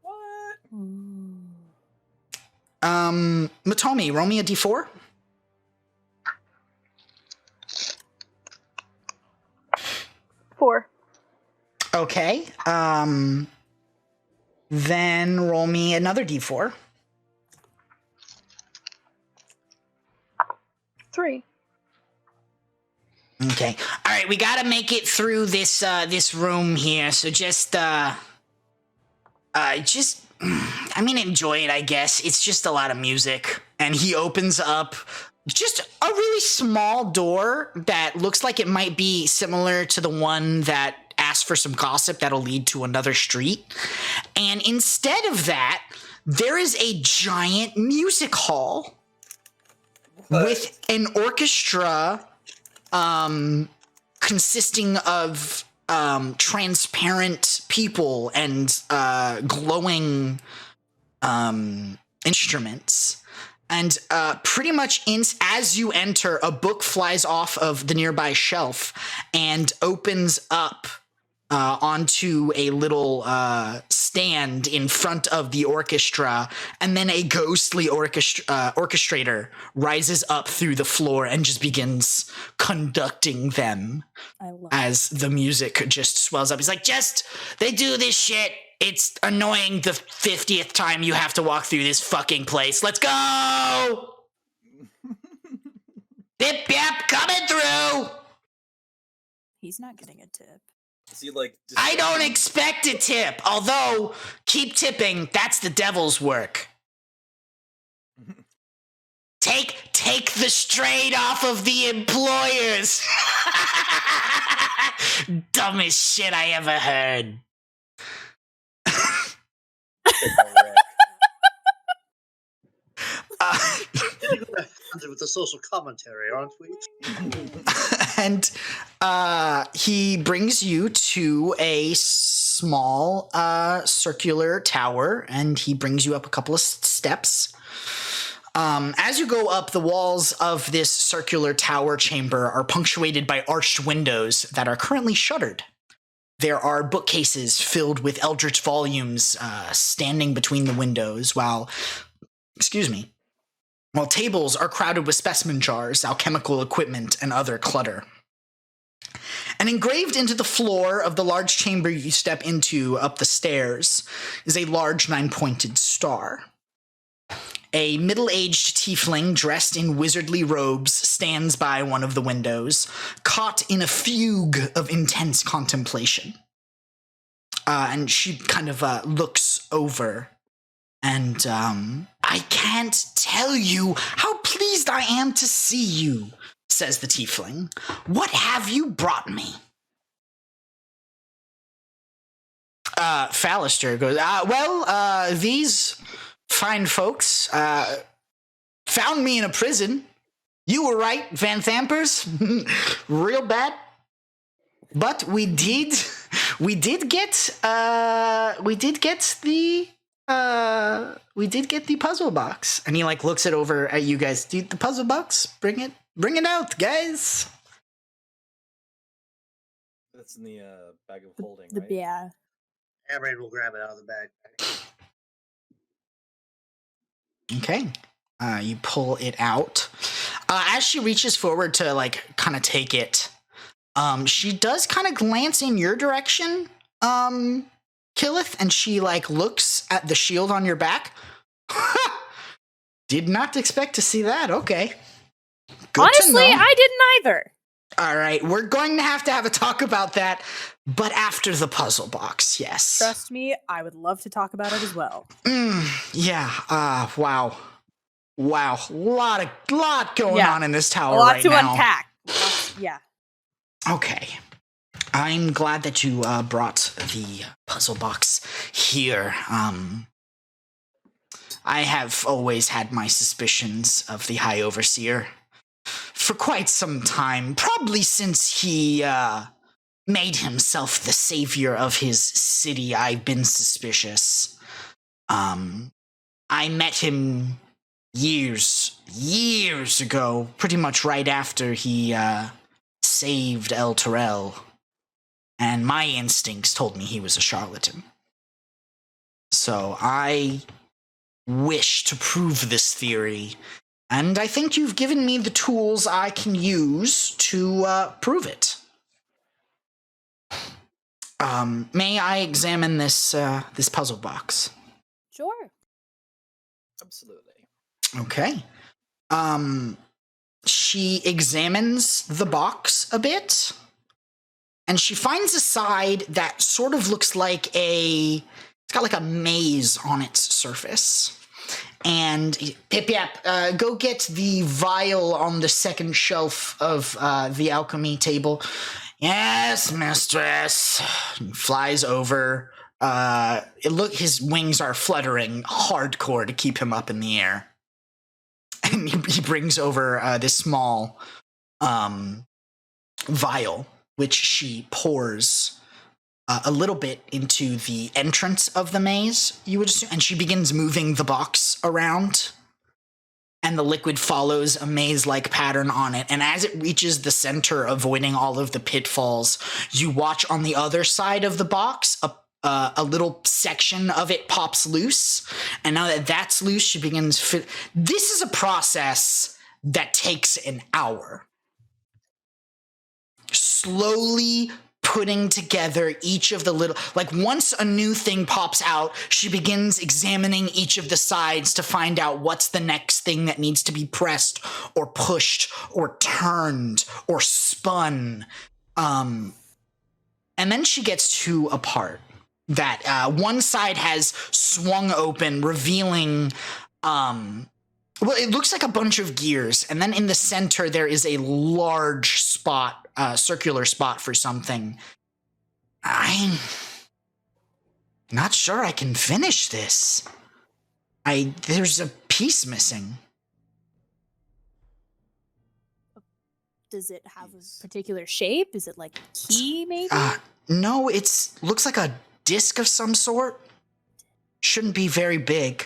C: What?
B: Matomi, roll me a d4.
D: Four.
B: Okay. Then roll me another d4.
D: 3.
B: Okay. All right, we got to make it through this room here. So just enjoy it, I guess. It's just a lot of music. And he opens up just a really small door that looks like it might be similar to the one that asks for some gossip that'll lead to another street. And instead of that, there is a giant music hall with an orchestra consisting of transparent people and glowing instruments. And pretty much as you enter, a book flies off of the nearby shelf and opens up onto a little stand in front of the orchestra, and then a ghostly orchestrator rises up through the floor and just begins conducting them as the music just swells up. He's like, they do this shit. It's annoying the 50th time you have to walk through this fucking place. Let's go! Bip, yap, coming through!
A: He's not getting a tip.
C: Is he like?
B: I don't expect a tip, although keep tipping, that's the devil's work. Take the strain off of the employers. Dumbest shit I ever heard.
F: With the social commentary, aren't we?
B: And he brings you to a small circular tower, and he brings you up a couple of steps. As you go up, the walls of this circular tower chamber are punctuated by arched windows that are currently shuttered. There are bookcases filled with eldritch volumes standing between the windows, while tables are crowded with specimen jars, alchemical equipment, and other clutter. And engraved into the floor of the large chamber you step into up the stairs is a large 9-pointed star. A middle-aged tiefling dressed in wizardly robes stands by one of the windows, caught in a fugue of intense contemplation. And she kind of looks over, and I can't tell you how pleased I am to see you, says the tiefling. What have you brought me? Fallister goes, these fine folks found me in a prison. You were right, Van Thampers. Real bad. But we did get the puzzle box. And he like looks it over at you guys. The puzzle box, bring it out, guys.
C: That's in the bag of holding, right?
A: Yeah.
F: Amryn will grab it out of the bag.
B: Okay. You pull it out. As she reaches forward to like kind of take it, she does kind of glance in your direction, Killith, and she like looks at the shield on your back. Did not expect to see that. Okay. Good
A: Honestly,
B: to know.
A: I didn't either.
B: All right, we're going to have a talk about that, but after the puzzle box, yes.
A: Trust me, I would love to talk about it as well.
B: Yeah. Wow. Lot going on in this tower
A: A lot
B: right
A: to
B: now.
A: unpack. Yeah.
B: Okay. I'm glad that you brought the puzzle box here. I have always had my suspicions of the High Overseer for quite some time, probably since he made himself the savior of his city. I've been suspicious. I met him years ago, pretty much right after he saved El Terrell, and my instincts told me he was a charlatan. So I wish to prove this theory, and I think you've given me the tools I can use to prove it. May I examine this puzzle box?
A: Sure.
C: Absolutely.
B: Okay. She examines the box a bit, and she finds a side that sort of looks like it's got like a maze on its surface. And Pip-Yap, go get the vial on the second shelf of the alchemy table. Yes, mistress. He flies over. His wings are fluttering hardcore to keep him up in the air. And he brings over this small vial, which she pours a little bit into the entrance of the maze, you would assume, and she begins moving the box around, and the liquid follows a maze-like pattern on it, and as it reaches the center, avoiding all of the pitfalls, you watch on the other side of the box, a little section of it pops loose, and now that that's loose, she begins... This is a process that takes an hour. Slowly putting together each of the little... Like, once a new thing pops out, she begins examining each of the sides to find out what's the next thing that needs to be pressed or pushed or turned or spun. And then she gets to a part that one side has swung open, revealing... well, it looks like a bunch of gears, and then in the center there is a large spot, circular spot for something. I'm not sure I can finish this. There's a piece missing.
A: Does it have a particular shape? Is it like a key, maybe?
B: No, looks like a disc of some sort. Shouldn't be very big.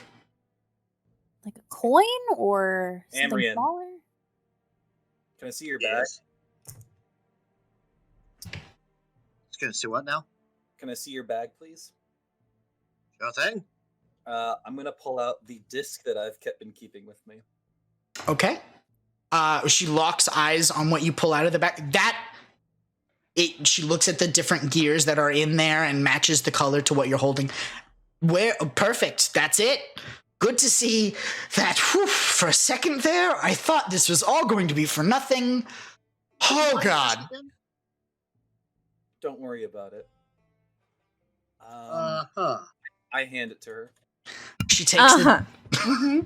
A: Like a coin or something
C: Amrian.
A: smaller?
C: Can I see your bag?
F: It's gonna see what now?
C: can I see your bag, please?
F: Sure thing.
C: I'm gonna pull out the disc that I've been keeping with me.
B: Okay. She locks eyes on what you pull out of the back. She looks at the different gears that are in there and matches the color to what you're holding. Perfect. That's it. Good to see that. Whew, for a second there, I thought this was all going to be for nothing. Oh, God.
C: Don't worry about it. I hand it to her.
B: She takes the...
E: Don't worry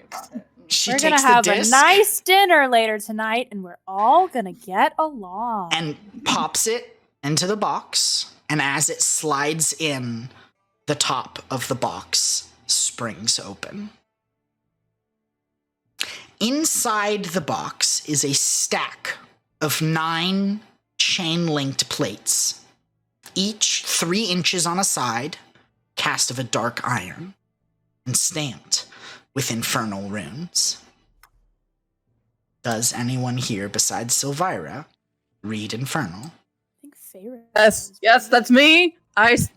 E: about it.
B: She
A: We're
B: takes
A: gonna have
B: the
A: a
B: disc
A: nice dinner later tonight, and we're all gonna get along.
B: and pops it into the box. And as it slides in, the top of the box springs open. Inside the box is a stack of 9 chain-linked plates, each 3 inches on a side, cast of a dark iron, and stamped with infernal runes. Does anyone here besides Sylvira read Infernal?
A: I think Feyre.
E: Yes, that's me.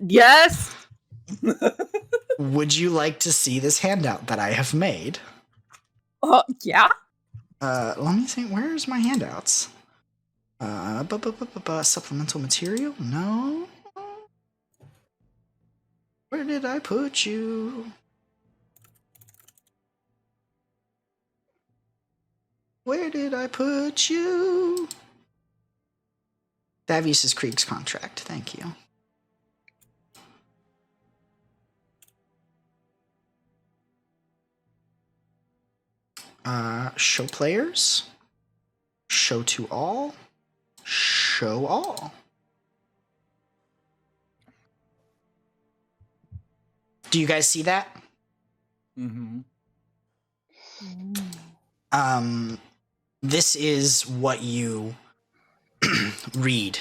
E: Yes.
B: Would you like to see this handout that I have made?
E: Yeah.
B: Let me think. Where's my handouts? Supplemental material? No. Where did I put you? Where did I put you? Davius' Krieg's contract. Thank you. Show players. Show to all. Show all. Do you guys see that?
C: Mm-hmm.
B: This is what you read.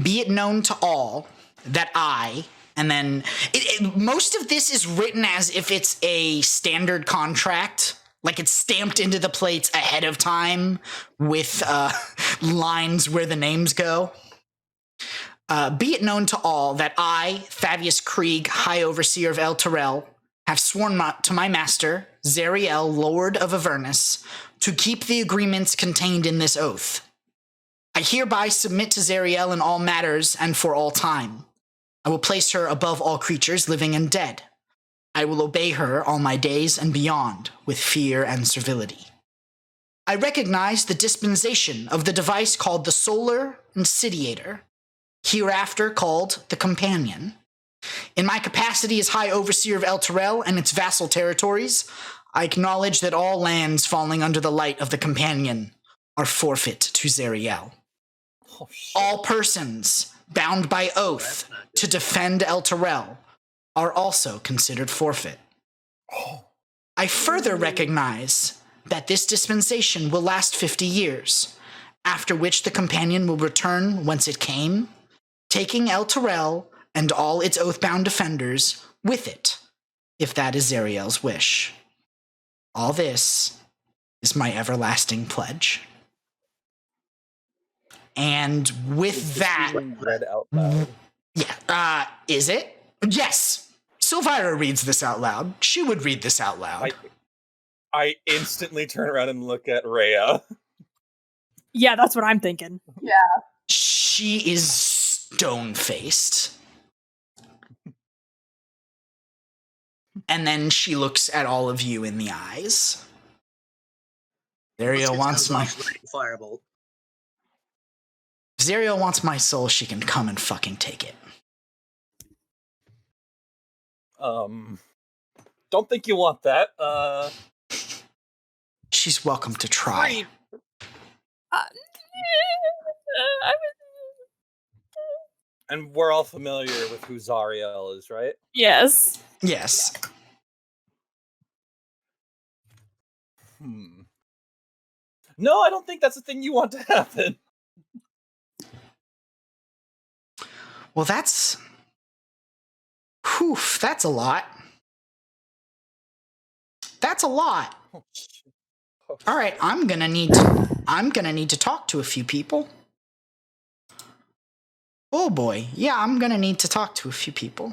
B: Be it known to all that I, and then most of this is written as if it's a standard contract, like it's stamped into the plates ahead of time with lines where the names go. Be it known to all that I, Fabius Krieg, High Overseer of El Terrell, have sworn to my master, Zariel, Lord of Avernus, to keep the agreements contained in this oath. I hereby submit to Zariel in all matters and for all time. I will place her above all creatures, living and dead. I will obey her all my days and beyond, with fear and servility. I recognize the dispensation of the device called the Solar Insidiator, hereafter called the Companion. In my capacity as High Overseer of El Terrell and its vassal territories, I acknowledge that all lands falling under the light of the Companion are forfeit to Zariel.
C: Oh, shit.
B: All persons bound by oath to defend El Terrell are also considered forfeit. I further recognize that this dispensation will last 50 years, after which the Companion will return whence it came, taking El Terrell and all its oath-bound defenders with it, if that is Zariel's wish. All this is my everlasting pledge. And with that...
C: Read out loud.
B: Yeah, is it? Yes! Sylvira reads this out loud. She would read this out loud.
C: I instantly turn around and look at Rhea.
A: Yeah, that's what I'm thinking.
E: Yeah.
B: She is stone-faced. And then she looks at all of you in the eyes. Zariel wants my...
F: Firebolt.
B: If Zariel wants my soul, she can come and fucking take it.
C: Don't think you want that.
B: She's welcome to try.
C: And we're all familiar with who Zariel is, right?
A: Yes.
B: Yes.
C: No, I don't think that's the thing you want to happen.
B: Well, that's... Whew, that's a lot. That's a lot.
C: Oh, shit.
B: All right, I'm gonna need to talk to a few people. Oh boy. Yeah, I'm gonna need to talk to a few people.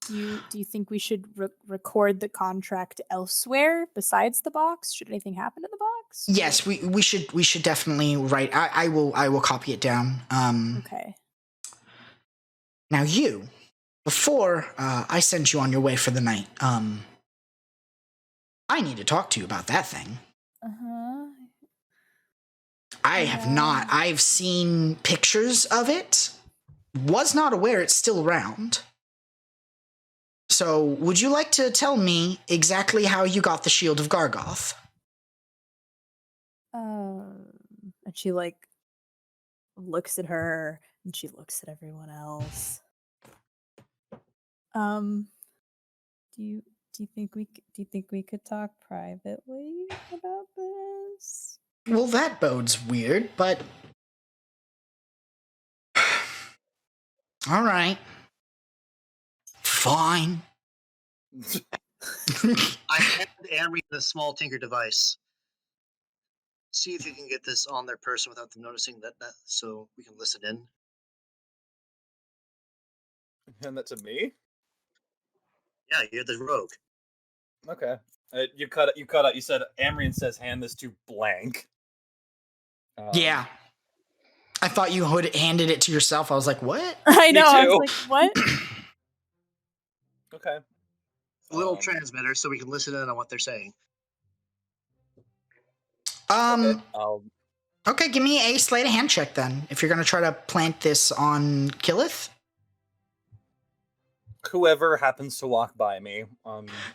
A: Do you think we should record the contract elsewhere besides the box? Should anything happen to the box?
B: Yes, we should definitely write. I will copy it down.
A: Okay.
B: Now before I send you on your way for the night, I need to talk to you about that thing.
A: Uh-huh.
B: I have not. I've seen pictures of it. Was not aware it's still around. So, would you like to tell me exactly how you got the Shield of Gargoth?
A: And she like looks at her and she looks at everyone else. Do you think we could talk privately about this?
B: Well, that bodes weird, but all right. Fine.
F: I hand Amory the small tinker device. See if you can get this on their person without them noticing that so we can listen in.
C: Hand that to me.
F: Yeah, you're the rogue.
C: Okay. You cut out. You said Amrian says hand this to blank.
B: Yeah. I thought you had handed it to yourself. I was like, what?
A: I know. I
C: too.
A: was like, what?
C: Okay.
F: A little transmitter so we can listen in on what they're saying.
C: Okay.
B: Okay, give me a sleight of hand check then. If you're gonna try to plant this on Killith.
C: Whoever happens to walk by me.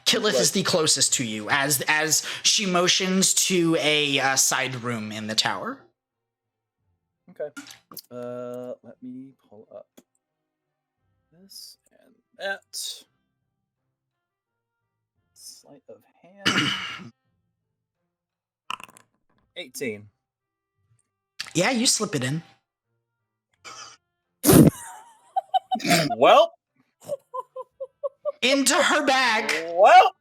B: Killith is the closest to you as she motions to a side room in the tower.
C: Okay. Let me pull up this and that. Sleight of hand. 18.
B: Yeah, you slip it in.
C: Well.
B: Into her bag.
C: Well.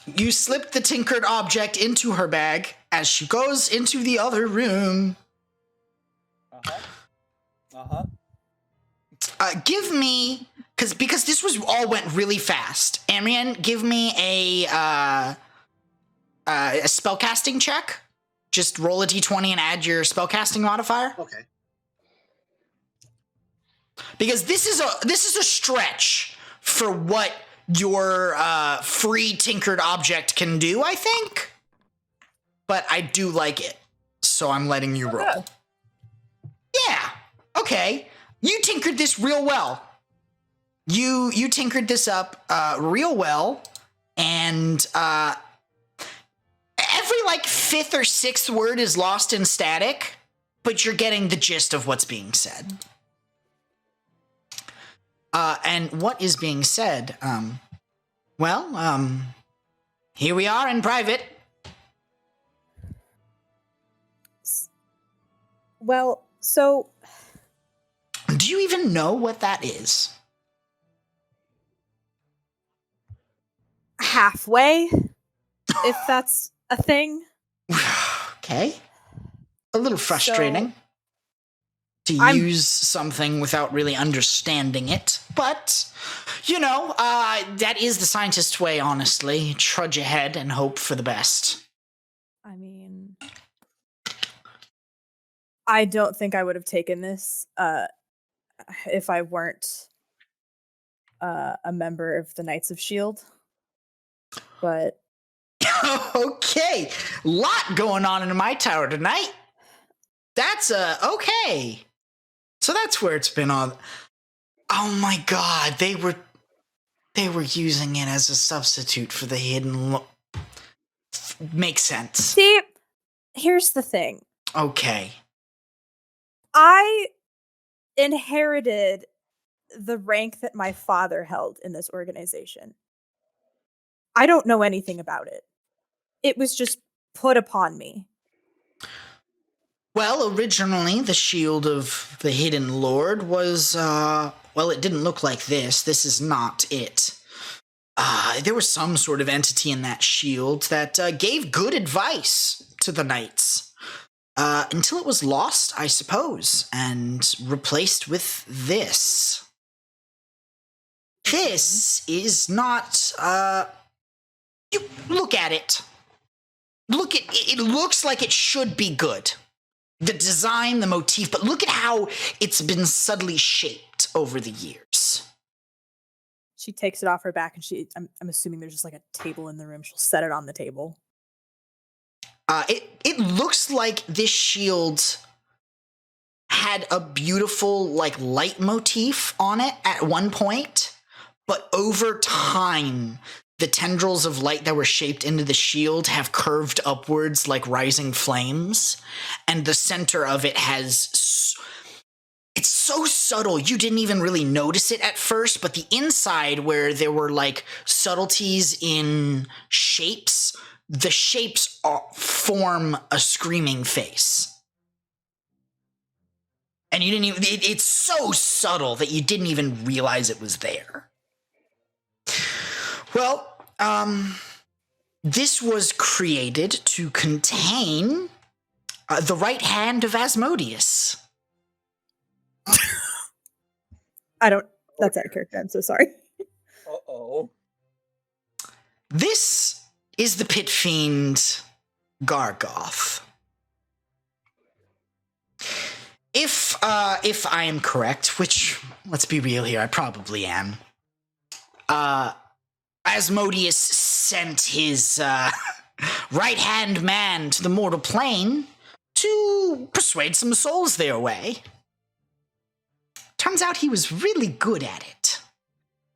B: You slip the tinkered object into her bag as she goes into the other room. Give me, because this was all went really fast. Amrian, give me a spellcasting check. Just roll a d20 and add your spellcasting modifier.
F: Okay.
B: Because this is a stretch for what your free tinkered object can do, I think. But I do like it, so I'm letting you roll. Yeah. Okay. You tinkered this real well. You tinkered this up real well, and every like fifth or sixth word is lost in static, but you're getting the gist of what's being said. And what is being said? Here we are in private.
A: Well, so
B: do you even know what that is?
A: Halfway, if that's a thing.
B: Okay. A little frustrating to use something without really understanding it. But, that is the scientist's way, honestly. Trudge ahead and hope for the best.
A: I mean, I don't think I would have taken this if I weren't a member of the Knights of S.H.I.E.L.D. But
B: okay, lot going on in my tower tonight. That's okay. So that's where it's been on. Oh my god, they were using it as a substitute for the hidden. Makes sense.
A: See, here's the thing.
B: Okay.
A: I inherited the rank that my father held in this organization. I don't know anything about it. It was just put upon me.
B: Well, originally, the shield of the Hidden Lord was, it didn't look like this. This is not it. There was some sort of entity in that shield that gave good advice to the knights. until it was lost, I suppose, and replaced with this. This is not, you look at it. It looks like it should be good. The design, the motif, but look at how it's been subtly shaped over the years.
A: She takes it off her back, and I'm assuming there's just like a table in the room. She'll set it on the table.
B: It looks like this shield had a beautiful like leitmotif on it at one point, but over time, the tendrils of light that were shaped into the shield have curved upwards like rising flames, and the center of it it's so subtle you didn't even really notice it at first, but the inside where there were like subtleties in shapes, the shapes form a screaming face. And you didn't even, it's so subtle that you didn't even realize it was there. Well, this was created to contain the right hand of Asmodeus.
A: That's out of character. I'm so sorry.
C: Uh-oh.
B: This is the pit fiend Gargoth. If I am correct, which, let's be real here, I probably am, Asmodeus sent his right-hand man to the mortal plane to persuade some souls their way. Turns out he was really good at it.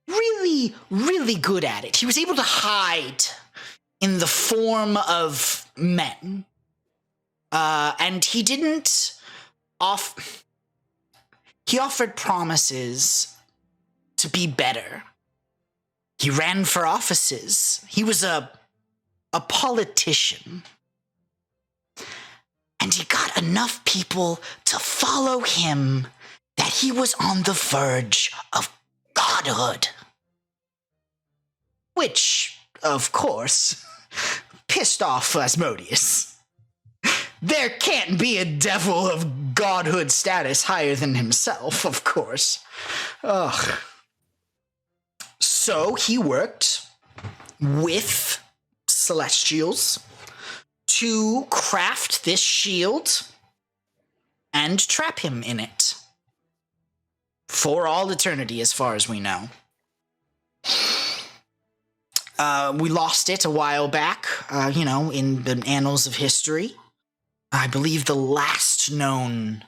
B: Really, really good at it. He was able to hide in the form of men. And he didn't he offered promises to be better. He ran for offices. He was a politician. And he got enough people to follow him that he was on the verge of godhood. Which, of course, pissed off Asmodeus. There can't be a devil of godhood status higher than himself, of course. Ugh. So he worked with Celestials to craft this shield and trap him in it. For all eternity, as far as we know. We lost it a while back, in the annals of history. I believe the last known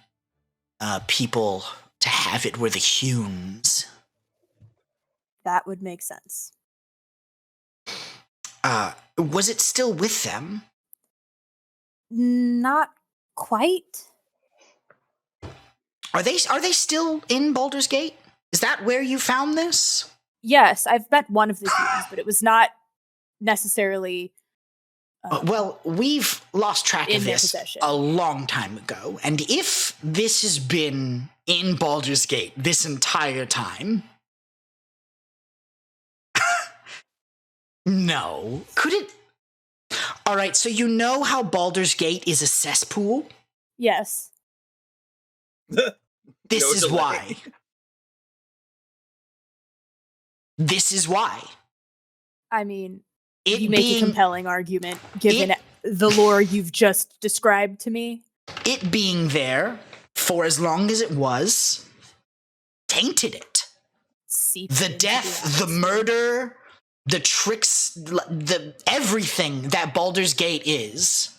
B: people to have it were the Humes.
A: That would make sense.
B: Was it still with them?
A: Not quite.
B: Are they still in Baldur's Gate? Is that where you found this?
A: Yes, I've met one of the humans, but it was not necessarily.
B: Well, we've lost track of
A: in their
B: this
A: possession.
B: a long time ago, and if this has been in Baldur's Gate this entire time, no, could it? All right, so you know how Baldur's Gate is a cesspool?
A: Yes.
B: This
C: No
B: is
C: delay.
B: why. This is why.
A: I mean,
B: It
A: you make a compelling argument given the lore you've just described to me.
B: It being there for as long as it was tainted it.
A: Seeped
B: The
A: into
B: death, the
A: atmosphere.
B: murder, the tricks, the everything that Baldur's Gate is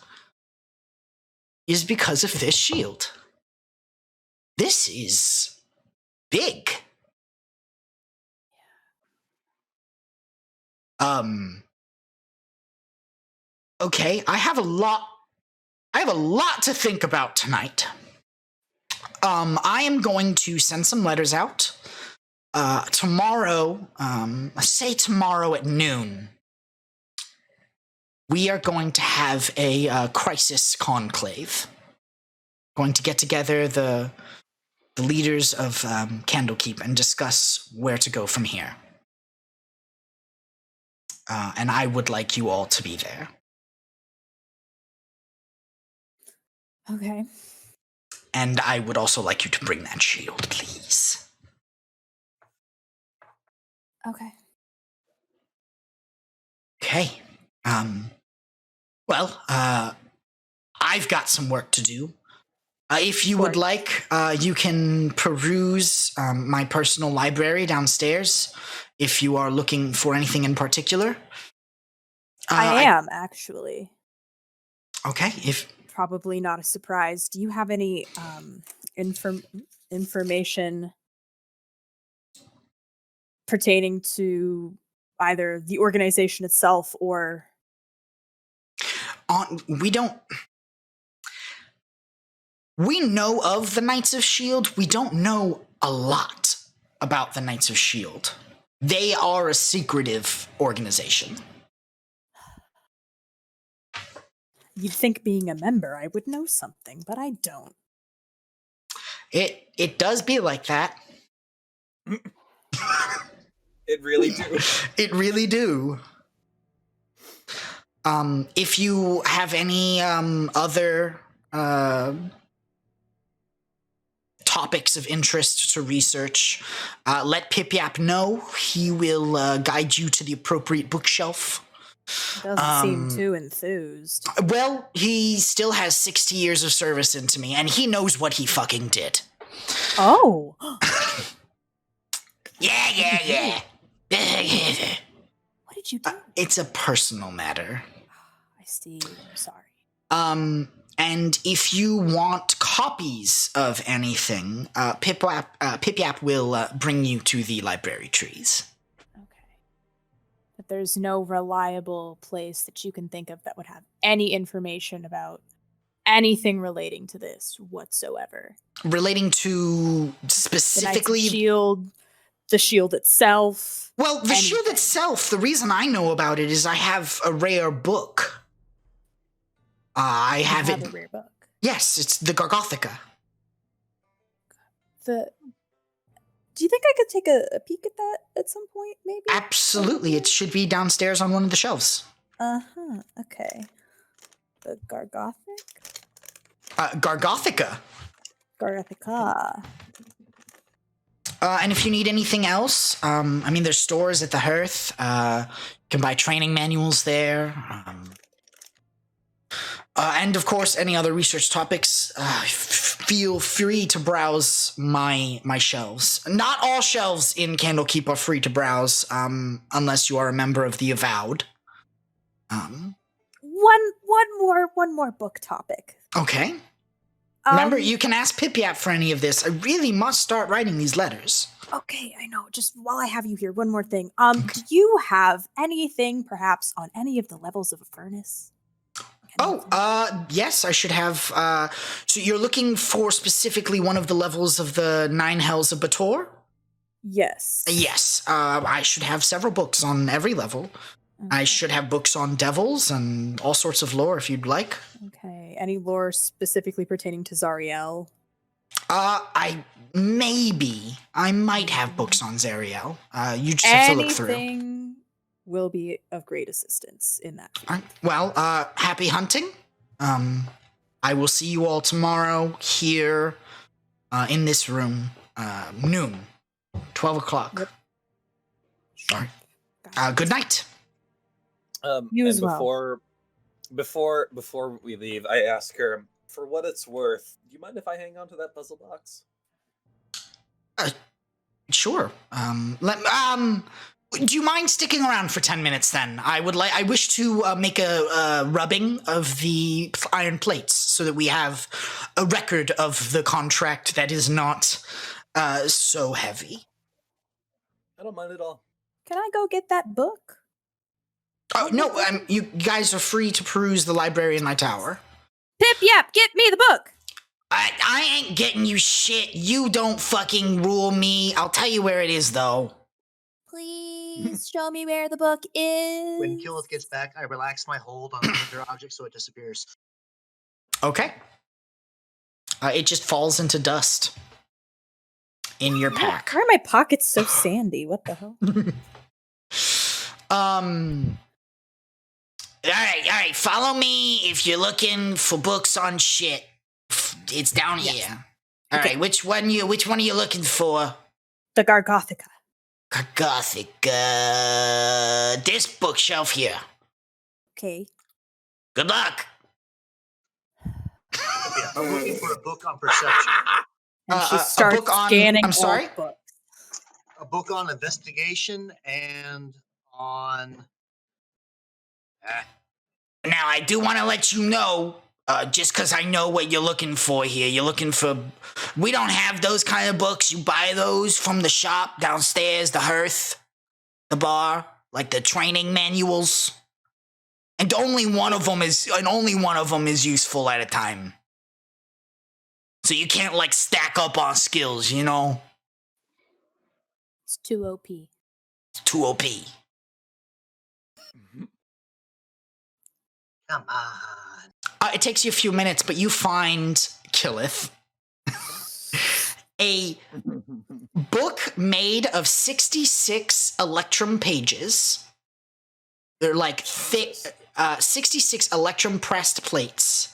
B: because of this shield. This is big. Okay, I have a lot to think about tonight. I am going to send some letters out. Tomorrow, say tomorrow at noon, we are going to have a crisis conclave. Going to get together the leaders of Candlekeep and discuss where to go from here. And I would like you all to be there.
A: Okay.
B: And I would also like you to bring that shield, please.
A: Okay.
B: Okay. Well, I've got some work to do. If you would like, you can peruse my personal library downstairs if you are looking for anything in particular.
A: I am, actually.
B: Okay, if...
A: Probably not a surprise. Do you have any information pertaining to either the organization itself or...
B: we don't... We know of the Knights of S.H.I.E.L.D. We don't know a lot about the Knights of S.H.I.E.L.D. They are a secretive organization.
A: You'd think being a member I would know something, but I don't.
B: It does be like that.
C: It really do.
B: It really do. If you have any other topics of interest to research, let Pip-Yap know. He will guide you to the appropriate bookshelf.
A: Doesn't seem too enthused.
B: Well, he still has 60 years of service into me, and he knows what he fucking did.
A: Oh!
B: Yeah.
A: What did you do?
B: It's a personal matter.
A: I see. I'm sorry.
B: And if you want copies of anything, Pip-Yap will bring you to the library trees.
A: Okay. But there's no reliable place that you can think of that would have any information about anything relating to this whatsoever.
B: Relating to specifically...
A: The Shield, the Shield itself.
B: Well, the Shield itself, the reason I know about it is I have a rare book. I have it.
A: A rare book.
B: Yes, it's the Gargothica.
A: Do you think I could take a peek at that at some point, maybe?
B: Absolutely. It should be downstairs on one of the shelves.
A: Uh-huh. Okay. The Gargothic?
B: Gargothica.
A: Gargothica.
B: And if you need anything else, there's stores at the Hearth. You can buy training manuals there. And of course, any other research topics, feel free to browse my shelves. Not all shelves in Candlekeep are free to browse, unless you are a member of the Avowed.
A: One more book topic.
B: Okay. Remember, you can ask Pip-Yap for any of this. I really must start writing these letters.
A: Okay, I know. Just while I have you here, one more thing. Do you have anything, perhaps, on any of the levels of Avernus?
B: Yes, I should have. So you're looking for specifically one of the levels of the 9 Hells of Bator?
A: Yes.
B: Yes, I should have several books on every level. Okay. I should have books on devils and all sorts of lore if you'd like.
A: Okay, any lore specifically pertaining to Zariel?
B: I might have books on Zariel. You just have to look through.
A: Anything will be of great assistance in that.
B: Well, happy hunting. I will see you all tomorrow here in this room, noon, 12 o'clock.
A: Yep.
B: Sure. Good night.
A: You as well.
C: Before we leave, I ask her, for what it's worth, do you mind if I hang on to that puzzle box?
B: Sure. Do you mind sticking around for 10 minutes then? I wish to make a rubbing of the iron plates so that we have a record of the contract that is not so heavy.
C: I don't mind at all.
A: Can I go get that book?
B: Oh, no, you guys are free to peruse the library in my tower.
A: Pip-Yap, get me the book!
B: I ain't getting you shit. You don't fucking rule me. I'll tell you where it is, though.
A: Please show me where the book is.
F: When Killith gets back, I relax my hold on another object so it disappears.
B: Okay. It just falls into dust in your pack.
A: Why are my pockets so sandy? What the hell?
B: All right. Follow me if you're looking for books on shit. It's down
A: Yes.
B: here. All
A: Okay.
B: right, which one are you looking for?
A: The Gargothica.
B: Gargothica. This bookshelf here.
A: Okay.
B: Good luck.
F: Yeah, I'm looking for a book on perception,
A: And she
B: a
A: starts
B: book on-
A: scanning
B: I'm sorry?
A: old books.
F: a book on investigation, and on.
B: Now, I do want to let you know, just because I know what you're looking for here. You're looking for... We don't have those kind of books. You buy those from the shop downstairs, the hearth, the bar, like the training manuals. And only one of them is useful at a time. So you can't, like, stack up on skills, you know?
A: It's too OP.
B: It's too OP.
F: Come on.
B: It takes you a few minutes, but you find, Killith, a book made of 66 electrum pages. They're like thick, 66 electrum pressed plates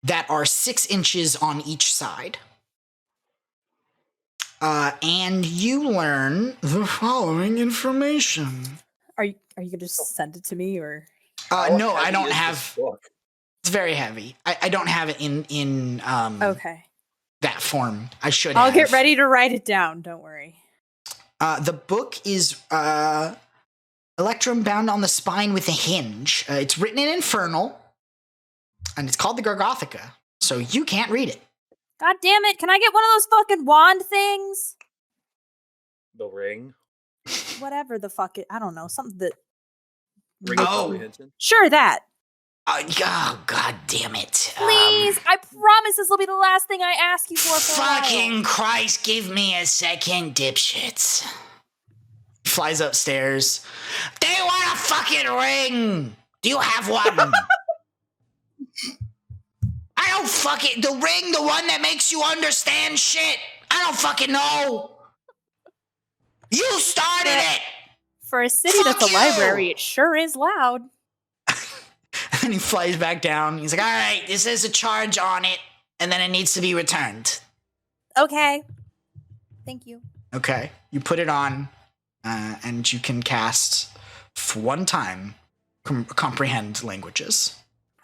B: that are 6 inches on each side. And you learn the following information.
A: Are you gonna just send it to me or?
B: No, I
C: heavy
B: don't
C: is this
B: have.
C: book?
B: It's very heavy. I don't have it in
A: Okay.
B: that form. I should.
A: I'll
B: have.
A: get ready to write it down. Don't worry.
B: The book is electrum bound on the spine with a hinge. It's written in Infernal, and it's called the Gargothica. So you can't read it.
A: God damn it! Can I get one of those fucking wand things?
C: The ring.
A: Whatever the fuck it. I don't know. Something that.
C: Ring of
B: Oh.
C: comprehension.
A: Sure, that.
B: Oh, god damn it.
A: Please, I promise this will be the last thing I ask you for a while.
B: Fucking Christ, give me a second, dipshits. Flies upstairs. They want a fucking ring! Do you have one? I don't fucking... The ring, the one that makes you understand shit. I don't fucking know. You started it!
A: For a city
B: Fuck
A: that's a
B: you!
A: library, it sure is loud.
B: And he flies back down. He's like, all right, this is a charge on it, and then it needs to be returned.
A: Okay. Thank you.
B: Okay. You put it on, and you can cast, for one time, comprehend languages.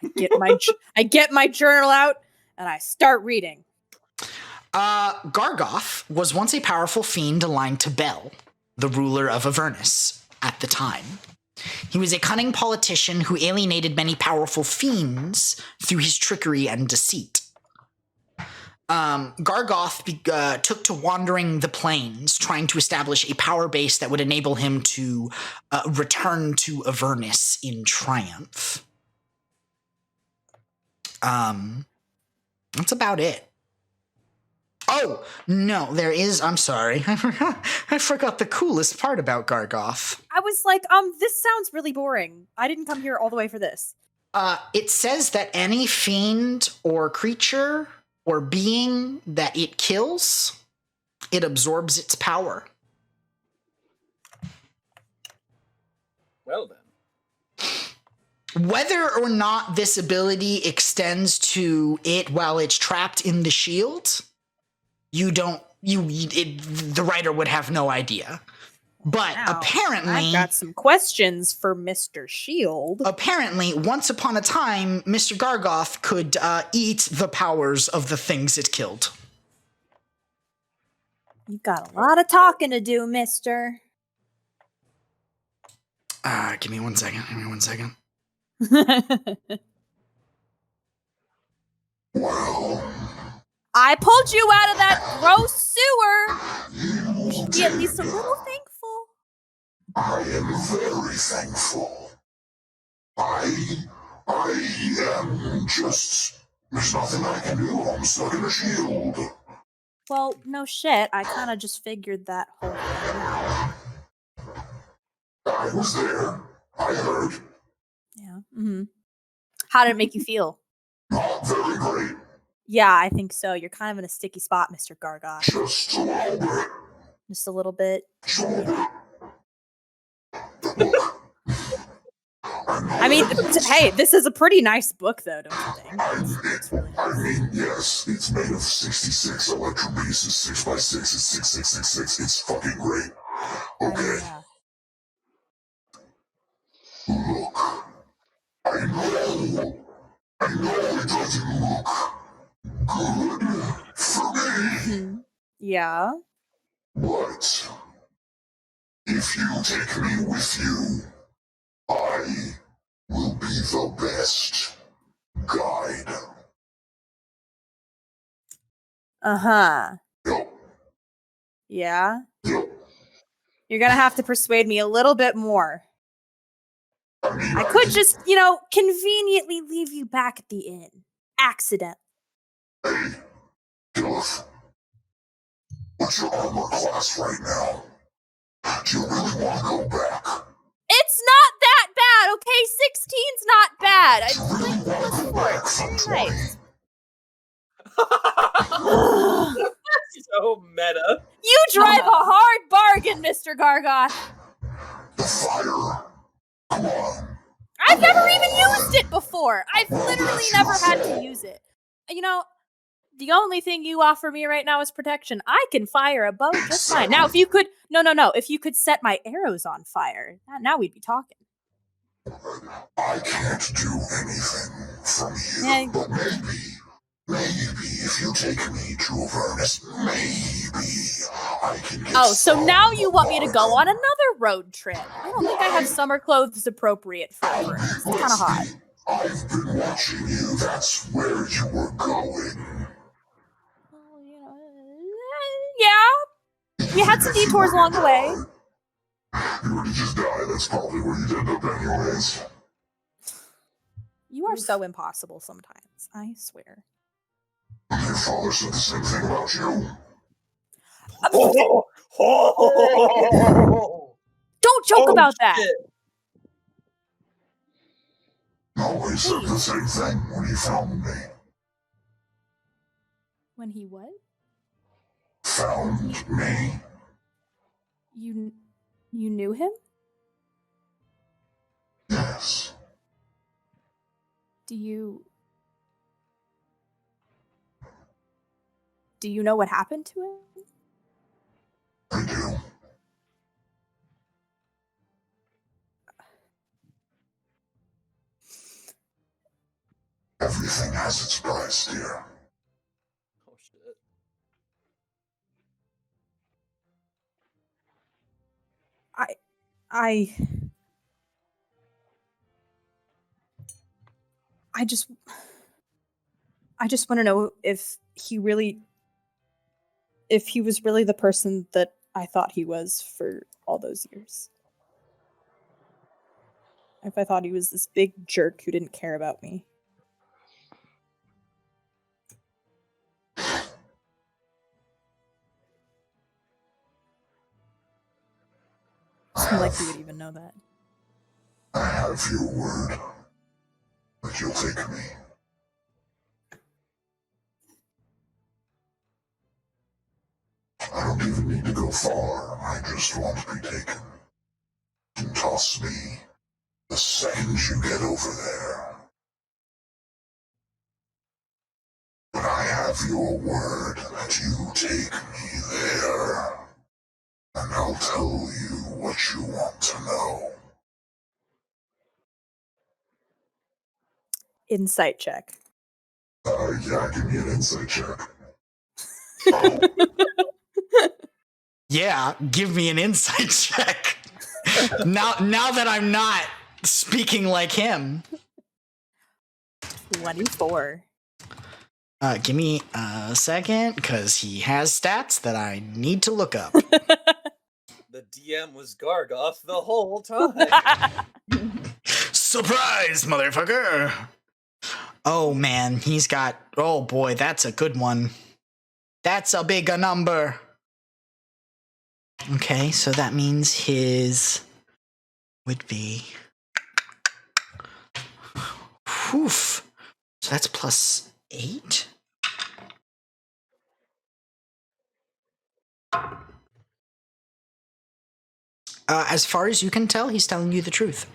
A: I get my journal out and I start reading.
B: Gargoth was once a powerful fiend aligned to Bel, the ruler of Avernus at the time. He was a cunning politician who alienated many powerful fiends through his trickery and deceit. Gargoth took to wandering the plains, trying to establish a power base that would enable him to return to Avernus in triumph. That's about it. Oh, no, there is, I'm sorry. I forgot the coolest part about Gargoth.
A: I was like, this sounds really boring. I didn't come here all the way for this.
B: It says that any fiend or creature or being that it kills, it absorbs its power.
C: Well then.
B: Whether or not this ability extends to it while it's trapped in the shield, the writer would have no idea. But
A: Wow.
B: apparently,
A: I've got some questions for Mr. Shield.
B: apparently, once upon a time, Mr. Gargoth could eat the powers of the things it killed.
A: You've got a lot of talking to do, mister.
B: Give me 1 second.
A: I pulled you out of that gross sewer. You should be at least a little thankful.
G: I am very thankful. I am just... There's nothing I can do. I'm stuck in a shield.
A: Well, no shit. I kind of just figured that whole thing out.
G: I was there. I heard.
A: Yeah. Mm-hmm. How did it make you feel?
G: Not very great.
A: Yeah, I think so. You're kind of in a sticky spot, Mr. Gargoth.
G: Just a little bit.
A: Just a little bit.
G: Just a little bit. The book.
A: I mean, hey, this is a pretty nice book, though, don't you think?
G: I mean, yes, it's made of 66 electro pieces, 6x6, it's 6666. It's fucking great. Okay.
A: Yeah.
G: Look, I know it doesn't look good for me,
A: Yeah.
G: but if you take me with you, I will be the best guide.
A: Uh-huh.
G: Yup,
A: Yeah.
G: yup.
A: You're gonna have to persuade me a little bit more.
G: I mean,
A: I could just, conveniently leave you back at the inn. Accident.
G: Hey, Gillis, what's your armor class right now? Do you really want to go back?
A: It's not that bad, okay? 16's not bad. I
G: Do you really
A: played
G: want to
A: plus
G: go
A: 4.
G: back
A: It's
G: from
A: very
G: 20?
A: nice.
C: So meta.
A: You drive a hard bargain, Mr. Gargoth.
G: The fire. Come on.
A: I've never even used it before. I've literally never had to use it. The only thing you offer me right now is protection. I can fire a bow just fine. Now, if you could, if you could set my arrows on fire, now we'd be talking.
G: I can't do anything from here,
A: Yeah.
G: but maybe if you take me to Avernus, maybe I can get
A: Oh, so
G: some
A: now you want me to go
G: bargain.
A: on another road trip? I don't think I have summer clothes appropriate for Avernus. It's kind of hot.
G: I've been watching you. That's where you were going.
A: Yeah. We had some detours along the way.
G: You were to just die. That's probably where you'd end up anyways.
A: You are so impossible sometimes. I swear.
G: Your father said the same thing about you.
A: Don't joke about that.
C: Shit.
G: No, he said the same thing when he found me.
A: When he what?
G: Found me.
A: You knew him?
G: Yes.
A: Do you know what happened to him?
G: I do. Everything has its price, dear.
C: Oh shit.
A: I just want to know if he was really the person that I thought he was for all those years. If I thought he was this big jerk who didn't care about me. Seemed like you would even know that.
G: I have your word that you'll take me. I don't even need to go far. I just want to be taken. You can toss me the second you get over there. But I have your word that you take me there. And I'll tell you what you want to know.
A: Insight check.
G: Yeah, give me an insight check.
B: Yeah, give me an insight check. now that I'm not speaking like him.
A: 24.
B: Give me a second, because he has stats that I need to look up.
C: The DM was Gargoth the whole time.
B: Surprise, motherfucker! Oh man, he's got... Oh boy, that's a good one. That's a bigger number. Okay, so that means his would be... Oof. So that's plus 8? As far as you can tell, he's telling you the truth.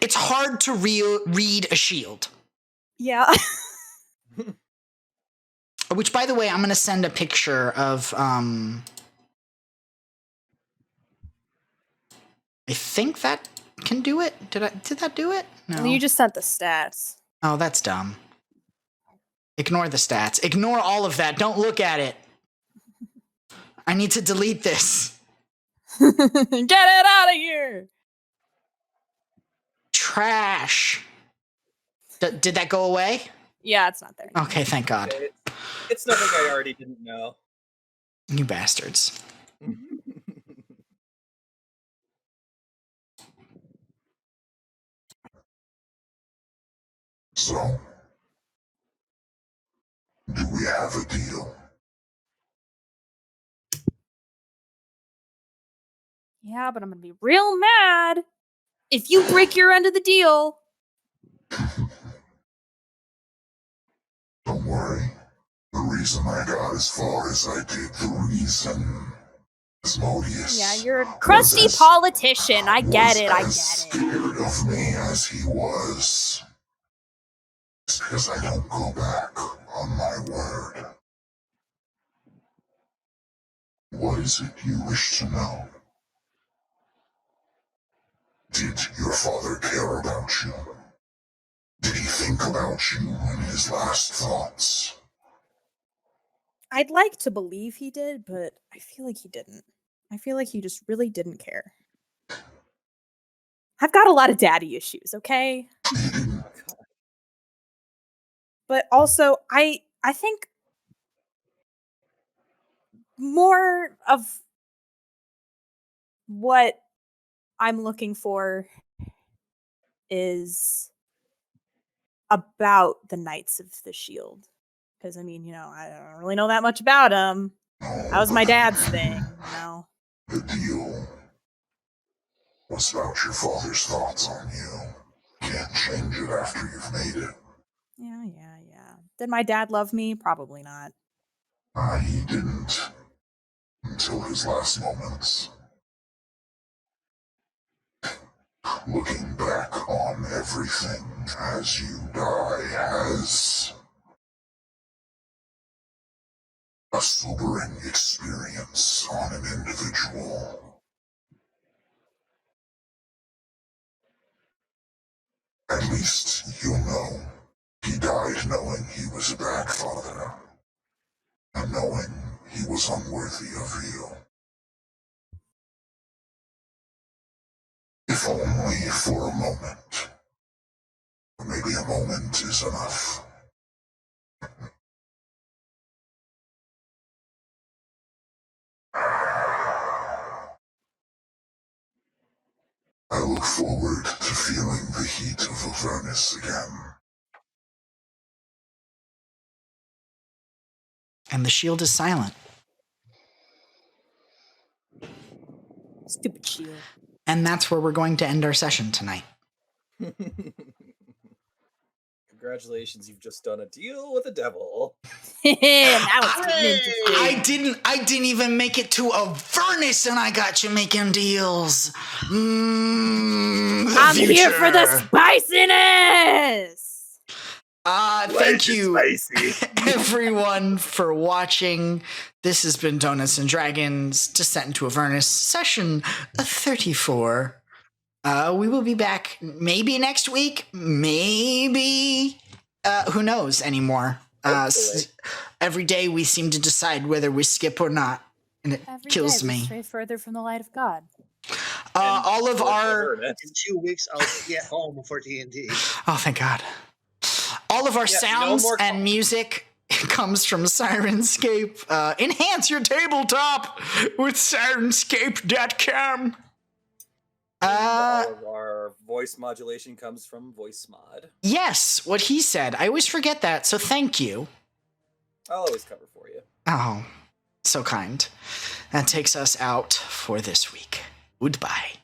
B: it's hard to read a shield.
A: Yeah.
B: Which, by the way, I'm going to send a picture of, I think that can do it. Did that do it? No.
A: Well, you just sent the stats.
B: Oh, that's dumb. Ignore the stats. Ignore all of that. Don't look at it. I need to delete this.
A: Get it out of here!
B: Trash. Did that go away?
A: Yeah, it's not there.
B: Okay, thank God.
C: It's nothing I already didn't know.
B: You bastards.
G: So, do we have a deal?
A: Yeah, but I'm gonna be real mad if you break your end of the deal.
G: Don't worry. The reason I got as far as I did, the reason Asmodeus.
A: Yeah, you're a crusty politician. I get it. I get it.
G: Scared of me as he was. It's because I don't go back on my word. What is it you wish to know? Did your father care about you? Did he think about you in his last thoughts?
A: I'd like to believe he did, but I feel like he didn't. I feel like he just really didn't care. I've got a lot of daddy issues, okay? But also, I think more of what I'm looking for is about the Knights of the Shield. Because, I mean, you know, I don't really know that much about them. That was my dad's thing, you know?
G: The deal was about your father's thoughts on you. Can't change it after you've made it.
A: Yeah. Did my dad love me? Probably not.
G: He didn't. Until his last moments. Looking back on everything as you die has a sobering experience on an individual. At least you'll know he died knowing he was a bad father, and knowing he was unworthy of you. If only for a moment. Maybe a moment is enough. I look forward to feeling the heat of Avernus again.
B: And the shield is silent.
A: Stupid shield.
B: And that's where we're going to end our session tonight.
C: Congratulations, you've just done a deal with the devil.
A: Now it's getting interesting.
B: I didn't even make it to Avernus, and I got you making deals.
A: I'm here for the spiciness.
B: Thank you, everyone, for watching. This has been Donuts and Dragons Descent into Avernus, session 34. We will be back maybe next week, maybe. Who knows anymore? Every day we seem to decide whether we skip or not, and it kills me.
A: Stray further from the light of God.
B: All of our
F: In 2 weeks, I'll be at home for D&D.
B: oh, thank God! All of our sounds
C: more
B: and music comes from Sirenscape. Enhance your tabletop with Sirenscape.com.
C: All of our voice modulation comes from Voice Mod.
B: Yes, what he said. I always forget that, so thank you.
C: I'll always cover for you.
B: Oh, so kind. That takes us out for this week. Goodbye.